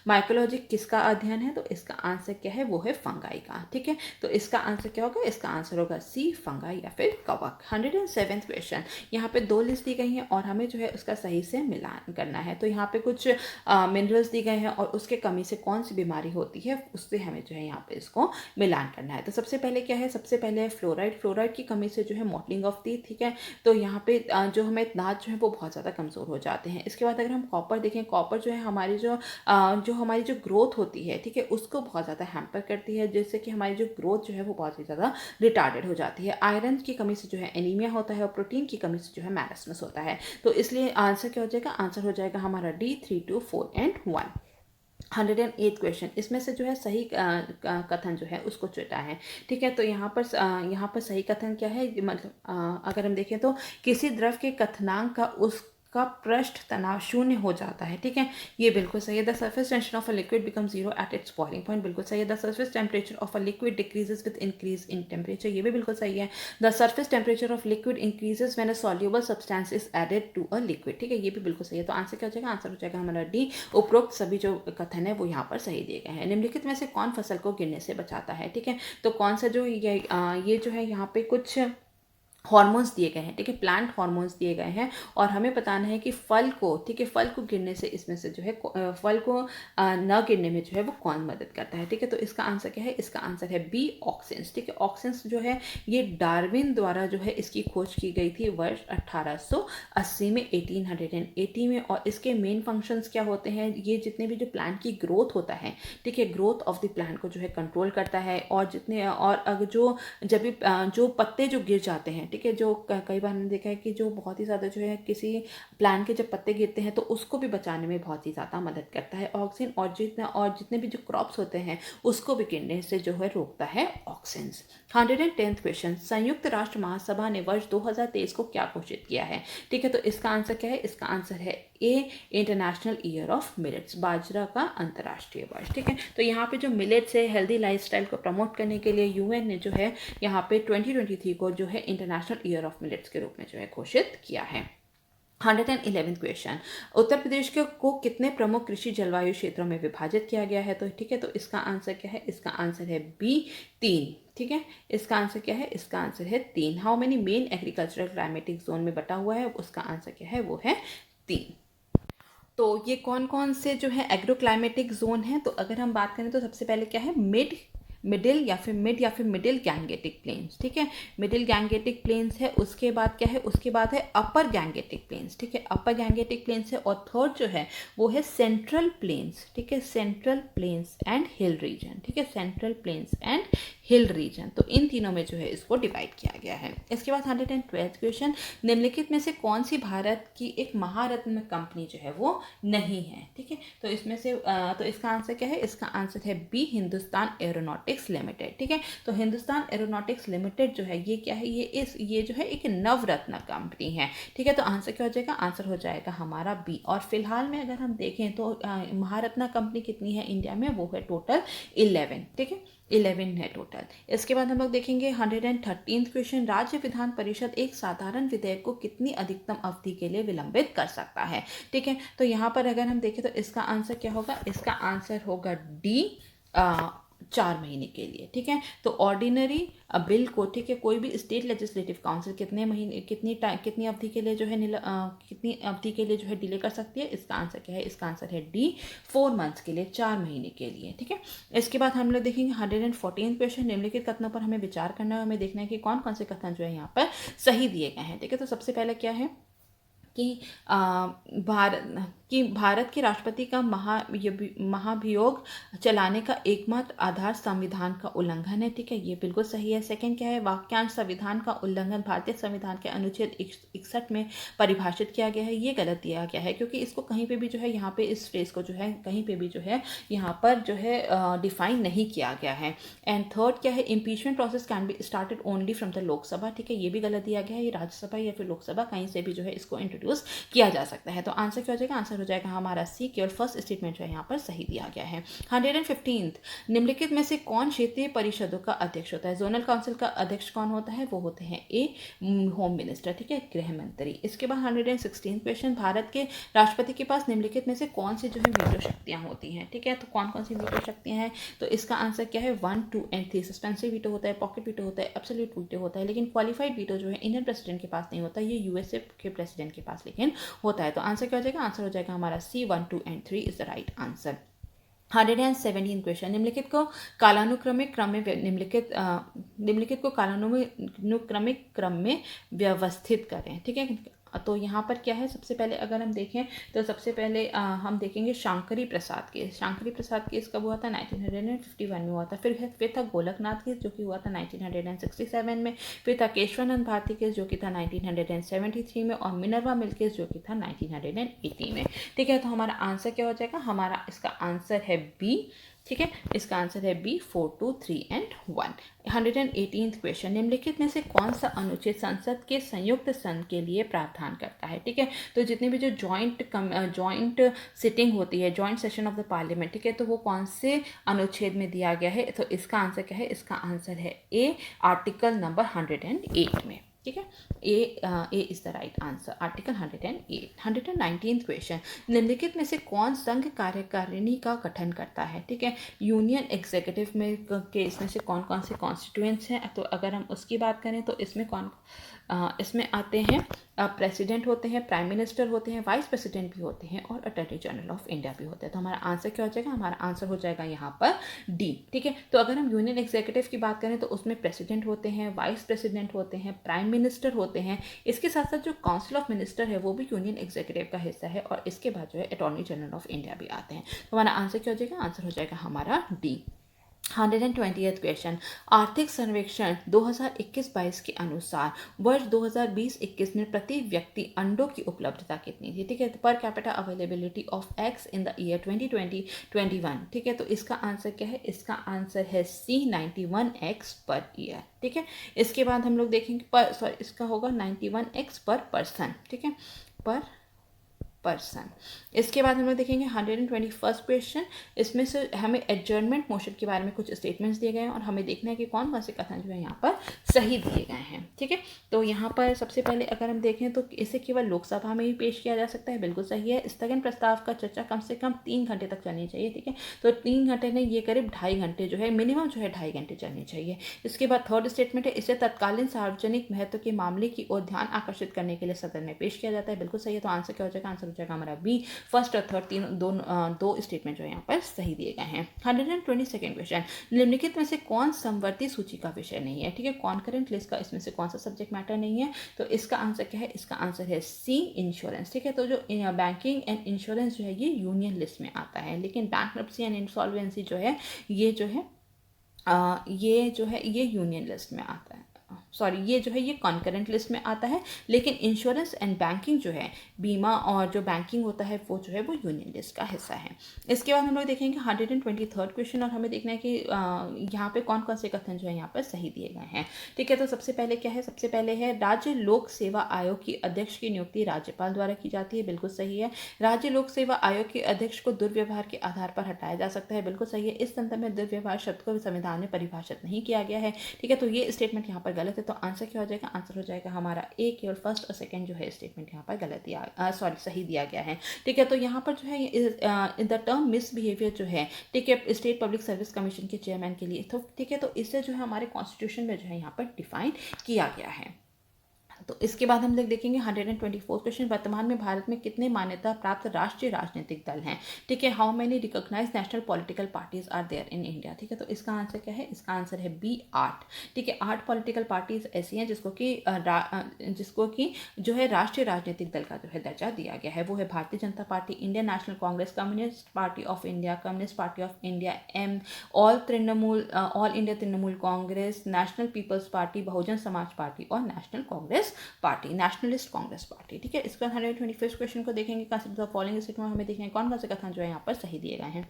माइकोलॉजी किसका अध्ययन है, तो इसका आंसर क्या है, वो है फंगाई का, ठीक है। तो इसका आंसर क्या होगा, इसका आंसर होगा सी, फंगाई या फिर कवक। 107th क्वेश्चन, यहाँ पे 2 लिस्ट दी गई हैं और हमें जो है उसका सही से मिलान करना है। तो यहाँ पे कुछ मिनरल्स दी गए हैं और उसके कमी से कौन सी बीमारी होती है उससे हमें जो है यहाँ पे इसको मिलान करना है। तो सबसे पहले क्या है, सबसे पहले है फ्लोराइड की कमी से जो है मॉटलिंग ऑफ टीथ, ठीक है। तो यहाँ पे जो हमें दांत जो है वो बहुत ज़्यादा कमज़ोर हो जाते हैं। इसके बाद अगर हम कॉपर देखें, कॉपर जो है हमारी जो ग्रोथ होती है, ठीक है, उसको बहुत ज़्यादा हैम्पर करती है, जिससे कि हमारी जो ग्रोथ जो है वो बहुत ही ज़्यादा रिटार्डेड हो जाती है। आयरन की कमी से जो है एनीमिया होता है और प्रोटीन की कमी से जो है मैरास्मस होता है। तो इसलिए आंसर क्या हो जाएगा, आंसर हो जाएगा हमारा डी, 3, 2, 4 एंड 1। 108th क्वेश्चन, इसमें से जो है सही कथन जो है उसको चुना है, ठीक है। तो यहाँ पर सही कथन क्या है, मतलब अगर हम देखें तो किसी द्रव के कथनांक का का पृष्ठ तनाव शून्य हो जाता है, ठीक है, ये बिल्कुल सही है। The surface tension of a liquid become zero at its boiling point, बिल्कुल सही है। The surface temperature of a liquid decreases with increase in temperature, ये भी बिल्कुल सही है। The surface temperature of liquid increases when a soluble substance is added to a liquid, ठीक है, ये भी बिल्कुल सही है। तो आंसर क्या हो जाएगा? आंसर हो जाएगा हमारा डी। उपरोक्त सभी जो कथन है वो यहाँ पर सही दिए गए हैं। निम्नलिखित में से कौन फसल को गिरने से बचाता है, ठीक है, तो कौन सा जो ये जो है यहाँ पे कुछ हॉर्मोन्स दिए गए हैं, ठीक है, प्लांट हॉर्मोन्स दिए गए हैं, और हमें बताना है कि फल को, ठीक है, फल को गिरने से इसमें से जो है फल को न गिरने में जो है वो कौन मदद करता है, ठीक है, तो इसका आंसर क्या है? इसका आंसर है बी, ऑक्सिन्स, ठीक है। ऑक्सिन्स जो है ये डार्विन द्वारा जो है इसकी खोज की गई थी वर्ष 1880 में, 1880 में, और इसके मेन फंक्शंस क्या होते हैं? ये जितने भी जो प्लांट की ग्रोथ होता है, ठीक है, ग्रोथ ऑफ द प्लांट को जो है कंट्रोल करता है, और जितने और अगर जब भी जो पत्ते जो गिर जाते हैं, ठीक है, जो कई बार हमने देखा है कि जो बहुत ही ज़्यादा जो है किसी प्लांट के जब पत्ते गिरते हैं तो उसको भी बचाने में बहुत ही ज़्यादा मदद करता है ऑक्सिन, और जितने भी जो क्रॉप्स होते हैं उसको भी गिरने से जो है रोकता है ऑक्सिन्स। 110th क्वेश्चन, संयुक्त राष्ट्र महासभा ने वर्ष 2023 को क्या घोषित किया है, ठीक है, तो इसका आंसर क्या है? इसका आंसर है ए, इंटरनेशनल ईयर ऑफ मिलेट्स, बाजरा का अंतर्राष्ट्रीय वर्ष, ठीक है। तो यहाँ पे जो मिलेट्स है, हेल्दी लाइफस्टाइल को प्रमोट करने के लिए यूएन ने जो है यहाँ पे 2023 को जो है इंटरनेशनल ईयर ऑफ मिलेट्स के रूप में जो है घोषित किया है। 111th क्वेश्चन, उत्तर प्रदेश को कितने प्रमुख कृषि जलवायु क्षेत्रों में विभाजित किया गया है, तो ठीक है, तो इसका आंसर क्या है? इसका आंसर है बी, 3, ठीक है, इसका आंसर क्या है? इसका आंसर है 3। How many main agricultural climatic zone में बटा हुआ है? उसका आंसर क्या है? वो है 3। तो ये कौन कौन से जो है एग्रो क्लाइमेटिक जोन है, तो अगर हम बात करें तो सबसे पहले क्या है? मिडिल या फिर मिडिल गैंगेटिक प्लेन्स, ठीक है, मिडिल गैंगेटिक प्लेन्स है। उसके बाद क्या है? उसके बाद है अपर गैंगेटिक प्लेन्स, ठीक है, अपर गैंगेटिक प्लेन्स है। और थर्ड जो है वो है सेंट्रल प्लेन्स, ठीक है, central plains and hill region, ठीक है, central plains and hill region. तो इन तीनों में जो है इसको डिवाइड किया गया है। इसके बाद 112th क्वेश्चन, निम्नलिखित में से कौन सी भारत की एक महारत्न कंपनी जो है वो नहीं है, ठीक है, तो इसमें से तो इसका आंसर क्या है? इसका आंसर है बी, हिंदुस्तान एरोनॉटिक्स लिमिटेड, ठीक है। तो हिंदुस्तान एरोनॉटिक्स लिमिटेड जो है ये क्या है? ये जो है एक नवरत्न कंपनी है, ठीक है। तो आंसर क्या हो जाएगा? आंसर हो जाएगा हमारा बी। और फिलहाल में अगर हम देखें तो महारत्न कंपनी कितनी है इंडिया में? वो है टोटल 11, ठीक है, 11 है टोटल। इसके बाद हम लोग देखेंगे 113th क्वेश्चन, राज्य विधान परिषद एक साधारण विधेयक को कितनी अधिकतम अवधि के लिए विलंबित कर सकता है, ठीक है। तो यहाँ पर अगर हम देखें तो इसका आंसर क्या होगा? इसका आंसर होगा डी, 4 महीने के लिए, ठीक है। तो ऑर्डिनरी बिल को, ठीक है, कोई भी स्टेट लेजिस्लेटिव काउंसिल कितने महीने कितनी अवधि के लिए जो है कितनी अवधि के लिए जो है डिले कर सकती है? इसका आंसर क्या है? इसका आंसर है डी, 4 मंथ्स के लिए, 4 महीने के लिए, ठीक है। इसके बाद हम लोग देखेंगे 114th क्वेश्चन, निम्नलिखित कथनों पर हमें विचार करना है, हमें देखना है कि कौन कौन से कथन जो है यहाँ पर सही दिए गए हैं, ठीक है। तो सबसे पहले क्या है कि भारत के राष्ट्रपति का महाभियोग चलाने का एकमात्र आधार संविधान का उल्लंघन है, ठीक है, ये बिल्कुल सही है। सेकंड क्या है? वाक्यांश संविधान का उल्लंघन भारतीय संविधान के अनुच्छेद 61 में परिभाषित किया गया है, ये गलत दिया गया है, क्योंकि इसको कहीं पे भी जो है यहाँ पे इस फ्रेज को जो है कहीं पे भी जो है यहाँ पर जो है डिफाइन नहीं किया गया है। एंड थर्ड क्या है? Impeachment process can be started only from the Lok Sabha, ठीक है, ये भी गलत दिया गया है, ये राज्यसभा या फिर लोकसभा कहीं से भी जो है इसको इंट्रोड्यूस किया जा सकता है। तो आंसर क्या हो जाएगा? आंसर हो जाएगा हमारा सी, केवल फर्स्ट स्टेटमेंट जो है यहाँ पर सही दिया गया है। 115th, निम्नलिखित में से कौन क्षेत्रीय परिषदों का अध्यक्ष होता है? जोनल काउंसिल का अध्यक्ष कौन होता है? वो होते हैं ए, होम मिनिस्टर, ठीक है, गृह मंत्री। इसके बाद 116th क्वेश्चन, भारत के राष्ट्रपति के पास निम्नलिखित में से कौन सी जो है वीटो शक्तियां होती हैं, ठीक है, तो कौन कौन सी वीटो शक्तियां हैं? तो इसका आंसर क्या है? 1, 2 एंड 3। सस्पेंसिव वीटो होता है, पॉकेट वीटो होता है, एब्सोल्यूट वीटो होता है, लेकिन क्वालिफाइड वीटो जो है इंडियन प्रेसिडेंट के पास नहीं होता, ये यूएसए के प्रेसिडेंट के पास लेकिन होता है। तो आंसर क्या हो जाएगा? आंसर हो जाएगा हमारा सी, 1, 2 and 3 is the right answer. 117 question, निम्नलिखित को कालानुक्रमिक क्रम में व्यवस्थित करें, ठीक है। तो यहाँ पर क्या है? सबसे पहले अगर हम देखें तो सबसे पहले हम देखेंगे शांकरी प्रसाद केस। शांकरी प्रसाद केस कब हुआ था? 1951 में हुआ था। फिर था गोलकनाथ केस जो कि हुआ था 1967 में। फिर था केशवानंद भारती केस जो कि था 1973 में, और मिनर्वा मिल केस जो कि था 1980 में, ठीक है। तो हमारा आंसर क्या हो जाएगा? हमारा इसका आंसर है बी, ठीक है, इसका आंसर है बी 4, 2, 3 एंड 1। 118th क्वेश्चन, निम्नलिखित में से कौन सा अनुच्छेद संसद के संयुक्त सत्र के लिए प्रावधान करता है? ठीक है, तो जितनी भी जो जॉइंट सिटिंग होती है, joint session of the parliament, ठीक है, तो वो कौन से अनुच्छेद में दिया गया है? तो इसका आंसर क्या है? इसका आंसर है ए, आर्टिकल नंबर 108 में। ठीक है, A is the right answer, article 108। 119th question, निम्नलिखित में से कौन संघ कार्यकारिणी का गठन करता है? ठीक है, यूनियन एग्जीक्यूटिव में के इसमें से कौन कौन से कॉन्स्टिट्यूएंट्स हैं? तो अगर हम उसकी बात करें तो इसमें आते हैं प्रेसिडेंट होते हैं, प्राइम मिनिस्टर होते हैं, वाइस प्रेसिडेंट भी होते हैं और अटॉर्नी जनरल ऑफ इंडिया भी होते हैं। तो हमारा आंसर क्या हो जाएगा? हमारा आंसर हो जाएगा यहाँ पर डी। ठीक है, तो अगर हम यूनियन एग्जीक्यूटिव की बात करें तो उसमें प्रेसिडेंट होते हैं, वाइस प्रेसिडेंट होते हैं, प्राइम मिनिस्टर होते हैं। इसके साथ साथ जो काउंसिल ऑफ मिनिस्टर है वो भी यूनियन एग्जीक्यूटिव का हिस्सा है और इसके बाद जो है अटॉर्नी जनरल ऑफ इंडिया भी आते हैं। तो हमारा आंसर क्या हो जाएगा? आंसर हो जाएगा हमारा डी। 120th क्वेश्चन, आर्थिक सर्वेक्षण 2021-22 के अनुसार वर्ष 2020-21 में प्रति व्यक्ति अंडों की उपलब्धता कितनी थी? ठीक है, per capita availability of eggs in the year 2020-21। ठीक है, तो इसका आंसर क्या है? इसका आंसर है सी, 91 एग्स पर ईयर। ठीक है, इसके बाद हम लोग देखेंगे इसका होगा 91 एग्स पर पर्सन। ठीक है, पर पर्सन। इसके बाद हम लोग देखेंगे 121st क्वेश्चन, इसमें से हमें एडजर्नमेंट मोशन के बारे में कुछ स्टेटमेंट्स दिए गए हैं और हमें देखना है कि कौन कौन से कथन जो है यहाँ पर सही दिए गए हैं। ठीक है, तो यहाँ पर सबसे पहले अगर हम देखें तो इसे केवल लोकसभा में ही पेश किया जा सकता है, बिल्कुल सही है। स्थगन प्रस्ताव का चर्चा कम से कम 3 घंटे तक चलनी चाहिए। ठीक है, तो 3 घंटे नहीं, ये करीब 2.5 घंटे जो है मिनिमम जो है 2.5 घंटे चलनी चाहिए। इसके बाद थर्ड स्टेटमेंट है, इसे तत्कालीन सार्वजनिक महत्व के मामले की ओर ध्यान आकर्षित करने के लिए सदन में पेश किया जाता है, बिल्कुल सही है। तो आंसर क्या हो जाएगा? आंसर हो जाएगा हमारा बी, फर्स्ट और थर्ड दो स्टेटमेंट जो है यहाँ पर सही दिए गए हैं। 122nd क्वेश्चन, निम्नलिखित में से कौन समवर्ती सूची का विषय नहीं है? ठीक है, कॉन्करेंट लिस्ट का इसमें से कौन सा सब्जेक्ट मैटर नहीं है? तो इसका आंसर क्या है? इसका आंसर है सी, इंश्योरेंस। ठीक है, तो जो बैंकिंग एंड इंश्योरेंस जो है ये यूनियन लिस्ट में आता है, लेकिन बैंक्रप्सी एंड इंसॉल्वेंसी जो है ये यूनियन लिस्ट में आता है। सॉरी, ये जो है ये कॉन्करेंट लिस्ट में आता है, लेकिन इंश्योरेंस एंड बैंकिंग जो है, बीमा और जो बैंकिंग होता है वो जो है वो यूनियन लिस्ट का हिस्सा है। इसके बाद हम लोग देखेंगे 123rd क्वेश्चन और हमें देखना है कि यहाँ पे कौन कौन से कथन जो है यहाँ पर सही दिए गए हैं। ठीक है, तो सबसे पहले क्या है? सबसे पहले है राज्य लोक सेवा आयोग की अध्यक्ष की नियुक्ति राज्यपाल द्वारा की जाती है, बिल्कुल सही है। राज्य लोक सेवा आयोग के अध्यक्ष को दुर्व्यवहार के आधार पर हटाया जा सकता है, बिल्कुल सही है। इस संदर्भ में दुर्व्यवहार शब्द को संविधान में परिभाषित नहीं किया गया है। ठीक है, तो ये स्टेटमेंट यहाँ पर गलत है। तो आंसर क्या हो जाएगा? आंसर हो जाएगा हमारा ए, केवल फर्स्ट और सेकंड जो है स्टेटमेंट यहाँ पर सही दिया गया है। ठीक है, तो यहाँ पर जो है इन द टर्म मिसबिहेवियर जो है, ठीक है, स्टेट पब्लिक सर्विस कमीशन के चेयरमैन के लिए, तो ठीक है, तो इससे जो है हमारे कॉन्स्टिट्यूशन में जो है यहाँ पर डिफाइन किया गया है। तो इसके बाद हम लोग देखेंगे 124 क्वेश्चन, वर्तमान में भारत में कितने मान्यता प्राप्त राष्ट्रीय राजनीतिक दल हैं? ठीक है, how many recognised national political parties are there in India? ठीक है, तो इसका आंसर क्या है? इसका आंसर है बी, 8। ठीक है, 8 पॉलिटिकल पार्टीज ऐसी हैं जिसको कि जो है राष्ट्रीय राजनीतिक दल का जो है दर्जा दिया गया है। वो है Bharatiya Janata Party, Indian National Congress, Communist Party of India, Communist Party of India, All India Trinamool Congress, National People's Party, Bahujan Samaj Party और National Congress Party, Nationalist Congress Party. ठीक है, इसका 125 क्वेश्चन को देखेंगे, कंसीडर द फॉलोइंग स्टेटमेंट, हमें देखेंगे कौन कौन से कथन जो है यहाँ पर सही दिए गए हैं।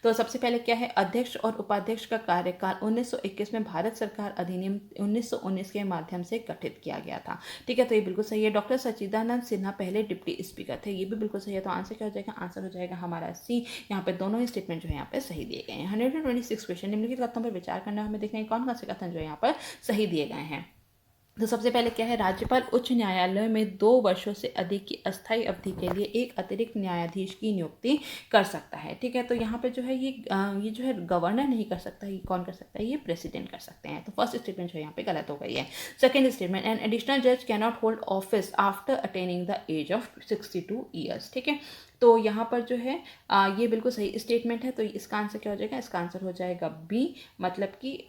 तो सबसे पहले क्या है? अध्यक्ष और उपाध्यक्ष का कार्यकाल 1921 में भारत सरकार अधिनियम 1919 के माध्यम से गठित किया गया था। ठीक है, तो ये बिल्कुल सही है। डॉक्टर सच्चिदानंद सिन्हा पहले डिप्टी स्पीकर थे, ये भी बिल्कुल सही है। तो आंसर क्या हो जाएगा? आंसर हो जाएगा हमारा सी, यहाँ पे दोनों ही स्टेटमेंट जो है यहाँ पे सही दिए गए हैं। 126 क्वेश्चन, निम्नलिखित कथनों पर विचार करना, हमें देखेंगे कौन कौन से कथन जो है यहाँ पर सही दिए गए हैं। तो सबसे पहले क्या है? राज्यपाल उच्च न्यायालय में 2 वर्षों से अधिक की अस्थायी अवधि के लिए एक अतिरिक्त न्यायाधीश की नियुक्ति कर सकता है। ठीक है, तो यहाँ पे जो है ये जो है गवर्नर नहीं कर सकता, ये कौन कर सकता है? ये प्रेसिडेंट कर सकते हैं। तो फर्स्ट स्टेटमेंट जो है यहाँ पे गलत हो गई है। सेकेंड स्टेटमेंट, एन एडिशनल जज can not hold office after attaining the age of 62 years. ठीक है, तो यहाँ पर जो है ये बिल्कुल सही स्टेटमेंट है। तो इसका आंसर क्या हो जाएगा? इसका आंसर हो जाएगा बी, मतलब कि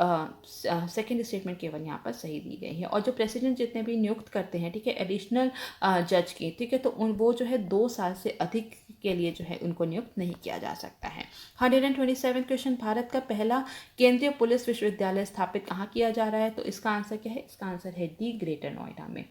सेकेंड स्टेटमेंट केवल यहाँ पर सही दी गई है। और जो प्रेसिडेंट जितने भी नियुक्त करते हैं, ठीक है, एडिशनल जज की, ठीक है, तो वो जो है 2 साल से अधिक के लिए जो है उनको नियुक्त नहीं किया जा सकता है। 127 क्वेश्चन, भारत का पहला केंद्रीय पुलिस विश्वविद्यालय स्थापित कहाँ किया जा रहा है? तो इसका आंसर क्या है? इसका आंसर है डी, ग्रेटर नोएडा में।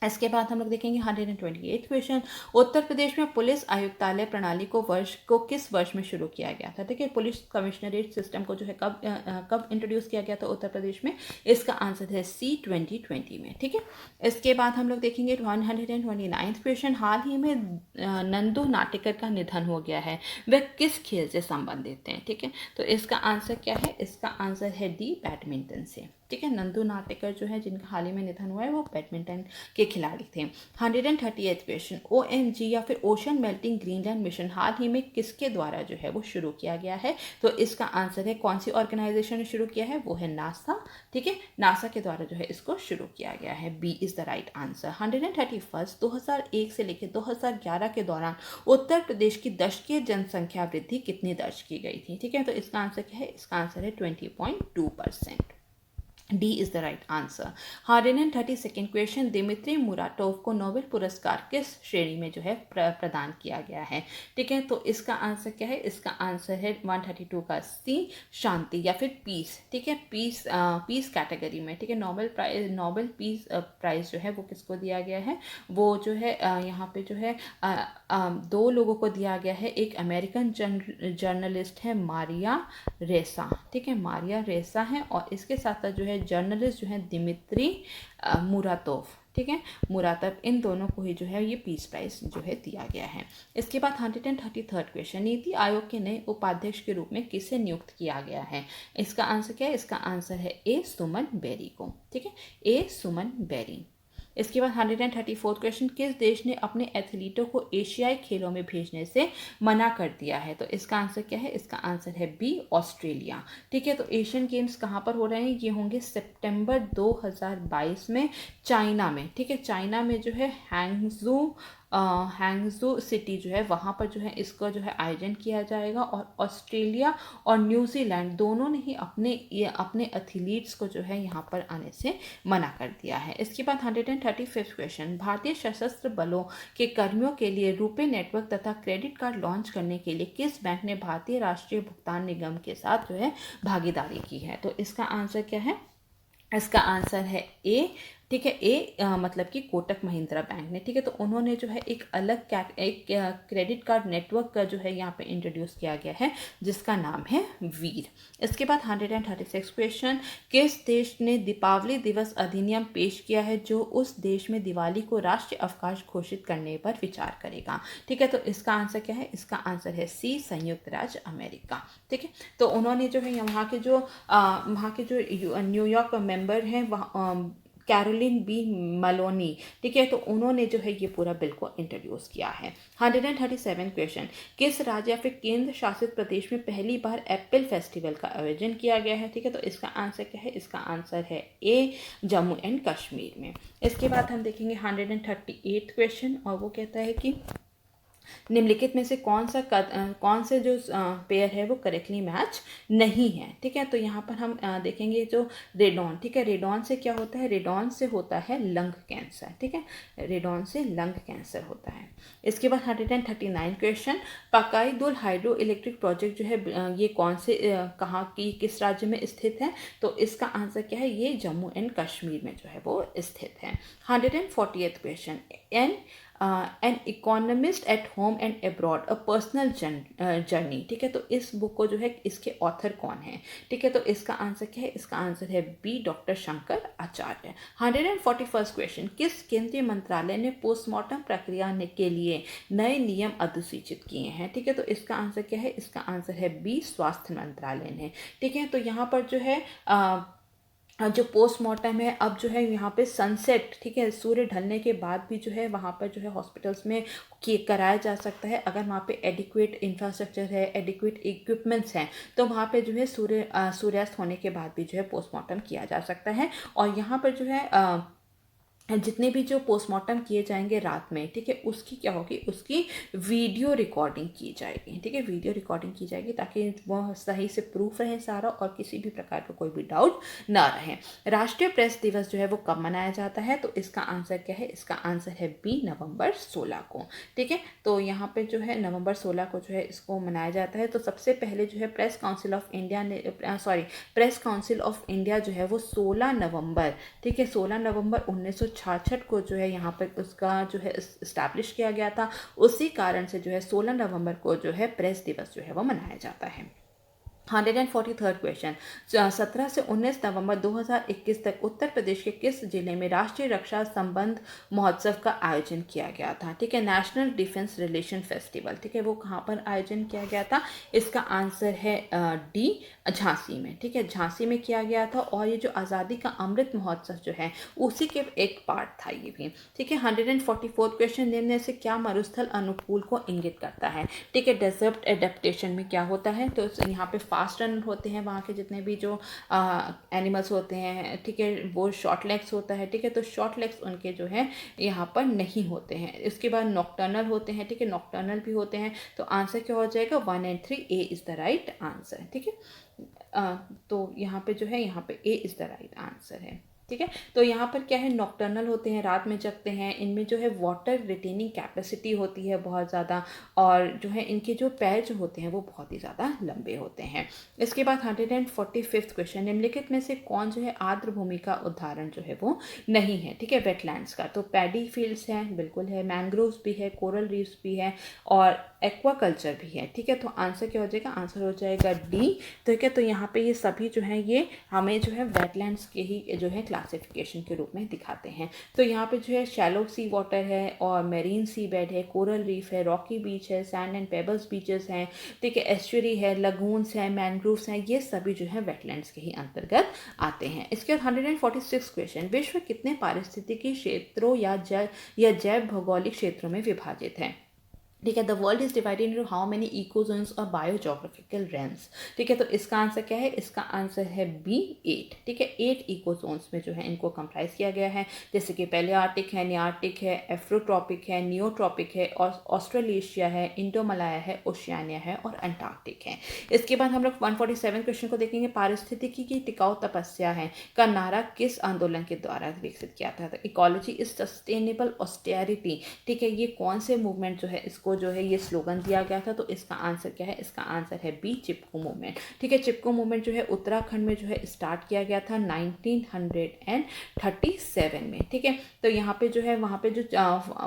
इसके बाद हम लोग देखेंगे 128 क्वेश्चन, उत्तर प्रदेश में पुलिस आयुक्तालय प्रणाली को किस वर्ष में शुरू किया गया था? ठीक है, पुलिस कमिश्नरेट सिस्टम को जो है कब इंट्रोड्यूस किया गया था उत्तर प्रदेश में? इसका आंसर है सी 2020 में। ठीक है, इसके बाद हम लोग देखेंगे 129 क्वेश्चन, हाल ही में नंदू नाटेकर का निधन हो गया है, वह किस खेल से संबंधित हैं? ठीक है, तो इसका आंसर क्या है? इसका आंसर है डी, बैडमिंटन से। ठीक है, नंदू नाटेकर जो है जिनका हाल ही में निधन हुआ है वो बैडमिंटन के खिलाड़ी थे। 138 क्वेश्चन, OMG या फिर ओशन मेल्टिंग ग्रीनलैंड मिशन हाल ही में किसके द्वारा जो है वो शुरू किया गया है? तो इसका आंसर है, कौन सी ऑर्गेनाइजेशन ने शुरू किया है? वो है नासा। ठीक है, नासा के द्वारा जो है इसको शुरू किया गया है। B is the right answer. 131, 2001 से लेकर 2011 के दौरान उत्तर प्रदेश की दशकीय जनसंख्या वृद्धि कितनी दर्ज की गई थी? ठीक है, तो इसका आंसर क्या है? इसका आंसर है 20.2%। D is the right answer. 132 question, Dmitry Muratov को नोबेल पुरस्कार किस श्रेणी में जो है प्रदान किया गया है? ठीक है, तो इसका आंसर क्या है? इसका आंसर है 132 का सी, शांति या फिर पीस। ठीक है, पीस कैटेगरी में। ठीक है, नोबेल पीस प्राइज जो है वो किसको दिया गया है? वो जो है यहाँ पे जो है दो लोगों को दिया गया है। एक अमेरिकन जर्नलिस्ट है मारिया रेसा। ठीक है, मारिया रेसा है, और इसके साथ जो है जर्नलिस्ट जो है दिमित्री मुरातोव। ठीक है, मुरातोव, इन दोनों को ही जो है ये पीस प्राइज जो है दिया गया है। इसके बाद 133 क्वेश्चन, नीति आयोग के नए उपाध्यक्ष के रूप में किसे नियुक्त किया गया है? इसका आंसर क्या है? इसका आंसर है ए, सुमन बेरी को। ठीक है, ए, सुमन बेरी। इसके बाद 134 क्वेश्चन, किस देश ने अपने एथलीटों को एशियाई खेलों में भेजने से मना कर दिया है? तो इसका आंसर क्या है? इसका आंसर है बी, ऑस्ट्रेलिया। ठीक है, तो एशियन गेम्स कहाँ पर हो रहे हैं? ये होंगे सितंबर 2022 में चाइना में। ठीक है, चाइना में जो है हैंगजू सिटी जो है वहाँ पर जो है इसका जो है आयोजन किया जाएगा, और ऑस्ट्रेलिया और न्यूजीलैंड दोनों ने ही अपने एथलीट्स को जो है यहाँ पर आने से मना कर दिया है। इसके बाद 135 क्वेश्चन, भारतीय सशस्त्र बलों के कर्मियों के लिए रुपे नेटवर्क तथा क्रेडिट कार्ड लॉन्च करने के लिए किस बैंक ने भारतीय राष्ट्रीय भुगतान निगम के साथ जो है भागीदारी की है? तो इसका आंसर क्या है? इसका आंसर है ए। ठीक है, ए मतलब कि कोटक महिंद्रा बैंक ने। ठीक है, तो उन्होंने जो है एक अलग एक क्रेडिट कार्ड नेटवर्क का जो है यहाँ पे इंट्रोड्यूस किया गया है, जिसका नाम है वीर। इसके बाद 136 क्वेश्चन, किस देश ने दीपावली दिवस अधिनियम पेश किया है जो उस देश में दिवाली को राष्ट्रीय अवकाश घोषित करने पर विचार करेगा? ठीक है, तो इसका आंसर क्या है? इसका आंसर है सी, संयुक्त राज्य अमेरिका। ठीक है, तो उन्होंने जो है वहाँ के जो न्यूयॉर्क मेंबर हैं वहाँ कैरोलिन बी मलोनी। ठीक है, तो उन्होंने जो है ये पूरा बिल को इंट्रोड्यूस किया है। 137 क्वेश्चन, किस राज्य या फिर केंद्र शासित प्रदेश में पहली बार एप्पल फेस्टिवल का आयोजन किया गया है? ठीक है, तो इसका आंसर क्या है? इसका आंसर है ए, जम्मू एंड कश्मीर में। इसके बाद हम देखेंगे 138 क्वेश्चन, और वो कहता है कि निम्नलिखित में से कौन से जो पेयर है वो करेक्टली मैच नहीं है? ठीक है, तो यहाँ पर हम देखेंगे जो रेडॉन। ठीक है, रेडॉन से क्या होता है? रेडॉन से होता है लंग कैंसर। ठीक है, रेडॉन से लंग कैंसर होता है। इसके बाद 139 क्वेश्चन, पकाईदुल हाइड्रो इलेक्ट्रिक प्रोजेक्ट जो है ये कौन से कहाँ की किस राज्य में स्थित है? तो इसका आंसर क्या है? ये जम्मू एंड कश्मीर में जो है वो स्थित है। 148 question, an economist at home and abroad a personal journey. ठीक है, तो इस बुक को जो है इसके ऑथर कौन है? ठीक है, तो इसका आंसर क्या है? इसका आंसर है बी, डॉक्टर शंकर आचार्य। 141 क्वेश्चन, किस केंद्रीय मंत्रालय ने पोस्टमार्टम प्रक्रिया के लिए नए नियम अधिसूचित किए हैं? ठीक है, तो इसका आंसर क्या है? इसका आंसर है बी, स्वास्थ्य मंत्रालय ने। ठीक है, तो यहाँ पर जो है जो पोस्टमार्टम है अब जो है यहाँ पे सनसेट, ठीक है, सूर्य ढलने के बाद भी जो है वहाँ पर जो है हॉस्पिटल्स में कराया जा सकता है, अगर वहाँ पे एडिक्वेट इंफ्रास्ट्रक्चर है, एडिक्वेट इक्विपमेंट्स हैं, तो वहाँ पे जो है सूर्यास्त होने के बाद भी जो है पोस्टमार्टम किया जा सकता है। और यहाँ पर जो है जितने भी जो पोस्टमार्टम किए जाएंगे रात में, ठीक है, उसकी क्या होगी? उसकी वीडियो रिकॉर्डिंग की जाएगी। ठीक है, वीडियो रिकॉर्डिंग की जाएगी ताकि वह सही से प्रूफ रहे सारा, और किसी भी प्रकार का कोई भी डाउट ना रहे। राष्ट्रीय प्रेस दिवस जो है वो कब मनाया जाता है? तो इसका आंसर क्या है? इसका आंसर है बी, नवंबर 16 को। ठीक है, तो यहाँ पे जो है नवंबर 16 को जो है इसको मनाया जाता है। तो सबसे पहले जो है प्रेस काउंसिल ऑफ इंडिया जो है वो 16 नवंबर, ठीक है, 16 नवंबर 1956 1966 को जो है यहाँ पर उसका जो है इस्टेब्लिश किया गया था। उसी कारण से जो है 16 नवंबर को जो है प्रेस दिवस जो है वो मनाया जाता है। 143rd क्वेश्चन, 17 से 19 नवंबर 2021 तक उत्तर प्रदेश के किस जिले में राष्ट्रीय रक्षा संबंध महोत्सव का आयोजन किया गया था? ठीक है, नेशनल डिफेंस रिलेशन फेस्टिवल। ठीक है, वो कहाँ पर आयोजन किया गया था? इसका आंसर है डी, झांसी में। ठीक है, झांसी में किया गया था। और ये जो आज़ादी का अमृत महोत्सव जो है उसी के एक पार्ट था ये भी। ठीक है, 144th क्वेश्चन, निम्न से क्या मरुस्थल अनुकूल को इंगित करता है? ठीक है, डेजर्ट एडेप्टेशन में क्या होता है? तो यहाँ पे फास्ट रन होते हैं वहाँ के जितने भी जो एनिमल्स होते हैं, ठीक है, वो शॉर्ट लेग्स होता है। ठीक है, तो शॉर्ट लेग्स उनके जो है यहाँ पर नहीं होते हैं। इसके बाद नॉक्टर्नल होते हैं। ठीक है, नॉक्टर्नल भी होते हैं। तो आंसर क्या हो जाएगा? 1 and 3, A is the right answer. ठीक है, तो यहाँ पे जो है यहाँ पे A is the right answer है। ठीक है, तो यहाँ पर क्या है, नॉक्टर्नल होते हैं, रात में जगते हैं। इनमें जो है वाटर रिटेनिंग कैपेसिटी होती है बहुत ज़्यादा, और जो है इनके जो पैर जो होते हैं वो बहुत ही ज़्यादा लंबे होते हैं। इसके बाद 145th क्वेश्चन, निम्नलिखित में से कौन जो है आर्द्र भूमि का उदाहरण जो है वो नहीं है? ठीक है, वेटलैंड्स का। तो पैडी फील्ड्स हैं, बिल्कुल है, मैंग्रोव्स भी है, कोरल रीफ्स भी है, और एक्वाकल्चर भी है। ठीक है, तो आंसर क्या हो जाएगा? आंसर हो जाएगा डी। ठीक है, तो यहाँ पे ये सभी जो है ये हमें जो है वेटलैंड्स के ही जो है क्लासिफिकेशन के रूप में दिखाते हैं। तो यहाँ पे जो है शैलो सी वाटर है, और मेरीन सी बेड है, कोरल रीफ है, रॉकी बीच है, सैंड एंड पेबल्स बीचेस हैं। ठीक है, एस्चुरी है, लगून्स हैं, मैनग्रोव्स हैं, ये सभी जो है वेटलैंड्स के ही अंतर्गत आते हैं। इसके बाद 146 क्वेश्चन, विश्व कितने पारिस्थितिकी क्षेत्रों या जैव भौगोलिक क्षेत्रों में विभाजित है? ठीक है, the world is divided into how many eco zones और बायोजोग्राफिकल रेंज। ठीक है, तो इसका आंसर क्या है? इसका आंसर है बी, 8। ठीक है, 8 इको जोन्स में जो है इनको कंप्राइज किया गया है, जैसे कि पहले आर्टिक है, नियार्टिक है, एफ्रोट्रॉपिक है, नियोट्रॉपिक है, और ऑस्ट्रेलेशिया है, इंडोमलाया है, ओशियानिया है, और अंटार्कटिक है। इसके बाद हम लोग 147 क्वेश्चन को देखेंगे, पारिस्थितिकी की टिकाऊ तपस्या है का नारा किस आंदोलन के द्वारा विकसित किया था? Ecology is sustainable austerity. ठीक है, ये कौन से मूवमेंट जो है इसको जो है ये स्लोगन दिया गया था? तो इसका आंसर क्या है? इसका आंसर है बी, चिपको मूवमेंट। ठीक है, चिपको मूवमेंट जो है उत्तराखंड में जो है स्टार्ट किया गया था 1937 में। ठीक है, तो यहाँ पे जो है वहाँ पे जो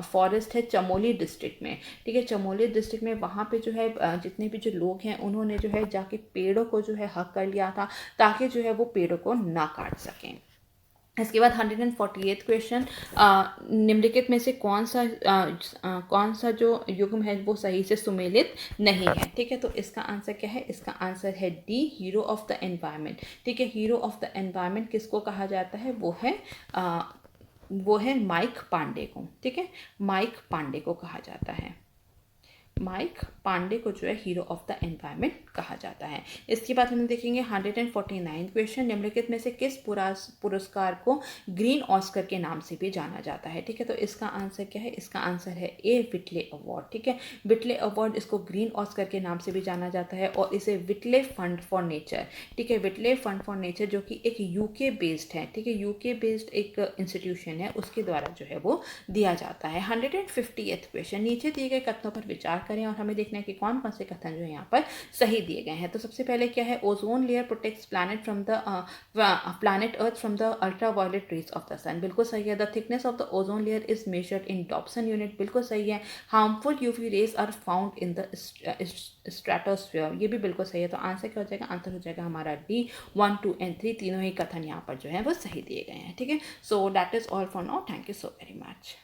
फॉरेस्ट है चमोली डिस्ट्रिक्ट में। ठीक है, चमोली डिस्ट्रिक्ट में वहाँ पे जो है जितने भी जो लोग हैं उन्होंने जो है जाके पेड़ों को जो है हक कर लिया था, ताकि जो है वो पेड़ों को ना काट सकें। इसके बाद 148 क्वेश्चन, निम्नलिखित में से कौन सा जो युग्म है वो सही से सुमेलित नहीं है? ठीक है, तो इसका आंसर क्या है? इसका आंसर है D, hero of the environment. ठीक है, हीरो ऑफ द एनवायरनमेंट किसको कहा जाता है? वो है माइक पांडे को। ठीक है, माइक पांडे को कहा जाता है। माइक पांडे को जो है हीरो ऑफ द एनवायरनमेंट कहा जाता है। इसके बाद हम देखेंगे 149 क्वेश्चन, निम्नलिखित में से किस पुरस्कार को ग्रीन ऑस्कर के नाम से भी जाना जाता है? ठीक है, तो इसका आंसर क्या है? इसका आंसर है ए, विटले अवार्ड। ठीक है, विटले अवार्ड इसको ग्रीन ऑस्कर के नाम से भी जाना जाता है, और इसे विटले फंड फॉर नेचर, ठीक है, विटले फंड फॉर नेचर जो कि एक यूके बेस्ड है, ठीक है, यूके बेस्ड एक इंस्टीट्यूशन है, उसके द्वारा जो है वो दिया जाता है। 150th क्वेश्चन, नीचे दिए गए कथनों पर विचार करें और हमें देखना है कि कौन कौन से कथन जो है यहाँ पर सही दिए गए हैं। तो सबसे पहले क्या है? Ozone layer protects planet earth from the ultraviolet rays of the sun, बिल्कुल सही है। The thickness of the ozone layer is measured in Dobson unit, बिल्कुल सही है। Harmful UV rays are found in the stratosphere, ये भी बिल्कुल सही है। तो आंसर क्या हो जाएगा? आंसर हो जाएगा हमारा डी। 1, 2 and 3 तीनों ही कथन यहाँ पर जो है वो सही दिए गए हैं। ठीक है, so that is all for now, thank you so very much.